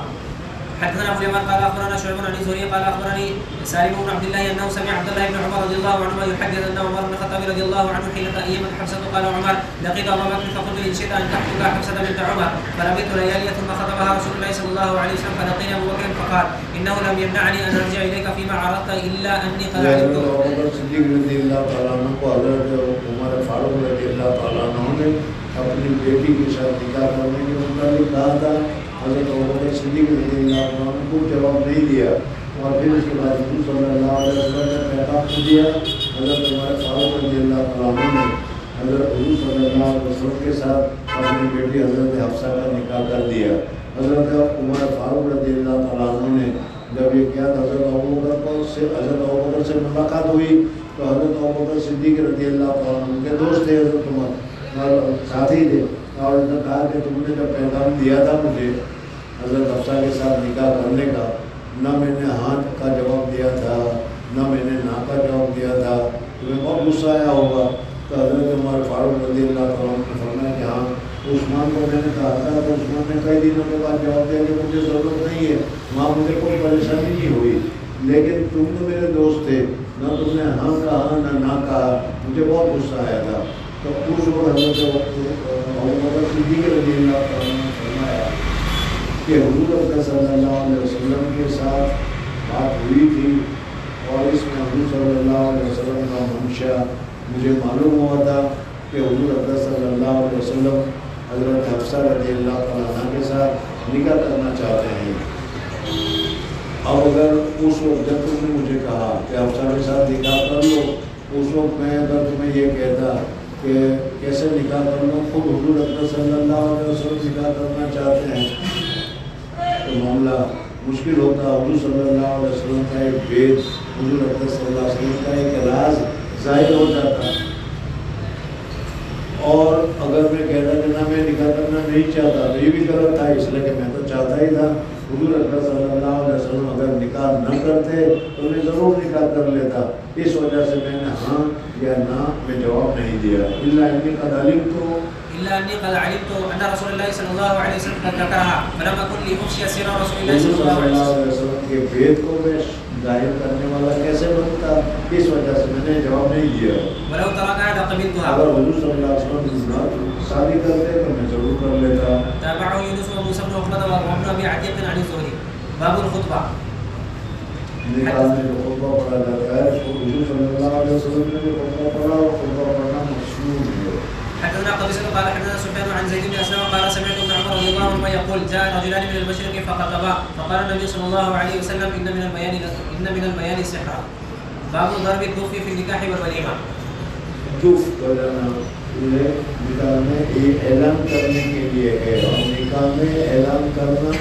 حدثنا ابو اليمان قال اخبرنا شعيب عن الزهري قال اخبرني سالم بن عبد الله انه سمع عبد الله بن عمر رضي الله عنهما يحدث ان عمر بن الخطاب رضي الله عنه حين ايمت حفصه قال عمر لقيت ابا بكر فقلت ان شئت ان تحجب حفصه بنت عمر فلبثت ليالي ثم خطبها رسول الله صلى الله عليه وسلم فلقيني ابو بكر فقال انه لم يمنعني ان ارجع اليك فيما عرضت الا اني قد علمت. صدیق رضی اللہ تعالیٰ عنہ کو حضرت عمر فاروق رضی اللہ تعالیٰ عنہ نے اپنی بیٹی کے ساتھ نکاح کرنے کے متعلق کہا تھا. حضرت عمر صدیق رضی اللہ عنہ کو جواب نہیں دیا اور پھر اس کے بعد حضور صلی اللہ علیہ وسلم نے پیغام دیا. حضرت عمر فاروق رضی اللہ تعالیٰ عنہ نے حضرت حضور صلی اللہ علیہ وسلم کے ساتھ اپنی بیٹی حضرت حفصہ کا نکاح کر دیا. حضرت عمر فاروق رضی اللہ تعالیٰ عنہ نے جب یہ کیا حضرت ابوبکر سے ملاقات ہوئی تو حضرت ابوبکر صدیق رضی اللہ تعالیٰ عنہ کے دوست تھے، حضرت عمر ساتھی تھے، اور انہوں نے کہا کہ تم نے جب پیغام دیا تھا مجھے حضرت حفصہ کے ساتھ نکاح کرنے کا، نہ میں نے ہاں کا جواب دیا تھا نہ میں نے نا کا جواب دیا تھا، تمہیں بہت غصہ آیا ہوگا. تو حضرت عمر فاروق رضی اللہ تعالیٰ عنہ نے فرمایا کہ ہاں عثمان کو میں نے کہا تھا تو عثمان نے کئی دنوں کے بعد جواب دیا کہ مجھے ضرورت نہیں ہے، وہاں مجھے کوئی پریشانی نہیں ہوئی، لیکن تم تو میرے دوست تھے، نہ تم نے ہاں کہا نہ کہا، مجھے بہت غصہ آیا تھا. تو اس وقت حضرت ابوبکر صدیق رضی اللہ تعالیٰ عنہ نے فرمایا کہ حضور اکرم صلی اللہ علیہ وسلم کے ساتھ بات ہوئی تھی اور اس میں حضور صلی اللہ علیہ وسلم کا منشا مجھے معلوم ہوا تھا کہ حضور اکرم صلی اللہ علیہ وسلم حضرت حفصہ رضی اللہ تعالیٰ عنہ کے ساتھ نکاح کرنا چاہتے ہیں. اب اگر اس وقت جب تم نے مجھے کہا کہ حفصہ کے ساتھ نکاح کر لو، اس وقت میں اگر تمہیں یہ کہتا کہ کیسے نکاح کر لو، خود حضور اکرم صلی اللہ علیہ وسلم نکاح کرنا چاہتے ہیں تو معاملہ مشکل ہوتا. حضور صلی اللہ علیہ وسلم کا ایک بھید، حضور اکرم صلی اللہ علیہ وسلم کا ایک راز ظاہر ہو جاتا. اور اگر میں کہتا کہ نہ میں نکاح کرنا نہیں چاہتا تو یہ بھی غلط تھا، اس لیے کہ میں تو چاہتا ہی تھا. حضور اکرم صلی اللہ علیہ وسلم اگر نکاح نہ کرتے تو میں ضرور نکاح کر لیتا. اس وجہ سے میں نے ہاں یا نہ میں جواب نہیں دیا. الا انی قد علمت ان رسول الله صلى الله عليه وسلم قد ذكرها فلم اكن لافشي سر رسول الله صلی صلى الله عليه اللہ علیہ وسلم کے بھید کو میں ظاہر کرنے والا کیسے بنتا، اس وجہ سے میں نے جواب نہیں دیا. ولو تركها لقبلتها. اگر حضور صلی اللہ علیہ وسلم شادی کرتے تو میں ضرور کر لیتا. تابعه يونس وموسى بن عقبة وابن ابي عتيق عن الزهري. باب الخطبة. نکاح میں جو خطبہ پڑھا جاتا ہے حضور صلی اللہ علیہ وسلم نے جو خطبہ پڑھا وہ خطبہ پڑھنا مشہور ہے. حدثنا قبيصة قال حدثنا سفيان عن زيد بن أسلم قال سمعت ابن عمر رضي الله عنه يقول جاء رجلان من المشرق فخطبا فقال النبي صلى الله عليه وسلم إن من البيان سحرا. باب ضرب الدف في النكاح والوليمة. دف بجانا نکاح میں اعلان کرنے کے لیے ہے، اور نکاح میں اعلان کرنا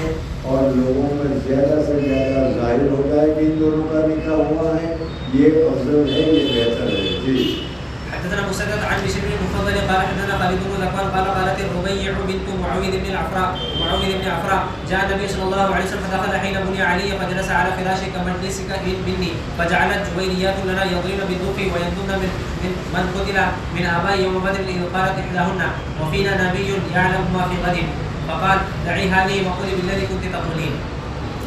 اور لوگوں میں زیادہ سے زیادہ ظاہر ہو جائے کہ ان دونوں کا نکاح ہوا ہے، یہ افضل ہے، یہ بہتر ہے. جی. حدثنا مسدد عن بشر بن المفضل قال حدثنا خالد بن ذكوان قال قالت الربيع بنت معوذ بن عفراء جاء النبي صلى الله عليه وسلم فدخل حين بني علي فجلس على فراشك مجلسك مني فجعلت جويريات لنا يضربن بالدف ويندن من قتل من آباء يوم بدر إذ قالت إحداهن وفينا نبي يعلم ما في غد فقال دعي هذه وقولي بالذي كنت تقولين.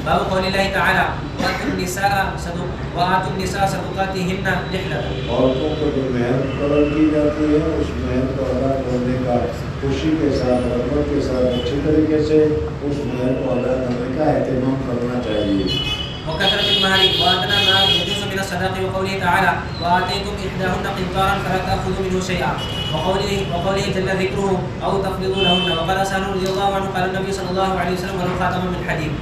باب قول الله تعالى وآتوا النساء صدقاتهن نحلة. عورتوں کو جو مہر مقرر کی جاتی ہے اس مہر کو ادا کرنے کا خوشی کے ساتھ، رغبت کے ساتھ، اچھی طریقے سے اس مہر کو ادا کرنے کا اہتمام کرنا چاہیے. وكثرة المهر وأدنى ما يجوز من الصداق وقوله تعالى وآتيتم إحداهن قنطارا فلا تأخذوا منه شيئا وقوله جل ذكره أو تفرضوا لهن. وقال سهل رضي الله عنه قال النبي صلى الله عليه وسلم ولو خاتما من حديد.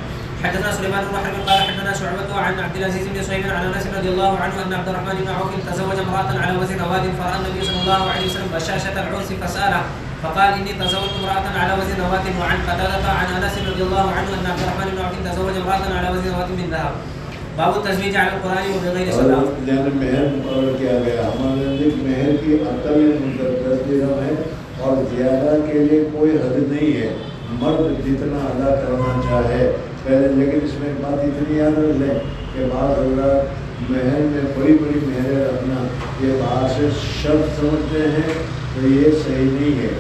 حدثنا سليمان بن حرب قال حدثنا شعبة عن عبد العزيز بن صهيب عن انس رضي الله عنه ان عبد الرحمن بن عوف تزوج امرأة على وزن واد فرأى النبي صلى الله عليه وسلم بشاشة العرس فسأله فقال إني تزوجت امرأة على وزن واد. وعن قتادة عن انس رضي الله عنه ان عبد الرحمن بن عوف تزوج امرأة على وزن واد من ذهب. باب التزويج على القرآن وبغير صداق. یعنی مہر مقرر کیا گیا، ہمارے نزدیک مہر کی اقل مدت 10 درہم ہے اور زیادہ کے لیے کوئی حد نہیں ہے، مرد جتنا ادا کرنا چاہے پہلے. لیکن اس میں ایک بات اتنی یاد رکھ لیں کہ بعض حضرات مہر میں بڑی بڑی مہریں رکھنا یہ باہر سے شرط سمجھتے ہیں، تو یہ صحیح نہیں ہے.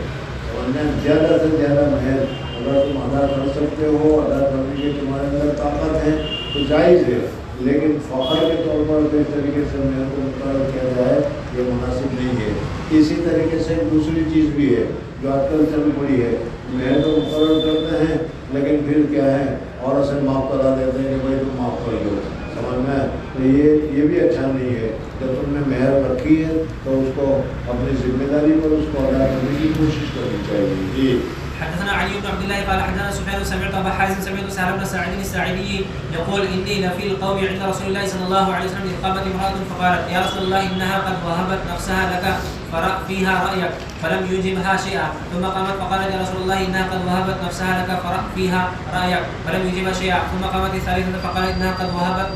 ورنہ زیادہ سے زیادہ مہر اگر تم ادا کر سکتے ہو، ادا کرنے کی تمہارے اندر طاقت ہے تو جائز ہے، لیکن فخر کے طور پر اس طریقے سے مہر کو مقرر کیا جائے یہ مناسب نہیں ہے. اسی طریقے سے دوسری چیز بھی ہے جو آج کل چل پڑی ہے، مہر تو مقرر کرتے ہیں لیکن پھر کیا ہے عورت سے معاف کرا دیتے ہیں کہ بھائی تم معاف کر دو. سمجھ میں تو یہ بھی اچھا نہیں ہے. جب تم نے مہر رکھی ہے تو اس کو اپنی ذمہ داری پر اس کو ادا کرنے کی کوشش کرنی چاہیے. جی. حدثنا علي بن عبد الله قال حدثنا سفيان سمعت ابا حازم سمعت سهل بن سعيد الساعدي يقول اني لفي القوم عند رسول الله صلى الله عليه وسلم اذ قامت امراه فقالت يا رسول الله انها قد وهبت نفسها لك فرأ فيها رايك فلم يجبها شيئا ثم قامت فقالت يا رسول الله انها قد وهبت نفسها لك فرأ فيها رايك فلم يجبها شيئا ثم قامت الثالثه فقالت انها قد وهبت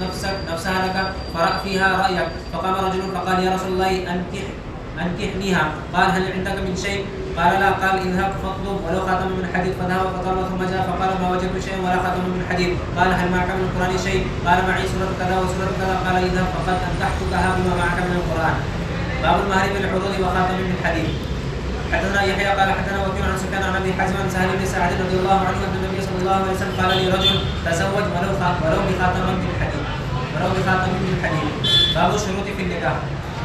نفسها لك فرأ فيها رايك فقام رجل فقال يا رسول الله انكحنيها قال هل عندك من شيء قال لا قال اذهب فاطلب ولو خاتم من حديد فذهب فطلب ثم جاء فقال ما وجدت شيئا ولا خاتم من حديد قال هل معك من القرآن شيء قال معي سورة كذا وسورة كذا قال اذهب فقد أنكحتكها بما معك من القرآن. باب المهر بالعروض وخاتم من حديد. حدثنا يحيى قال حدثنا وكيع عن سفيان عن ابي حازم عن سهل بن سعد رضي الله عنه ان النبي صلى الله عليه وسلم قال لرجل تزوج ولو بخاتم من حديد. باب الشروط في النكاح.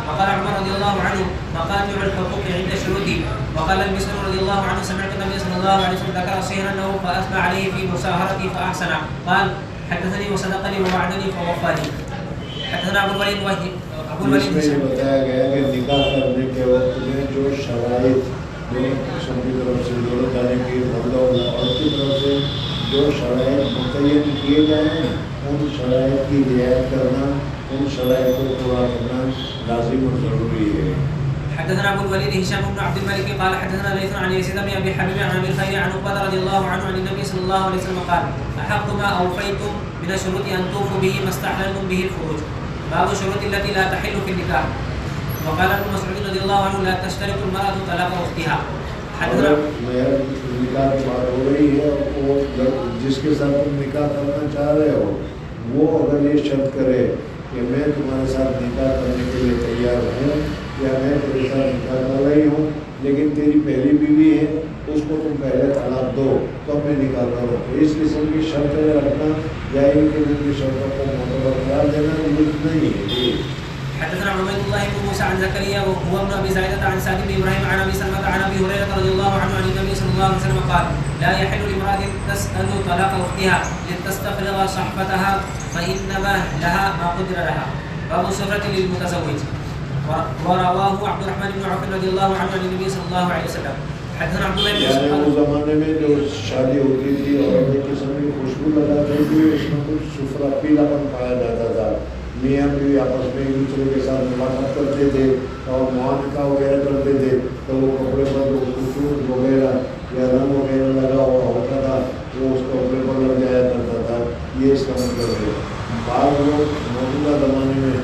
وقال عمر رضي الله عنه مقاطع الحقوق عند شروطي. وقال المسور رضي الله عنه سمعت النبي صلى الله عليه وسلم ذكر صهرا له فاثنى عليه في مساهرتي فاحسن قال حدثني وصدقني ووعدني فوفاني. حدثنا ابو الوليد اس میں بتایا گیا کہ نکاح کرنے کے وقت میں جو شرائط دونوں قسم کی طرف سے دونوں جانے کی مرد اور عورت کی طرف سے جو شرائط متعین کیے جائیں ان شرائط کی رعایت کرنا، ان شرائط کو پورا کرنا لازم اور ضروری ہے. حدثنا ابو الوليد هشام بن عبد الملك قال حدثنا ليث عن يزيد بن ابي حبيب عن ابي الخير عن عقبه رضي الله عنه عن النبي صلى الله عليه وسلم قال احق ما اوفيتم من الشروط ان توفوا به ما استحللتم به الفروج. باب الشروط التي لا تحل في النكاح. وقال ابن مسعود رضي الله عنه لا تشترط المرأة طلاق اختها. حدثنا نکاح کی بات ہو رہی ہے، وہ جس کے ساتھ تم نکاح کرنا چاہ رہے ہو وہ اگر یہ شرط کرے کہ میں تمہارے ساتھ نکاح کرنے کے لیے تیار ہوں یا میں تیرے ساتھ نکاح کر رہی ہوں لیکن تیری پہلی بیوی ہے اس کو تم پہلے طلاق دو تب میں نکاح کرو، اس قسم کی شرطیں رکھنا یا ان قسم کی شرطوں کو معتبر قرار دینا درست نہیں ہے. حدثنا عبيد الله بن موسى عن زكريا وهو ابن ابي زايدة عن سعد بن ابراهيم عن ابي سلمة عن ابي هريرة رضي الله عنه عن النبي صلى الله عليه وسلم قال لا يحل لامرأة تسأل طلاق اختها لتستفرغ صحفتها فإنما لها ما قدر لها. باب السفرة للمتزوج. ورواه عبد الرحمن بن عوف رضي الله عنه عن النبي صلى الله عليه وسلم حدثنا عبد الله بن یعنی يوسف اس زمانے میں جو شادی ہوتی تھی اور ایک قسم کی خوشبو لگاتی تھی، اس میں کچھ سفرا پیلا پن پایا جاتا تھا. میاں بیوی آپس میں ایک دوسرے کے ساتھ ملاقات کرتے تھے اور معانقہ وغیرہ کرتے تھے، تو وہ کپڑے پر جو خطوط وغیرہ یا رنگ وغیرہ لگا ہوا ہوتا تھا وہ اس کپڑے پر لگ جایا کرتا تھا. یہ اس کا مطلب ہے. بعض لوگ موجودہ زمانے میں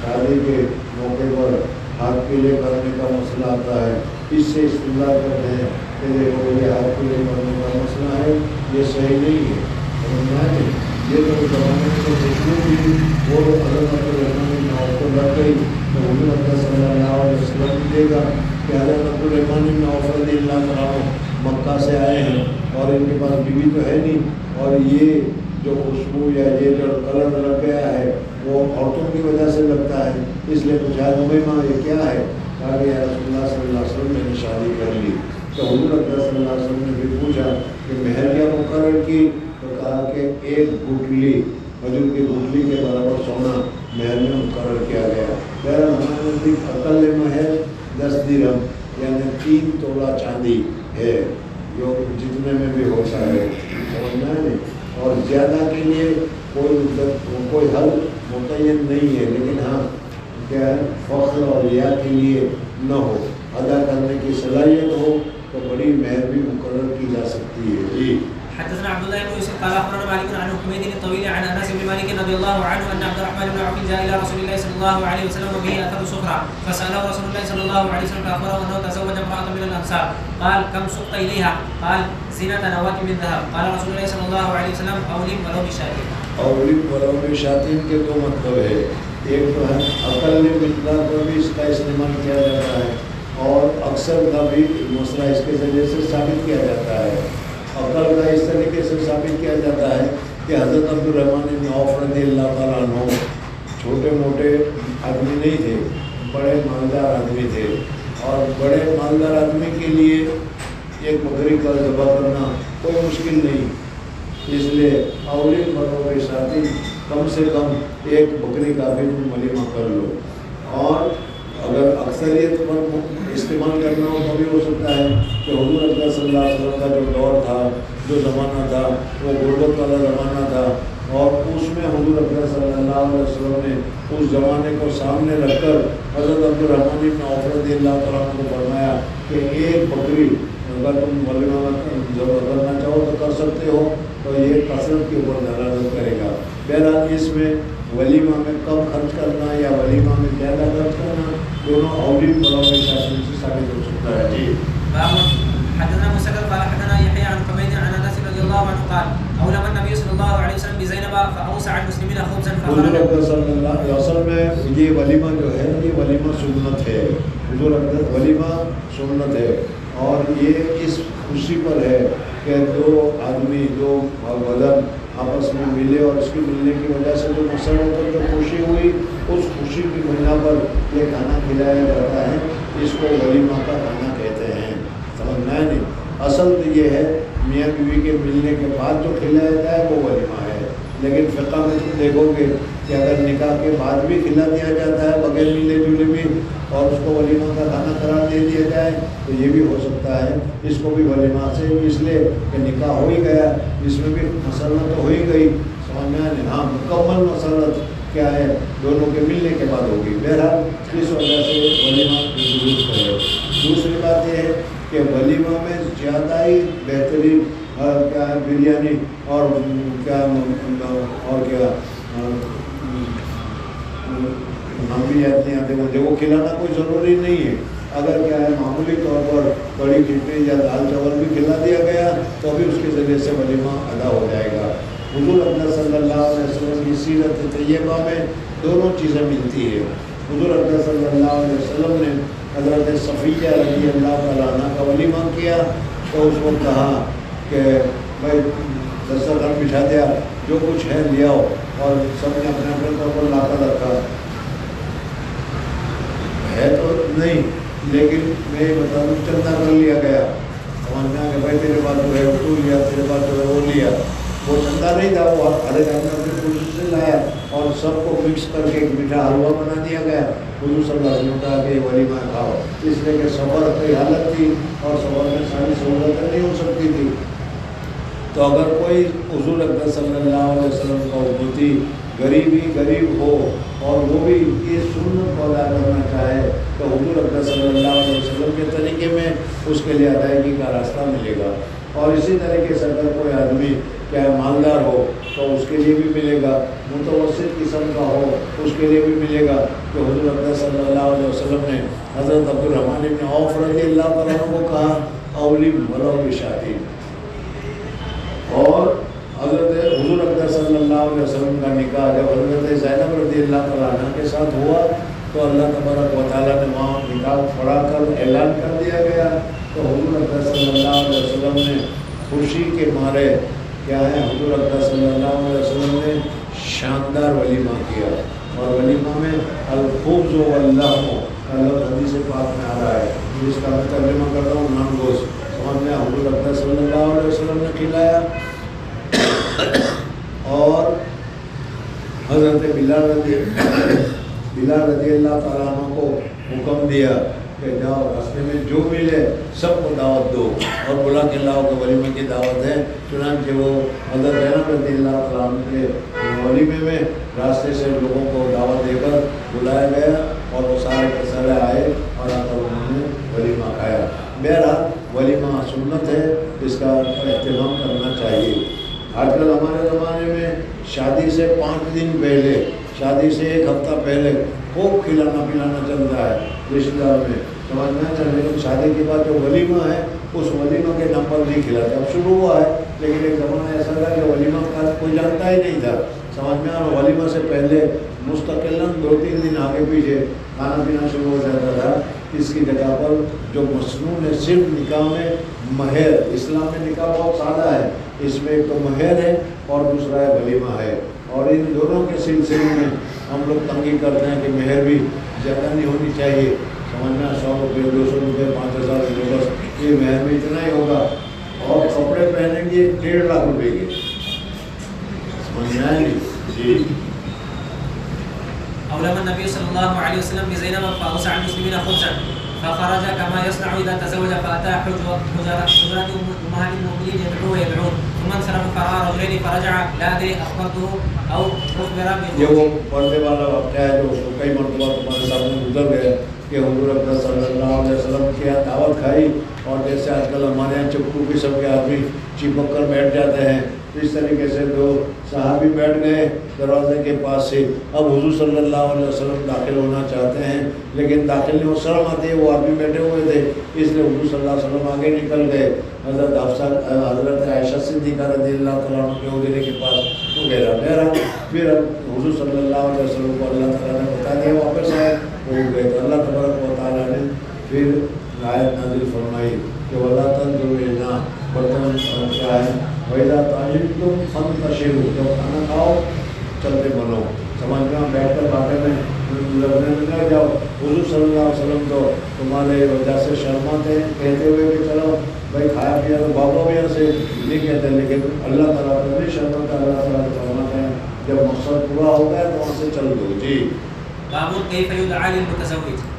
شادی کے موقع پر ہاتھ پیلے کرنے کا مسئلہ آتا ہے، اس سے استدلال کرتے ہیں کہ دیکھو یہ ہاتھ پیلے کرنے کا مسئلہ ہے، یہ صحیح نہیں ہے. سمجھنا ہے یہ تو زمانے میں خوشبو بھی وہ حضرت عبدالرحمن بن عوف کو لگ گئی تو حضور اکرم صلی اللہ علیہ وسلم دے گا کہ حضرت عبدالرحمن بن عوف رضی اللہ تعالیٰ مکہ سے آئے ہیں اور ان کے پاس بیوی تو ہے نہیں، اور یہ جو خوشبو یا یہ جو کلر لگ گیا ہے وہ عورتوں کی وجہ سے لگتا ہے، اس لیے پوچھا ماں یہ کیا ہے؟ کہا کہ یا رسول اللہ صلی اللہ علیہ وسلم میں نے شادی کر لی. تو حضور اکرم صلی اللہ علیہ وسلم نے بھی پوچھا کہ مہر کیا مقرر کی؟ تو کہا کہ ایک گٹلی کھجور کی گٹلی کے برابر سونا مہر میں مقرر کیا گیا. بہرحال ہمارے نزدیک اقل مہر 10 درہم یعنی 3 تولہ چاندی ہے، جو جتنے میں بھی ہوتا ہے. سمجھنا ہے نہیں. اور زیادہ کے لیے کوئی حل متعین نہیں ہے، لیکن ہاں کیا ہے فخر اور ریا کے لیے نہ ہو، ادا کرنے کی صلاحیت ہو تو بڑی مہر بھی مقرر کی جا سکتی ہے. جی حدثنا عبد الله بن يوسف قال اخبرنا مالك عن حميد الطويل عن انس بن مالك رضي الله عنه ان عبد الرحمن بن عوف جاء الى رسول الله صلى الله عليه وسلم وبه اثر صفرا فساله رسول الله صلى الله عليه وسلم فاخبره انه تزوج امراه من الانصار قال كم سقت اليها؟ قال زينة نواة من ذهب. قال رسول الله صلى الله عليه وسلم اولم ولو بشاة. اولم ولو بشاة کے دو مطلب ہے. ایک تو ہے اقل مقدار پر بھی اس کا استعمال کیا جاتا ہے اور اکثر کا بھی مسئلہ اس کے ذریعے سے ثابت کیا جاتا ہے. عقل کا اس طریقے سے ثابت کیا جاتا ہے کہ حضرت عبدالرحمن بن عوف رضی اللہ تعالیٰ عنہ چھوٹے موٹے آدمی نہیں تھے، بڑے مالدار آدمی تھے، اور بڑے مالدار آدمی کے لیے ایک بکری کا ذبح کرنا کوئی مشکل نہیں. اس لیے اولین مروں کے ساتھ کم سے کم ایک بکری کا بھی ولیمہ کر لو. اور اگر اکثریت پر استعمال کرنا ہو تو بھی ہو سکتا ہے کہ حضور اکرم صلی اللہ علیہ وسلم کا جو دور تھا، جو زمانہ تھا، وہ غربت والا زمانہ تھا، اور اس میں حضور اکرم صلی اللہ علیہ وسلم نے اس زمانے کو سامنے رکھ کر حضرت عبدالرحمن بن عوف رضی اللہ تعالیٰ عنہ کو فرمایا کہ ایک بکری اگر تم ولیمہ کرنا چاہو تو کر سکتے ہو، تو یہ کثرت کے اوپر دلالت کرے گا. بہرحال اس میں ولیمہ میں کم خرچ کرنا یا ولیمہ میں زیادہ خرچ کرنا دونوں اولین بڑوں کے ساتھ سے ثابت ہو سکتا ہے. جی حدثنا مسدد قال حدثنا يحيى عن حميد عن انس رضي الله عنه قال اولم النبي صلى الله عليه وسلم بزينب فاوسع المسلمين خبزا حضور اکرم صلی اللہ علیہ وسلم میں یہ ولیمہ جو ہے یہ ولیمہ سنت ہے. حضور اکرم ولیمہ سنت ہے اور یہ اس خوشی پر ہے کہ دو آدمی دو بدن آپس میں ملے اور اس کے ملنے کی وجہ سے جو مسلمانوں پر جو خوشی ہوئی اس خوشی کی بنا پر یہ کھانا کھلایا جاتا ہے. اس کو ولیمہ کا کھانا کہتے ہیں. سمجھنا ہے نہیں. اصل تو یہ ہے میاں بیوی کے ملنے کے بعد جو کھلایا جاتا ہے وہ ولیمہ ہے، لیکن فقہ میں تم دیکھو گے کہ اگر نکاح کے بعد بھی کھلا دیا جاتا ہے بغیر ملے جلے بھی اور اس کو ولیمہ کا کھانا قرار دے دیا جائے تو یہ بھی ہو سکتا ہے. اس کو بھی ولیمہ سے اس لیے کہ نکاح ہو ہی گیا، اس میں بھی مسلط تو ہو ہی گئی. سمجھنا ہے ہاں مکمل مسلط کیا ہے دونوں کے ملنے کے بعد ہوگی. بہرحال اس وجہ سے ولیمہ کی ضرورت ہے. دوسری بات یہ ہے کہ ولیمہ میں زیادہ ہی بہترین کیا ہے بریانی اور کیا ہم بھی یاد نہیں آتے مجھے وہ کھلانا کوئی ضروری نہیں ہے. اگر کیا ہے معمولی طور پر کڑی کھچڑی یا دال چاول بھی کھلا دیا گیا تو بھی اس کے ذریعے سے ولیمہ ادا ہو جائے گا. حضور اکرم صلی اللہ علیہ وسلم کی سیرت طیبہ میں دونوں چیزیں ملتی ہے. حضور اکرم صلی اللہ علیہ وسلم نے حضرت صفیہ رضی اللہ تعالیٰ عنہ کا ولیمہ کیا تو اس کو کہا کہ بھائی دسترخوان بچھا دیا، جو کچھ ہے لے آؤ، اور سب نے اپنے اپنے طور پر لا کر رکھا ہے تو نہیں، لیکن میں یہ بتا دوں چندہ کر لیا گیا. سمجھنا کہ بھائی تیرے پاس جو ہے وہ لیا، تیرے پاس جو ہے وہ لیا. وہ چندہ نہیں تھا، وہ ہر ایک آدمی اپنی کوشش سے لایا اور سب کو مکس کر کے ایک میٹھا حلوہ بنا دیا گیا حضور صلی اللہ علیہ وسلم کہا کہ ولیمہ کھاؤ، اس لیے کہ سفر کی حالت تھی اور سفر میں ساری سہولتیں نہیں ہو سکتی تھی۔ تو اگر کوئی حضور اقدس صلی اللہ علیہ وسلم کا امتی غریب ہو اور وہ بھی یہ سنت کو ادا کرنا چاہے تو حضور اقدس صلی اللہ علیہ وسلم کے طریقے میں اس کے لیے ادائیگی کا راستہ ملے گا۔ اور اسی طریقے سے اگر کوئی آدمی کیا مالدار ہو تو اس کے لیے بھی ملے گا، متوسط قسم کا ہو اس کے لیے بھی ملے گا، کہ حضور اقدس صلی اللہ علیہ وسلم نے حضرت عبد الرحمن بن عوف رضی اللہ عنہ کو کہا اولم ولو بشاۃ، اور حضرت حضور اقدس صلی اللہ علیہ وسلم کا نکاح جب حضرت زینب رضی اللہ تعالیٰ عنہ کے ساتھ ہوا تو اللہ تبارک و تعالیٰ نے وہاں نکاح پڑھا کر اعلان کر دیا گیا، تو حضور اقدس صلی اللہ علیہ وسلم نے خوشی کے مارے کیا ہے حضور اقدس صلی اللہ علیہ وسلم نے شاندار ولیمہ کیا، اور ولیمہ میں الخبز واللحم کا لفظ حدیث پاک میں آ رہا ہے، جس کا میں ترجمہ کرتا ہوں نان گوشت، سمجھ میں حضور اقدس صلی اللہ علیہ وسلم نے کھلایا۔ اور حضرت بلال رضی اللہ تعالیٰ عنہ کو حکم دیا کہ جاؤ راستے میں جو ملے سب کو دعوت دو اور بلا کے لاؤ کہ ولیمے کی دعوت ہے۔ چنانچہ وہ حضرت زینب رضی اللہ تعالیٰ عنہ کے ولیمے میں راستے سے لوگوں کو دعوت دے کر بلایا گیا اور وہ سارے کے سارے آئے اور آ کر انہوں نے ولیمہ کھایا۔ بہرحال ولیمہ سنت ہے، اس کا اہتمام کرنا چاہیے۔ آج کل ہمارے زمانے میں شادی سے 5 دن پہلے، شادی سے 1 ہفتہ پہلے خوب کھلانا پلانا چل رہا ہے رشتہ دار میں، سمجھنا چاہیے، لیکن شادی کے بعد جو ولیمہ ہے اس ولیمہ کے نام پر نہیں کھلاتے۔ اب شروع ہوا ہے لیکن ایک زمانہ ایسا تھا کہ ولیمہ کا کوئی جانتا ہی نہیں تھا، سمجھ میں، اور ولیمہ سے پہلے مستقلاً 2-3 دن آگے پیچھے کھانا پینا شروع ہو جاتا تھا۔ اس کی جگہ پر جو مسنون ہے صرف نکاح میں مہر، اسلام میں نکاح بہت سادہ ہے، اس میں ایک تو مہر ہے اور دوسرا ہے ولیمہ ہے، اور ان دونوں کے سلسلے میں ہم لوگ تنگی کرتے ہیں کہ مہر بھی زیادہ نہیں ہونی چاہیے، سمجھنا 100 روپے 200 روپے 5000 روپے بس یہ مہر میں اتنا ہی ہوگا، اور کپڑے پہنیں گے 1.5 لاکھ روپے کے، سمجھنا ہے جی۔ أولم النبي صلى الله عليه وسلم بزينب فأوسع المسلمين خبزا فخرج كما يصنع إذا تزوج فأتى حجرات أمهات المؤمنين يدعون ثم انصرف فرأى رجلين فرجع لا أدري أخبرته أو أخبر یہ وہ پردے والا واقعہ ہے جو کئی مرتبہ تمہارے سامنے گزر گیا کہ حضور اقدس صلی اللہ علیہ وسلم کی دعوت کھائی، اور جیسے آج کل ہمارے یہاں چپکو قسم کے آدمی چپک کر بیٹھ جاتے ہیں، اس طریقے سے دو صحابی بیٹھ گئے دروازے کے پاس سے۔ اب حضور صلی اللہ علیہ وسلم داخل ہونا چاہتے ہیں لیکن داخل نہیں ہو، شرم آتی ہے، وہ آدمی بیٹھے ہوئے تھے، اس لیے حضور صلی اللہ علیہ وسلم آگے نکل گئے، حضرت عائشہ صدیقہ رضی اللہ تعالیٰ عنہ کے حجرے کے پاس وغیرہ وغیرہ۔ پھر حضور صلی اللہ علیہ وسلم کو اللہ تعالیٰ نے بتا دیا، واپس آئے وہ گئے، تو اللہ تبارک و تعالیٰ نے پھر آیت نازل فرمائی کہ وَلَا تَنْظُرُوا إِلَىٰ برتن کیا ہے وَإِذَا طَعِمْتُمْ فَانْتَشِرُوا، جب کھانا کھاؤ چلتے بنو، سمجھ میں بیٹھ کر باتیں میں لگنے میں نہ جاؤ۔ حضور صلی اللہ علیہ وسلم تو تمہارے وجہ سے شرماتے ہیں، کہتے ہوئے کہ چلو بھائی کھایا پیا تو بابا بھی ایسے نہیں کہتے، لیکن اللہ تعالیٰ کو نہیں شرماتا، اللہ تعالیٰ کو فرماتے ہیں جب مقصد پورا ہو گیا تو وہاں سے چل دو۔ جی باب کیف یدعى للمتزوج۔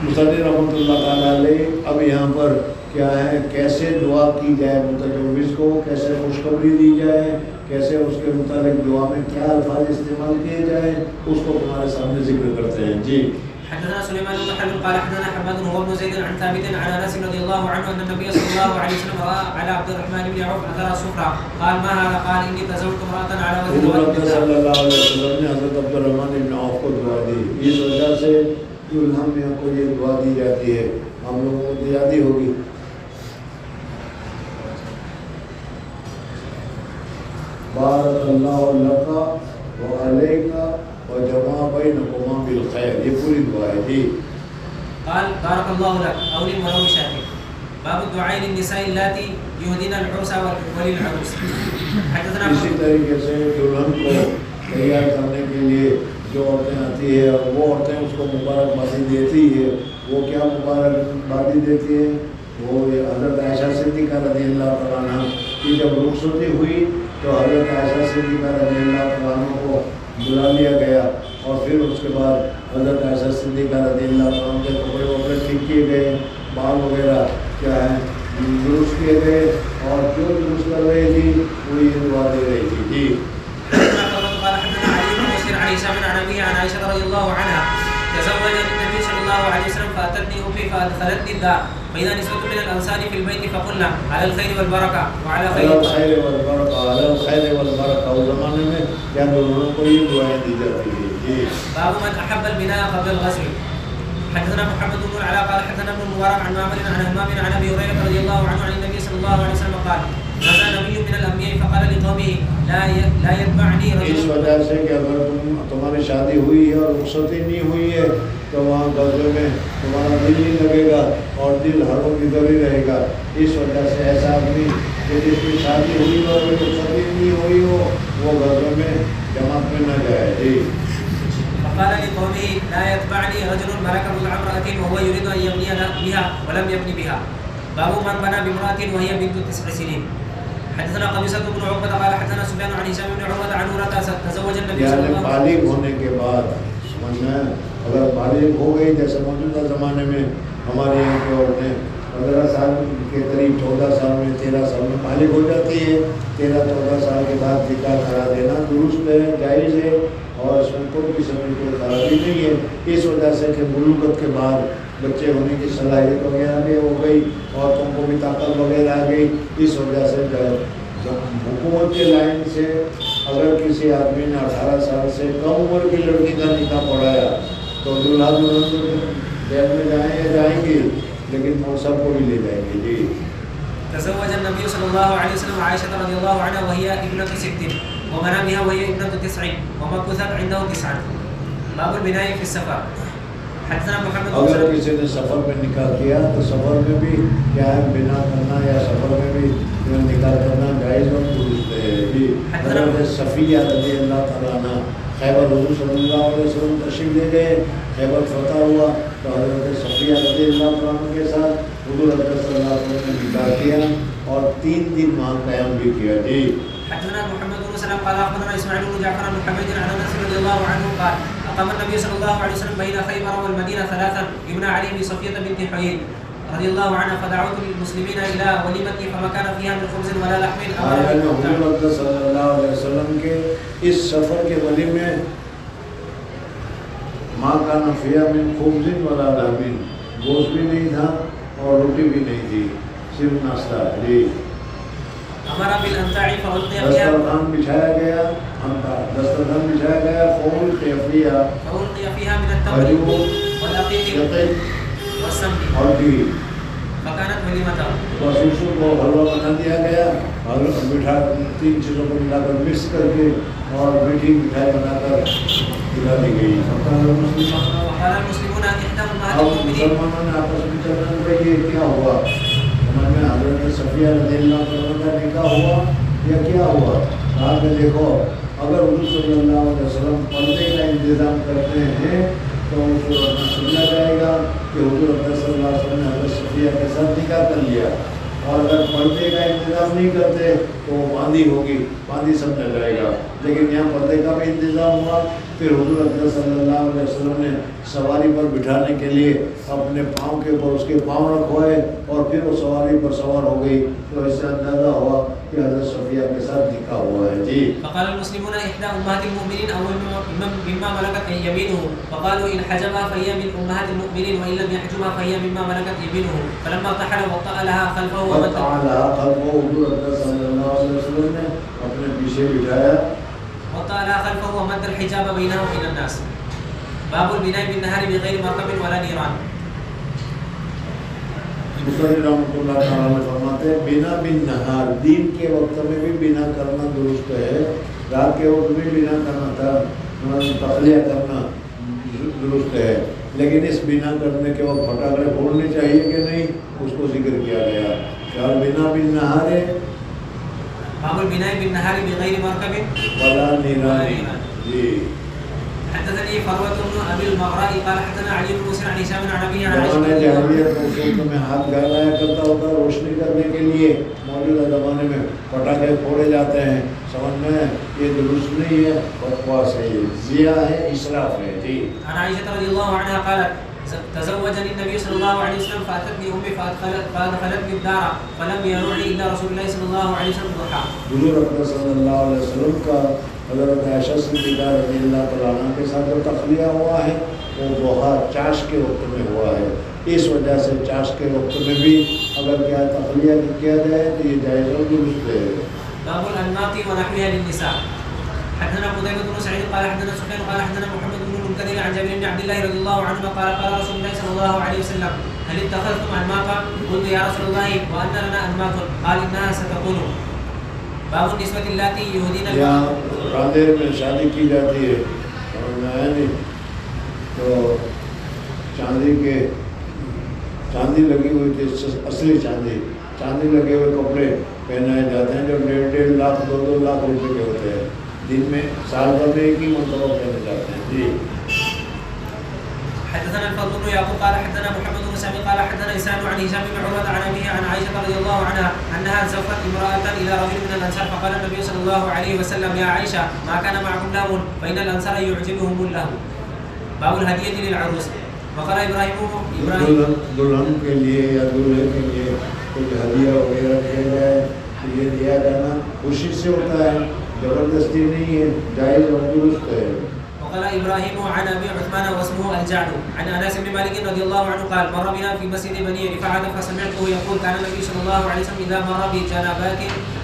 مصنف رحمۃ اللہ تعالیٰ علیہ اب یہاں پر کیا ہے، کیسے دعا کی جائے متجوز کو، کیسے خوشخبری دی جائے، کیسے اس کے متعلق دعا میں کیا الفاظ استعمال کیے جائیں، اس کو تمہارے سامنے ذکر کرتے ہیں۔ جی حدثنا سليمان بن حرب قال حدثنا حماد هو بن زيد عن ثابت عن انس رضي الله عنه ان النبي صلى الله عليه وسلم راى على عبد الرحمن بن عوف اثر السفرة قال ما هذا؟ قال اني تزوجت امراه على وزن حضور صلی اللہ علیہ وسلم نے حضرت عبد الرحمن بن عوف کو دعا دی، اس وجہ سے ہم میں کو یہ دعا دی جاتی ہے، ہم لوگوں کو دی جاتی ہوگی۔ بارک اللہ لک و علیک و جمع بینکما بالخیر، یہ پوری دعا ہے۔ جی قال بارك الله لك أولم ولو بشاة۔ باب الدعاء للنساء اللاتي يهدين العرس وللعروس۔ حدثنا اسی طریقے سے دلہن کو تیار کرنے کے لیے جو عورتیں آتی ہے اور وہ عورتیں اس کو مبارکبادی دیتی ہے، وہ کیا مبارکبادی دیتی ہے، وہ حضرت عائشہ صدیقہ رضی اللہ تعالیٰ عنہ کی جب رخصتی ہوئی تو حضرت عائشہ صدیقہ رضی اللہ تعالیٰ عنہ کو بلا لیا گیا، اور پھر اس کے بعد حضرت عائشہ صدیقہ رضی اللہ عنہ کے کپڑے وپڑے ٹھیک کیے گئے، بال وغیرہ کیا ہے درست کیے گئے، اور جو درست کر رہی تھی وہ یہ دعا دے رہی تھی. جی قال حدثنا علي بن بشير عن هشام عن ابيه عن عائشه رضي الله عنها تزوج النبي صلى الله عليه وسلم فاتتني امي فادخلتني الدار فاذا نسوه من الانصار في البيت فقلنا على الخير والبركه وعلى خیر والبرکہ، علی الخیر والبرکہ. اس زمانے میں کیا دونوں کو یہ دعائیں دی جاتی تھی. جی باب من احب البناء قبل الغسل. حدثنا محمد بن العلاء قال حدثنا ابن المبارك عن معمر عن همام عن ابي هريره رضي الله عنه عن النبي صلى الله عليه وسلم قال نزل نبي من الانبياء فقال لقومه لا يتبعني رجل. اس وجہ سے کہ اگر تمہاری شادی ہوئی ہے اور رخصتی نہیں ہوئی ہے تو وہاں غزوے میں تمہارا دل نہیں لگے گا اور دل ہر وقت ادھر ہی رہے گا. اس وجہ سے ایسا آدمی کہ جس کی شادی ہوئی ہو اور رخصتی نہیں ہوئی ہو وہ غزوے میں جماعت میں نہ جائے. جی قال لقومه لا يتبعني رجل ملكه العمرة وهو يريد أن يبني بها ولم يبني بها. باب من بنى بامرأة وهي بنت 9 سنين. حدثنا قبيصة بن عقبة قال حدثنا سفيان عن هشام بن عروة عن عروة تزوج النبي صلى الله عليه وسلم. بالغ ہونے کے بعد سمجھنا ہے، اگر بالغ ہو گئی جیسے موجودہ زمانے میں ہمارے یہاں کی عورتیں 15 سال کے قریب 14 سال میں 13 سال میں بالغ ہو جاتی ہے، 13-14 سال کے بعد نکاح کرا دینا درست ہے، جائز ہے، اور اس میں کوئی قسم کی کوئی خرابی نہیں ہے. اس وجہ سے کہ بلوغت کے بعد بچے ہونے کی صلاحیت وغیرہ بھی ہو گئی، عورتوں کو بھی طاقت وغیرہ آ گئی. اس وجہ سے حکومت کے لائن سے اگر کسی آدمی نے 18 سال سے کم عمر کی لڑکی کا نکاح پڑھایا تو دلہا دلہن تو جیل میں جائیں گے لیکن وہ سب کو بھی لے جائیں گے. جی تزوج النبي صلى الله عليه وسلم عائشة رضي الله عنها وهي ابنة 6 وبنى بها وهي ابنة 9 ومكثت عنده 9. باب البناء في السفر. حدثنا محمد بن اگر کسی نے سفر میں نکاح کیا تو سفر میں بھی کیا ہے بنا کرنا یا سفر میں بھی نکاح کرنا جائز اور درست ہے. جی حضرت صفیہ رضی اللہ تعالیٰ عنہ خیبر حضور صلی اللہ علیہ وسلم تشریف لے گئے، خیبر فتح ہوا تو حضرت صفیہ رضی اللہ تعالیٰ کے ساتھ حضور حضرت صلی اللہ علیہ وسلم نے نکاح کیا اور 3 دن وہاں قیام بھی کیا. جی حدثنا محمد بن سلام قال اخبرنا اسماعيل بن جعفر بن محمد عن انس رضي الله عنه قال اقام النبي صلى الله عليه وسلم بين خيبر والمدينه 3 يبنى عليه بصفيه بنت حيي رضي الله عنها فدعوت المسلمين الى وليمتي فما كان فيها من خبز ولا لحم. حضور صلی اللہ علیہ وسلم کے اس سفر کے ولیمے ماں کا نفیہ من خبز ولا لحم، گوشت بھی نہیں تھا اور روٹی بھی نہیں تھی، صرف ناشتہ. جی ہمارا بالانتاع فغلقي فيها دسترخوان بچھایا گیا، دسترخوان بچھایا گیا، فغلقي فيها من التمر والدقيق والسمن اور بھی فكانت وليمته. بسوسوں کو حلوہ بنا دیا گیا اور میٹھا 3 چیزوں کو ملا کر مکس کر کے اور میٹھی مٹھائی بنا کر کھلا دی گئی. وقال المسلمون ان احدى امهات المؤمنين. مسلمانوں نے آپس میں چلنا کہ یہ کیا ہوا، میں حضرت صفیہ رضی اللہ عنہ کا نکاح ہوا یا کیا ہوا. کہا کہ دیکھو اگر حضور صلی اللہ علیہ وسلم پردے کا انتظام کرتے ہیں تو اس کو سمجھا جائے گا کہ حضور صلی اللہ علیہ وسلم نے حضرت صفیہ کے ساتھ نکاح کر لیا، اور اگر پردے کا انتظام نہیں کرتے تو وہ باندھی ہوگی، باندھی سمجھا جائے گا. لیکن یہاں پردے کا بھی انتظام ہوا. پھر حضور صلی اللہ علیہ وسلم نے سواری پر بٹھانے کے لیے اپنے پاؤں کے اوپر اس کے پاؤں رکھوائے اور پھر وہ سواری پر سوار ہو گئی. تو اس سے اندازہ ہوا کہ حضرت صفیہ کے ساتھ نکاح ہوا ہے. جی فقال المسلمون احدى امهات المؤمنين او مما ملكت يمينه فقالوا ان حجبها فهي من امهات المؤمنين وان لم يحجبها فهي مما ملكت يمينه. فلما ارتحل وطأ لها خلفه ومد حضور صلی اللہ علیہ وسلم نے اپنے پیچھے بٹھایا وطأ لها خلفه ومد الحجاب بينه وبين الناس. باب البناء بالنهار بغير مركب ولا نيران. مصری رحمۃ اللہ تعالیٰ نے فرماتے ہیں بنا بن نہار، دن کے وقت میں بھی بنا کرنا درست ہے، رات کے وقت میں بنا کرنا تھا تخلیہ کرنا درست ہے، لیکن اس بنا کرنے کے وقت پٹاخے پھوڑنے چاہیے کہ نہیں، اس کو ذکر کیا گیا. اور بنا بن نہار ہے باب البناء بالنهار بغير مركب ولا نيران. جی حدثني فروة بن أبي المغراء قال حدثنا علي بن موسى عن هشام عن أبيه عن عائشة زمانے جاہلیت میں میں ہاتھ گایا کرتا ہوتا روشنی کرنے کے لیے، موجودہ زمانے میں پٹاخے پھوڑے جاتے ہیں، سمجھ میں یہ درست نہیں ہے، بکواس ہے، یہ ضیاء ہے، اسراف ہے. جی عن عائشة رضي الله عنها قالت تزوجني النبي صلى الله عليه وسلم فأتتني أمي فأدخلتني الدار فلم ينعني إلا رسول الله صلى الله عليه وسلم ضحى. حضور اکرم صلی اللہ علیہ وسلم کا حضرت عائشہ صدیقہ رضی اللہ تعالیٰ عنہ کے ساتھ جو تخلیہ ہوا ہے وہ ضحیٰ چاش کے وقت میں ہوا ہے. اس وجہ سے چاش کے وقت میں بھی اگر کیا تخلیہ کیا جائے تو یہ جائز و درست ہے. باب الأنماط ونحوها للنساء. حدثنا قتيبة بن سعيد قال حدثنا سفيان قال حدثنا محمد بن المنكدر عن جابر بن عبد الله رضي الله عنهما قال قال رسول الله صلى الله عليه وسلم هل اتخذتم أنماطا؟ قلت يا رسول الله وأن لنا أنماط قال إنها ستكون. باب النسوة اللاتي يهدين یہاں راندیر میں شادی کی جاتی ہے اور میں تو چاندی لگی ہوئی تھی، اصلی چاندی لگے ہوئے کپڑے پہنائے جاتے ہیں جو 1.5 لاکھ 2 لاکھ روپے کے ہوتے ہیں، دن میں سال بھر میں ایک ہی مرتبہ پہنے جاتے ہیں. جی حدثنا الفضل بن يعقوب قال حدثنا محمد بن سامي قال حدثنا إسحاق عن هشام بن عروة عن أبيه عن عائشة رضي الله عنها أنها زوجت امرأة إلى رجل من الأنصار فقال النبي صلى الله عليه وسلم يا عائشة ما كان معكم لهم فإن الأنصار يعجبهم اللهو. باب الهدية للعروس. وقال إبراهيم دلہن کے لیے یا دولہے کے لیے کچھ ہدیہ وغیرہ دیا جائے تو یہ دیا جانا خوشی سے ہوتا ہے، زبردستی نہیں ہے، جائز اور درست ہے. وقال إبراهيم عن أبي عثمان واسمه الجعد عن أنس بن مالك رضي الله عنه قال مر بنا في مسجد بني رفاعة فسمعته يقول كان النبي صلى الله عليه وسلم إذا مر بجنابات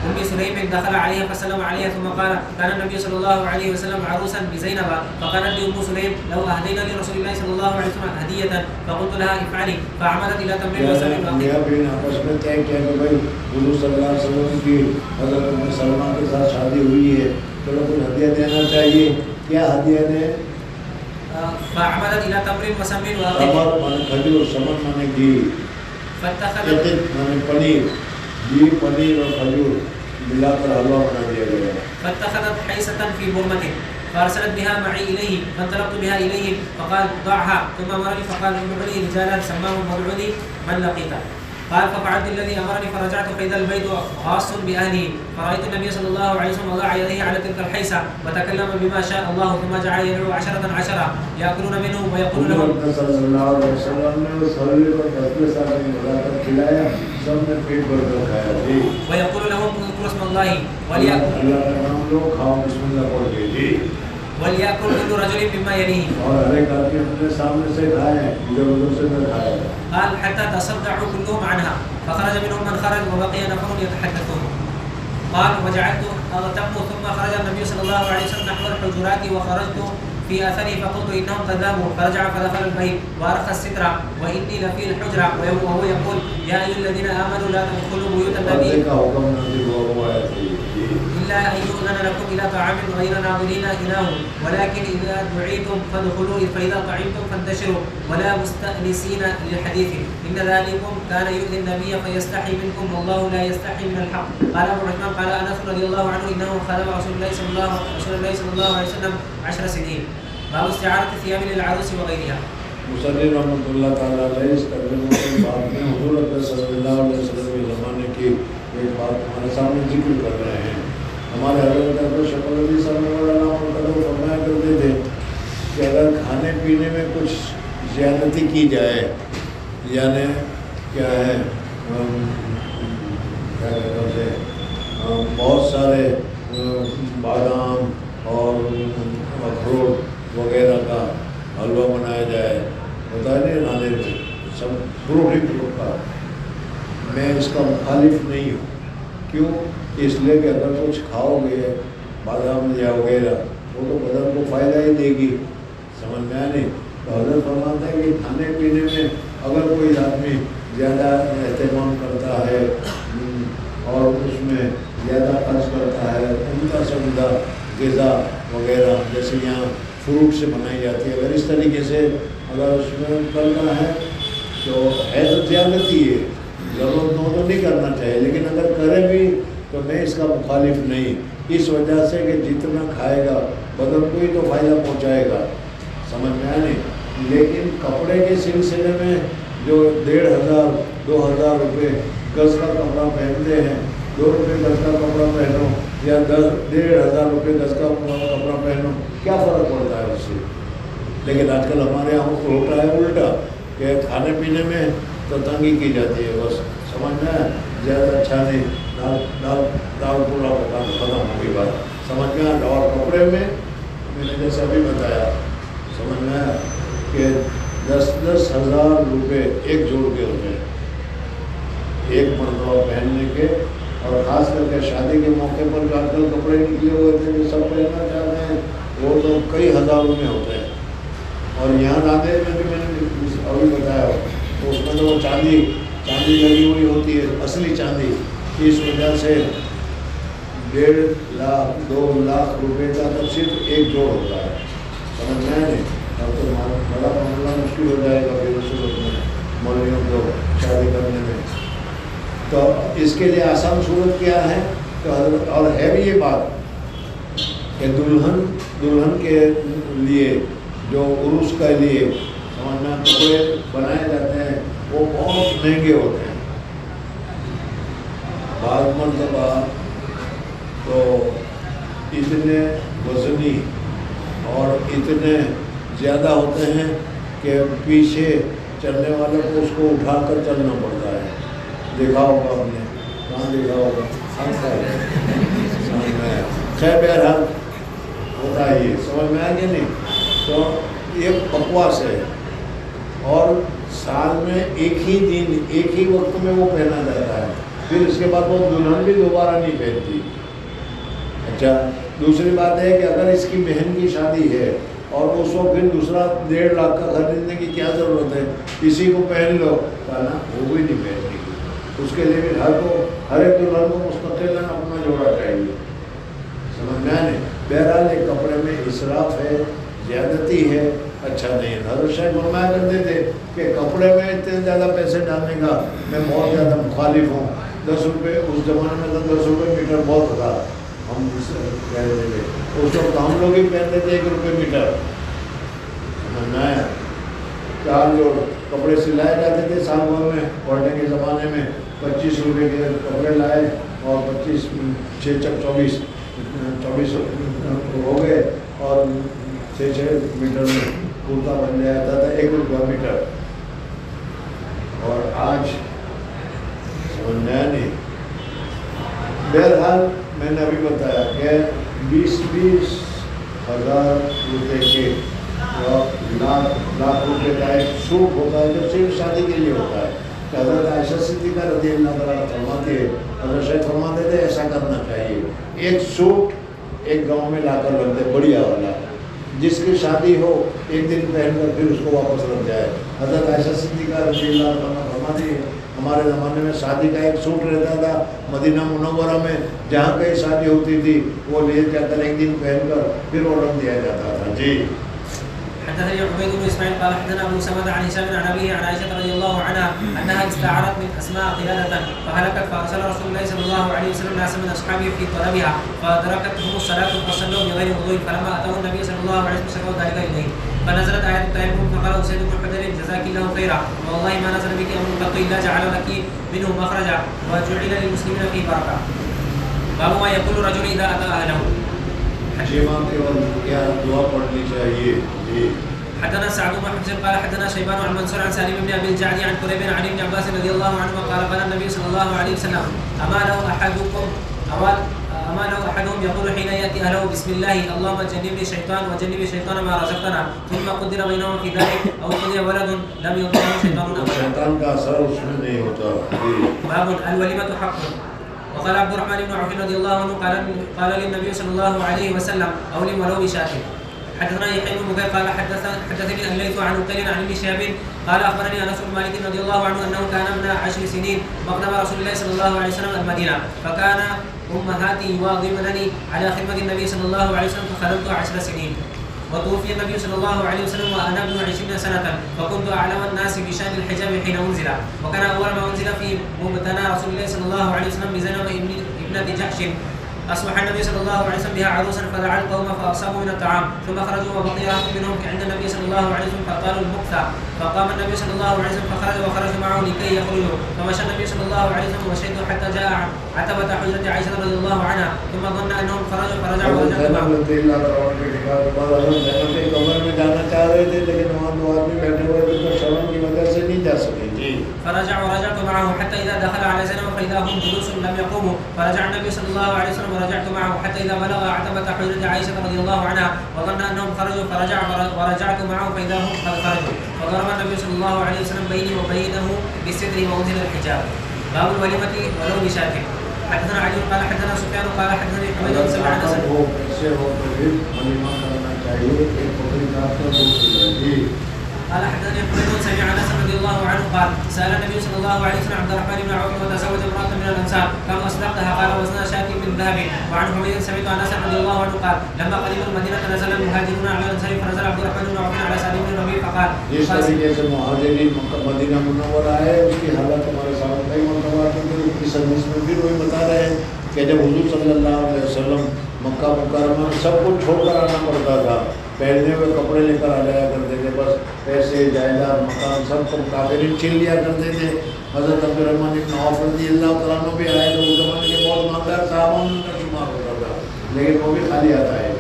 أم سليم دخل عليها فسلم عليها ثم قال كان النبي صلى الله عليه وسلم عروسا بزينب فقالت لي أم سليم لو أهدينا لرسول الله صلى الله عليه وسلم هدية فقلت لها افعلي فعمدت إلى تمرين وسلم بین آپس میں طے کیا کہ بھائی حضور صلی اللہ علیہ وسلم کی حضرت سلمہ کے ساتھ شادی ہوئی ہے، چلو کچھ ہدیہ دینا چاہیے. کیا ہدیہ دیں؟ فعمدت إلى تمر وسمن تمر مانے کھجور، سمن مانے گھی، عتق مانے پنیر، گھی پنیر اور کھجور ملا کر حلوہ بنا دیا گیا. فاتخذت حيسة في برمة فارسلت بها معي إليه فانطلقت بها إليه فقال ضعها ثم أمرني فقال ادع لي رجالا سماهم وادع لي من لقيته. قال ففعلت الذي أمرني فرجعت فإذا البيت خاص بأهله فرأيت النبي صلى الله عليه وسلم وضع يديه على تلك الحيسة وتكلم بما شاء الله ثم جعل يدعو 10 يأكلون منه ويقول لهم صلی اللہ علیہ وسلم نے اس حلوے کو 10 سال میں بلا کر کھلایا، سب نے پیٹ بھر کر کھایا. جی ويقول لهم اذكروا اسم الله وليأكل اللہ کا نام لو، کھاؤ بسم اللہ پڑھ کے. جی وليأكل كل رجل مما يليه. اور ہر ایک آدمی اپنے سامنے سے کھائے، ادھر ادھر سے نہ کھائے. قال حتى تصدعوا كلهم عنها فخرج منهم من خرج وبقي نفر يتحدثون. قال وجعلت أغتم ثم خرج النبي صلى الله عليه وسلم نحو الحجرات وخرجت في أثري فقلت إنهم كذابوا فرجع فدخل البيت وأرخى الستر وإني لفي الحجرة وهو يقول يا أيها الذين آمنوا لا تدخلوا بيوت النبي إلا أن يؤذن لكم إلى طعام غير ناظرين إناه ولكن إذا دعيتم فادخلوا فإذا طعمتم فانتشروا ولا مستأنسين للحديث إن ذلكم كان يؤذي النبي فيستحي منكم والله لا يستحي من الحق. قال أبو عثمان قال أنس رضي الله عنه إنه خدم رسول الله صلى الله عليه وسلم 10 سنين. باب استعارة الثياب للعروس وغيرها. مصنف رحمۃ اللہ تعالیٰ علیہ اس ترجمے کے بعد میں حضور صلی اللہ علیہ وسلم کے زمانے کی ایک بات ہمارے سامنے ذکر کر رہے ہیں. ہمارے حضرت شکر علی صلی اللہ علیہ وسلم فرمایا کرتے تھے کہ اگر کھانے پینے میں کچھ زیادتی کی جائے، یعنی کیا ہے بہت سارے بادام اور اخروٹ وغیرہ کا حلوہ بنایا جائے، بتا نہیں نانے میں سب فروٹ کا، میں اس کا مخالف نہیں ہوں. کیوں؟ اس لیے کہ اگر کچھ کھاؤ گے بادام یا وغیرہ وہ تو بدن کو فائدہ ہی دے گی، سمجھ میں آ نہیں. تو حضرت فرماتا ہے کہ کھانے پینے میں اگر کوئی آدمی زیادہ اہتمام کرتا ہے اور اس میں زیادہ خرچ کرتا ہے، عمدہ سے عمدہ غذا وغیرہ جیسے یہاں فروٹ سے بنائی جاتی ہے، اگر اس طریقے سے اگر اس میں کرنا ہے تو ہے تو زیادتی ہے، ضرورت ہو تو نہیں کرنا چاہیے، لیکن اگر کرے بھی تو میں اس کا مخالف نہیں، اس وجہ سے کہ جتنا کھائے گا بدن کو ہی تو فائدہ پہنچائے گا، سمجھ میں آئے نہیں. لیکن کپڑے کے سلسلے میں جو 1500 2000 روپے گز کا کپڑا پہنتے ہیں، 2 روپے گز کا کپڑا پہنو یا 1500 روپے گز کا کپڑا پہنو، کیا فرق پڑتا ہے اس سے؟ لیکن آج کل ہمارے یہاں ہوتا ہے الٹا کہ کھانے پینے میں تو تنگی کی جاتی ہے، بس سمجھ میں آیا، زیادہ اچھا نہیں، دال پورا پکانا ختم ہو گئی بات، سمجھ میں آیا. اور کپڑے میں نے جیسے ابھی بتایا، سمجھ میں آیا کہ 10,000 روپے ایک جوڑ کے ہوتے ہیں ایک مرتبہ پہننے کے. اور خاص کر کے شادی کے موقع پر جو آج کل کپڑے نکلے ہوئے تھے جو سب پہننا چاہتے ہیں وہ تو کئی ہزاروں میں ہوتے ہیں. اور یہاں نادر میں بھی میں نے ابھی بتایا تو اس میں تو وہ چاندی لگی ہوئی ہوتی ہے، اصلی چاندی. اس وجہ سے 1.5 لاکھ 2 لاکھ روپے کا تو صرف ایک جوڑ ہوتا ہے، سمجھ میں نہیں. اب تو بڑا معاملہ مشکل ہو جائے گا پھر اس وقت میں مولویوں کو شادی کرنے میں. تو اس کے لیے آسان صورت کیا ہے تو حضرت، اور ہے بھی یہ بات کہ دلہن کے لیے جو عروس کے لیے سمجھنا کپڑے بنائے جاتے ہیں وہ بہت مہنگے ہوتے ہیں. بعض مرتبہ تو اتنے وزنی اور اتنے زیادہ ہوتے ہیں کہ پیچھے چلنے والے کو اس کو اٹھا کر چلنا پڑتا ہے. دیکھا ہوگا آپ نے، کہاں دیکھا ہوگا؟ سمجھ میں آیا. خیر بہرحال ہوتا ہے یہ، سمجھ میں آیا کہ نہیں. تو یہ بکواس ہے. اور سال میں ایک ہی دن ایک ہی وقت میں وہ پہنا جاتا ہے، پھر اس کے بعد وہ دلہن بھی دوبارہ نہیں پہنتی. اچھا، دوسری بات ہے کہ اگر اس کی بہن کی شادی ہے اور اس کو پھر دوسرا 1.5 لاکھ کا خریدنے کی کیا ضرورت ہے، کسی کو پہن لو، کہنا وہ بھی نہیں پہنتی. اس کے لیے بھی ہر ایک دلہن کو مستقل اپنا جوڑا چاہیے، سمجھ میں آئے. بہرحال ایک کپڑے میں اسراف ہے، زیادتی ہے، اچھا نہیں ہے. حضرت شاہ فرمایا کرتے تھے کہ کپڑے میں اتنے زیادہ پیسے ڈالنے کا میں بہت زیادہ مخالف ہوں. 10 روپے اس زمانے میں تو 10 روپے میٹر بہت تھا. ہم کہتے تھے اس وقت ہم لوگ ہی پہنتے تھے 1 روپے میٹر. سمجھ میں آیا. 4 جوڑ کپڑے سلائے جاتے تھے سال بھر میں. پڑھنے کے زمانے میں 25 روپے کے کپڑے لائے اور 25 6 24 ہو گئے اور 6 میٹر میں کرتا بن جاتا تھا 1 روپیہ میٹر. اور آج سمجھ میں آیا نہیں. بہرحال میں نے ابھی بتایا کہ 20 ہزار روپے کے لاکھ روپے کا ایک سوٹ ہوتا ہے جو صرف شادی کے لیے ہوتا ہے. کہ حضرت عائشہ صدیقہ رضی اللہ تعالیٰ فرماتی ہے، حضرت شاید فرماتے تھے ایسا کرنا چاہیے. ایک سوٹ ایک گاؤں میں لا کر رکھ دے، بڑھیا والا، جس کی شادی ہو ایک دن پہن کر پھر اس کو واپس رکھ جائے. حضرت عائشہ صدیقہ رضی اللہ تعالیٰ فرماتی ہے ہمارے زمانے میں شادی کا ایک سوٹ رہتا تھا مدینہ منورہ میں، جہاں کہیں شادی ہوتی تھی وہ لے جا کر ایک دن پہن کر پھر وہ رکھ دیا جاتا تھا. جی. حدثني عبيد بن اسماعيل قال حدثنا ابو سمد عن هشام عن ابيه عن عائشه رضي الله عنها انها استعارت من اسماء قلاده فهلكت فارسل رسول الله صلى الله عليه وسلم ناسا من اصحابه في طلبها فادركتهم الصلاه فصلوا بغير وضوء فلما اتوا النبي صلى الله عليه وسلم شكوا ذلك اليه فنزلت آية التيمم فقال أسيد بن حضر جزاك الله خيرا والله ما نزل بك أمر قط إلا جعل لك منه مخرجا وجعل للمسلمين فيه بركة. باب ما يقول الرجل إذا أتى أهله. حدثنا سعد بن حسين قال حدثنا شيبان عن منصور عن سالم بن ابي الجعد عن قريب عن ابن عباس رضي الله عنهما قال قال النبي صلى الله عليه وسلم اما لو احدهم يقول حين ياتي اهله بسم الله اللهم جنبني الشيطان وجنب الشيطان ما رزقتنا ثم قدر بينهم في ذلك او قضي ولد لم يضره شيطان ابدا. شيطان کا اثر اس میں نہیں ہوتا. باب الوليمة حق. وقال عبد الرحمن بن عوف رضي الله عنه قال للنبي صلى الله عليه وسلم اولم ولو بشاة. حدثنا يحيى بن بكير قال حدثني الليث عن وكيل عن ابن شهاب قال اخبرني انس بن مالك رضي الله عنه انه كان ابن 10 سنين مقدم رسول الله صلى الله عليه وسلم المدينه فكان امهاتي يواظبنني على خدمه النبي صلى الله عليه وسلم فخدمت 10 سنين وتوفي النبي صلى الله عليه وسلم وانا ابن 20 سنه فكنت اعلم الناس بشان الحجاب حين انزل وكان اول ما انزل في مبتنى رسول الله صلى الله عليه وسلم بزينب ابنه جحش أصبح النبي صلى الله عليه وسلم بها عروسا فدعا القوم فأصابوا من الطعام ثم خرجوا وبقي رهط منهم عند النبي صلى الله عليه وسلم فأطالوا المكثى فقام النبي صلى الله عليه وسلم فخرج وخرج معه لكي يخرجوا فمشى النبي صلى الله عليه وسلم وشهدوا حتى جاء عتبة حجرة عائشة رضي الله عنها ثم ظن أنهم خرجوا فرجع ورجع معه. کمر میں جانا چاہ رہے تھے لیکن وہاں دو آدمی بیٹھے ہوئے تھے تو شرم کی وجہ سے نہیں جا سکے. فرجع ورجعت معه حتى إذا دخل على زينب فإذا هم جلوس لم يقوموا فرجع النبي صلى الله عليه وسلم ورجعت معه حتى إذا بلغ عتبة حجرة عائشة رضي الله عنها وظن أنهم خرجوا فرجع ورجعت معه فإذا هم قد خرجوا فضرب النبي صلى الله عليه وسلم بيني وبينه بالستر وأنزل الحجاب. باب الوليمة ولو بشاة. حدثنا علي قال حدثنا سفيان قال حدثني حميد بن سمع انس قال حدثني حميد بن سمع انس رضي الله عنه قال سأل النبي صلى الله عليه وسلم عبد الرحمن بن عوف وتزوج امرأة من الأنصار كم أصدقتها قال وزنها شاة من ذهب. وعن حميد سمعت انس رضي الله عنه قال لما قدموا المدينة نزل المهاجرون على الأنصار فنزل عبد الرحمن بن عوف على سعد بن ربيع فقال جس طریقے سے مہاجرین مدینہ منورہ آئے اس کی حالت ہمارے سامنے کئی مرتبہ اس کی سروس میں بھی وہی بتا رہے ہیں کہ جب حضور صلی اللہ علیہ وسلم مکہ مکرمہ میں سب کچھ چھوڑ کر آنا پڑتا تھا. پہننے ہوئے کپڑے لے کر آ جایا کرتے تھے, بس پیسے جائیداد مکان سب کو کافرین چھین لیا کرتے تھے. حضرت عبد الرحمن بن عوف رضی اللہ تعالیٰ عنہ بھی آئے تو اس زمانے کے بہت مالدار صحابہ میں کا شمار ہوتا تھا لیکن وہ بھی خالی آتا ہے.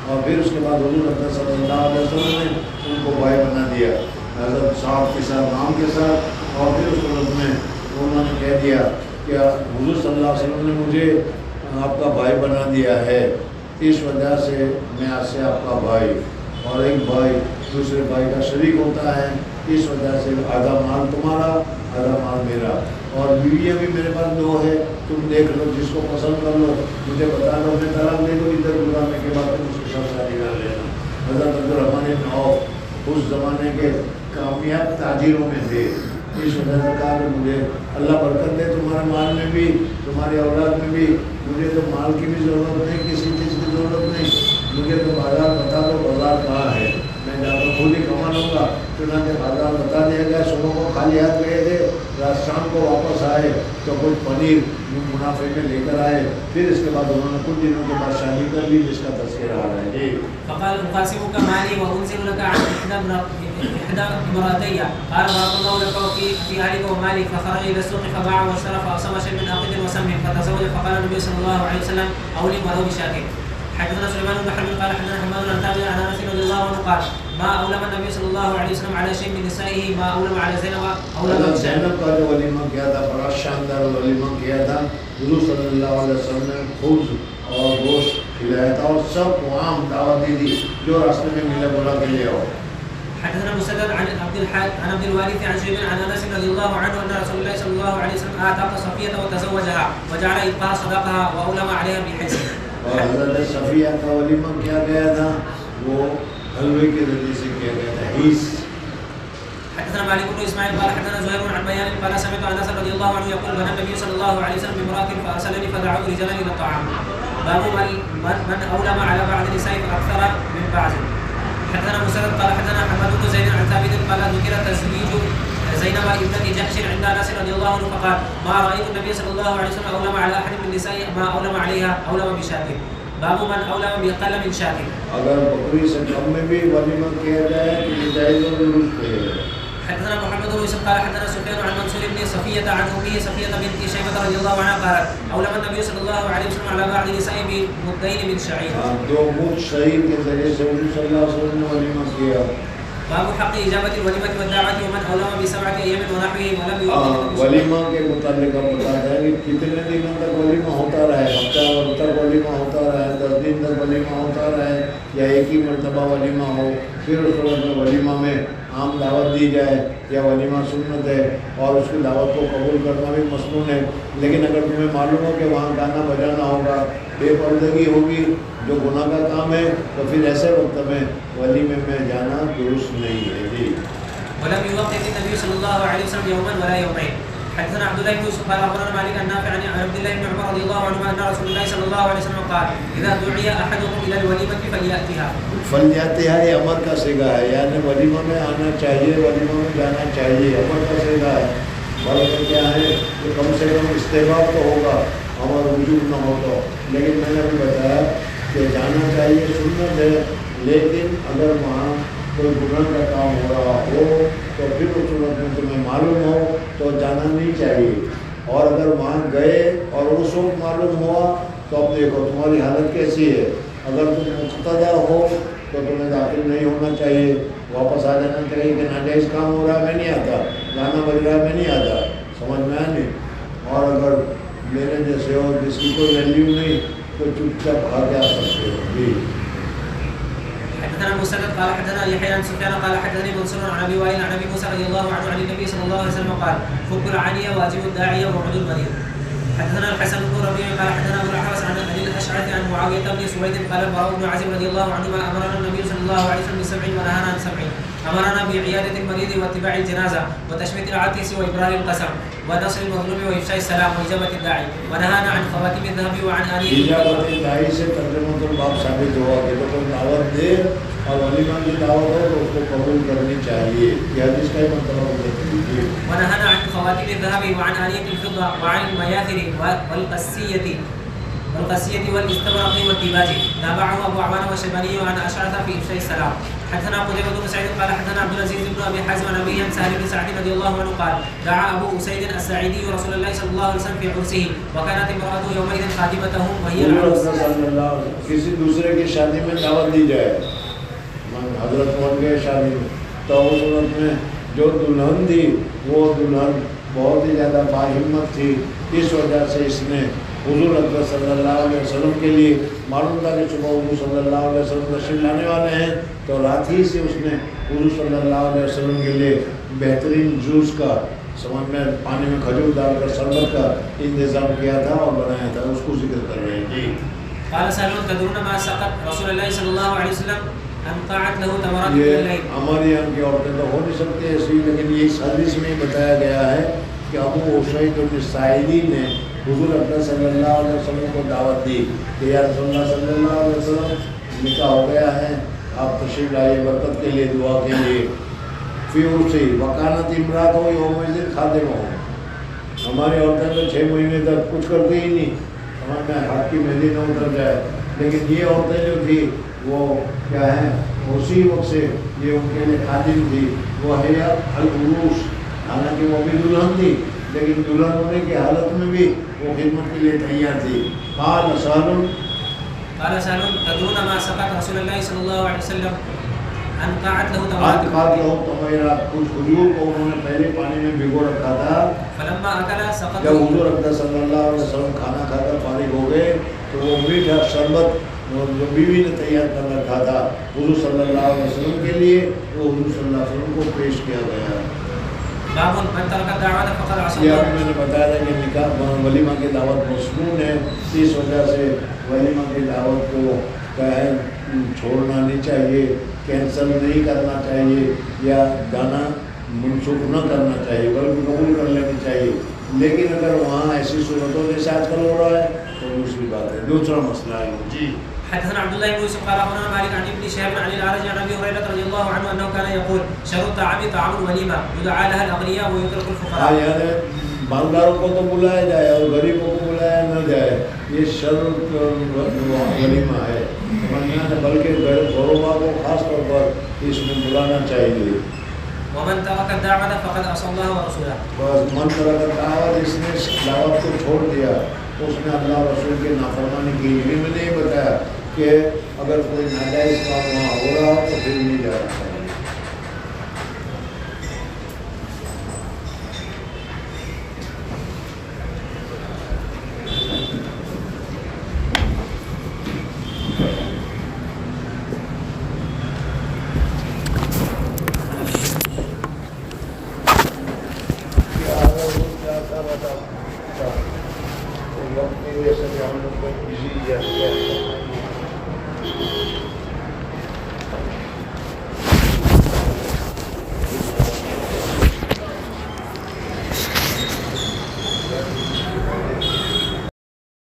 اور پھر اس کے بعد حضور اکرم صلی اللہ علیہ وسلم نے ان کو بھائی بنا دیا حضرت صاحب کے ساتھ نام کے ساتھ. اور پھر اس صورت میں انہوں نے کہہ دیا کہ حضور صلی اللہ علیہ وسلم نے مجھے آپ کا بھائی بنا دیا ہے, اس وجہ سے میں آج سے آپ کا بھائی, اور ایک بھائی دوسرے بھائی کا شریک ہوتا ہے, اس وجہ سے آدھا مال تمہارا آدھا مال میرا. اور بیویاں بھی میرے پاس دو ہے, تم دیکھ لو جس کو پسند کر لو, مجھے بتا دو میں طلاق دے دو ادھر گزارنے کے بعد تم اس کے ساتھ شادی کر لینا. حضرت عبد الرحمن بن عوف اس زمانے کے کامیاب تاجروں میں تھے. اس وجہ سے کہا کہ مجھے اللہ برکت دے تمہارے مال میں بھی تمہاری اولاد میں بھی, مجھے تو مال کی بھی ضرورت نہیں, کسی چیز کی ضرورت نہیں, مجھے تو بازار بتا دو بازار کہاں ہے, میں جا کر خود ہی کما لوں گا. چنانچہ بازار بتا دیا گیا. صبح کو خالی ہاتھ گئے تھے, رات شام کو واپس آئے تو کچھ پنیر منافع میں لے کر آئے. پھر اس کے بعد انہوں نے کچھ دنوں کے بعد شادی کر لی جس کا تذکرہ آ رہا ہے. فقال أقاسمك مالي وأنزل لك عن إحدى امرأتي قال بارك الله لك في أهلك ومالك. فخرج إلى السوق فباع واشترى فأصاب شيء من عقد وسم فتزوج. فقال النبي صلى الله عليه وسلم أولم ولو بشاة. حدثنا سليمان بن حرب قال حدثنا حماد بن تابع عن انس رضي الله عنه قال ما اولم النبي صلى الله عليه وسلم على شيء من نسائه ما اولم على زينب اولم زینب کا جو ولیمہ کیا تھا بڑا شاندار ولیمہ کیا تھا. حضور صلی اللہ علیہ وسلم نے خبز اور گوشت کھلایا تھا اور سب کو عام دعوت دی تھی جو راستے میں ملے بلا کے لے آؤ. حدثنا مسدد عن عبد الوارث عن شيبان عن انس رضي الله عنه ان رسول الله صلى الله عليه وسلم اعتق صفيه وتزوجها وجعل ابقاء صداقها واولم عليها بحجز. اور حضرت صفیہ کا ولیمہ کیا گیا تھا وہ حلوے کے ذریعے سے کیا گیا تھا, حیث. حدثنا مالك بن اسماعيل قال حدثنا زهير عن بيان قال سمعت انس رضي الله عنه يقول بنى النبي صلى الله عليه وسلم بامراه فارسلني فدعوت رجالا الى الطعام. باب من اولم على بعض النساء اكثر من بعض. حدثنا مسدد قال حدثنا حماد بن زيد عن ثابت قال ذكر تزويج زينب ابنة جحش عند انس رضي الله عنه فقال ما رايت النبي صلى الله عليه وسلم اولم على احد من النساء ما اولم عليها اولم بشاة. باب من اولم باقل من شاة. اگر بکری سے کم میں بھی ولیمہ کیا جائے تو یہ جائز اور درست ہے. حدثنا محمد بن يوسف قال حدثنا سفيان عن منصور بن صفية عن أمه صفية بنت شيبة رضي الله عنها قالت أولم النبي صلى الله عليه وسلم على بعض نسائه بمدين من شعير. دو مد شعير کے ذریعے سے حضور صلی اللہ علیہ وسلم نے ولیمہ کیا. باب حق إجابة الوليمة والدعوة ومن أولم بسبعة أيام ونحوه ولم يؤذن. ولیمہ کے متعلق ہم بتاتے ہیں کہ کتنے دنوں تک ولیمہ ہوتا رہے, ہفتہ بھر تک ولیمہ ہوتا رہے, 10 دن تک ولیمہ ہوتا رہے, یا ایک ہی مرتبہ ولیمہ ہو. پھر اس وقت میں ولیمہ میں عام دعوت دی جائے یا ولیمہ سنت ہے اور اس کی دعوت کو قبول کرنا بھی مسنون ہے. لیکن اگر تمہیں معلوم ہو کہ وہاں گانا بجانا ہوگا, بے پردگی ہوگی جو گناہ کا کام ہے, تو پھر ایسے وقت میں ولیمے میں جانا درست نہیں ہے. جی. ولم يوقت النبي صلى الله عليه وسلم يوما ولا يومين. حدثنا عبد الله بن يوسف قال اخبرنا مالك عن نافع عن عبد الله بن عمر رضي الله عنهما ان رسول الله صلى الله عليه وسلم قال اذا دعي احدكم الى الوليمه فلياتها. فلياتها یہ امر کا صیغہ ہے, یعنی ولیمہ میں آنا چاہیے, ولیمہ میں جانا چاہیے, امر کا صیغہ ہے. بلکہ کیا ہے کہ کم سے کم استحباب تو ہوگا ہمارا وجود نہ ہو تو. لیکن میں نے ابھی بتایا کہ جانا چاہیے، سنت ہے، لیکن اگر وہاں کوئی گناہ کا کام ہو رہا ہو تو پھر اس صورت میں تمہیں معلوم ہو تو جانا نہیں چاہیے. اور اگر وہاں گئے اور اس وقت معلوم ہوا تو اب دیکھو تمہاری حالت کیسی ہے. اگر تم مقتدا ہو تو تمہیں داخل نہیں ہونا چاہیے، واپس آ جانا چاہیے کہ ناجائز کام ہو رہا ہے میں نہیں آتا، گانا بج رہا ہے میں نہیں آتا. سمجھ میں آ نہیں. اور اگر میرے جیسے ہو جس کی کوئی ویلیو نہیں تو چپ چاپ کھا کے آ سکتے ہو. جی. حدثنا مسدد قال حدثنا يحيى عن سفيان قال حدثني منصور عن ابي وائل عن ابي موسى رضي الله عنه عن النبي صلى الله عليه وسلم قال فك العانيه واجب الداعيه وعد المريض. حدثنا الحسن بن ربيع قال حدثنا ابو الحوس عن ابي الاشعث عن معاويه بن سويد قال البراء بن عازب رضي الله عنهما امرنا النبي صلى الله عليه وسلم بسبع ونهانا عن سبع. امرنا بعياده المريض واتباع الجنازه وتشميت العاتس وابرار القسم ونصر المظلوم وافشاء السلام واجابه الداعي ونهانا عن خواتم الذهب وعن انيه اجابت الداعی سے ترجمۃ الباب ثابت ہوا کہ جو کوئی دعوت دے اور ولیمہ کی دعوت ہو تو اس کو قبول کرنی چاہیے. یہ حدیث کا مطلب ہے. ونهانا عن خواتم الذهب وعن آنية الفضة وعن المياثر والقسية والاستبرق والديباج. تابعه أبو عوانة والشيباني عن أشعث في إفشاء السلام. حدثنا قتيبة بن سعيد قال حدثنا عبد العزيز بن أبي حازم عن أبيه عن سهل بن سعد رضي الله عنه قال دعا أبو أسيد الساعدي رسول الله صلى الله عليه وسلم في عرسه وكانت امرأته يومئذ خادمته وهي العروس. کسی دوسرے کی شادی میں دعوت دی جائے، حضرت پہنچ گئے شادی میں، تو اس صورت میں جو دلہن تھی وہ دلہن بہت ہی زیادہ باہمت تھی. اس وجہ سے اس نے حضور اکرم صلی اللہ علیہ وسلم کے لیے معلوم تھا کہ صبح حضور صلی اللہ علیہ وسلم تشریف لانے والے ہیں، تو رات ہی سے اس نے حضور صلی اللہ علیہ وسلم کے لیے بہترین جوس کا، سمجھ میں پانی میں کھجور ڈال کر شربت کا انتظام کیا تھا اور بنایا تھا. اس کو ذکر کر رہے ہیں. جی. قال سالون تدرون ما سقط رسول الله صلى الله عليه وسلم انقعت له تمرات یہ الليل. ہمارے یہاں کی عورتیں تو ہو نہیں سکتی ایسی، لیکن یہ اس حدیث میں بتایا گیا ہے کہ ابو اسید الساعدی نے حضور اکرم صلی اللہ علیہ وسلم کو دعوت دی کہ یا رسول اللہ صلی اللہ علیہ وسلم نکاح ہو گیا ہے، آپ تشریف لائیے برکت کے لیے، دعا کے لیے. فی عرسی وکانت امرات ہو یوم خادم ہو. ہماری عورتیں تو 6 مہینے تک کچھ کرتی ہی نہیں، ہمارے ہاتھ کی مہندی نہ اتر جائے. لیکن یہ عورتیں جو تھی وہ کیا ہیں، اسی وقت سے یہ ان کے لیے خادم تھی. وہ ہے العروس، حالانکہ وہ بھی دلہن تھی لیکن دلہن ہونے کی حالت میں بھی وہ خدمت کے لیے تیار تھی. قال سالم تدرون ما سقط رسول الله صلی اللہ علیہ وسلم انقعت له تمرات. کچھ کھجور کو انہوں نے پہلے پانی میں بھگو رکھا تھا. فلما اکل سقط. جب حضور اکرم صلی اللہ علیہ وسلم کھانا کھا کر فارغ ہو گئے تو وہ میٹھا شربت جو بیوی نے تیار کر رکھا تھا حضور صلی اللہ علیہ وسلم کے لیے، وہ حضور صلی اللہ علیہ وسلم کو پیش کیا گیا. باب من ترک الدعوة فقد عصى یہ الله. میں نے بتایا تھا کہ نکاح ولیمہ کی دعوت مسنون ہے، اس وجہ سے ولیمہ کی دعوت کو چھوڑنا نہیں چاہیے، کینسل نہیں کرنا چاہیے یا جانا منسوخ نہ کرنا چاہیے، بلکہ قبول کر لینی چاہیے. لیکن اگر وہاں ایسی صورتوں جیسے آج کل ہو رہا ہے تو دوسری بات ہے. دوسرا مسئلہ ہے. جی. حدثنا عبد الله بن يوسف قال اخبرنا مالك عن ابن شهاب عن الأعرج عن ابي هريره رضي الله عنه انه كان يقول شر الطعام طعام الوليمه يدعى لها الاغنياء ويترك الفقراء. یعنی مالداروں کو تو بلایا جائے اور غریبوں کو بلایا نہ جائے، یہ شر ولیمہ ہے. بلکہ غربا کو خاص طور پر اس میں بلانا چاہیے. ومن ترك الدعوة فقد عصى الله ورسوله. بس من ترک الدعوة، جس نے دعوت کو چھوڑ دیا اس نے اللہ رسول کی نافرمانی کی. میں نے یہ بتایا کہ اگر کوئی ناجائز کام وہاں ہو رہا ہو تو پھر نہیں جانا چاہیے. وقت کی وجہ سے ہم لوگ کو ایزی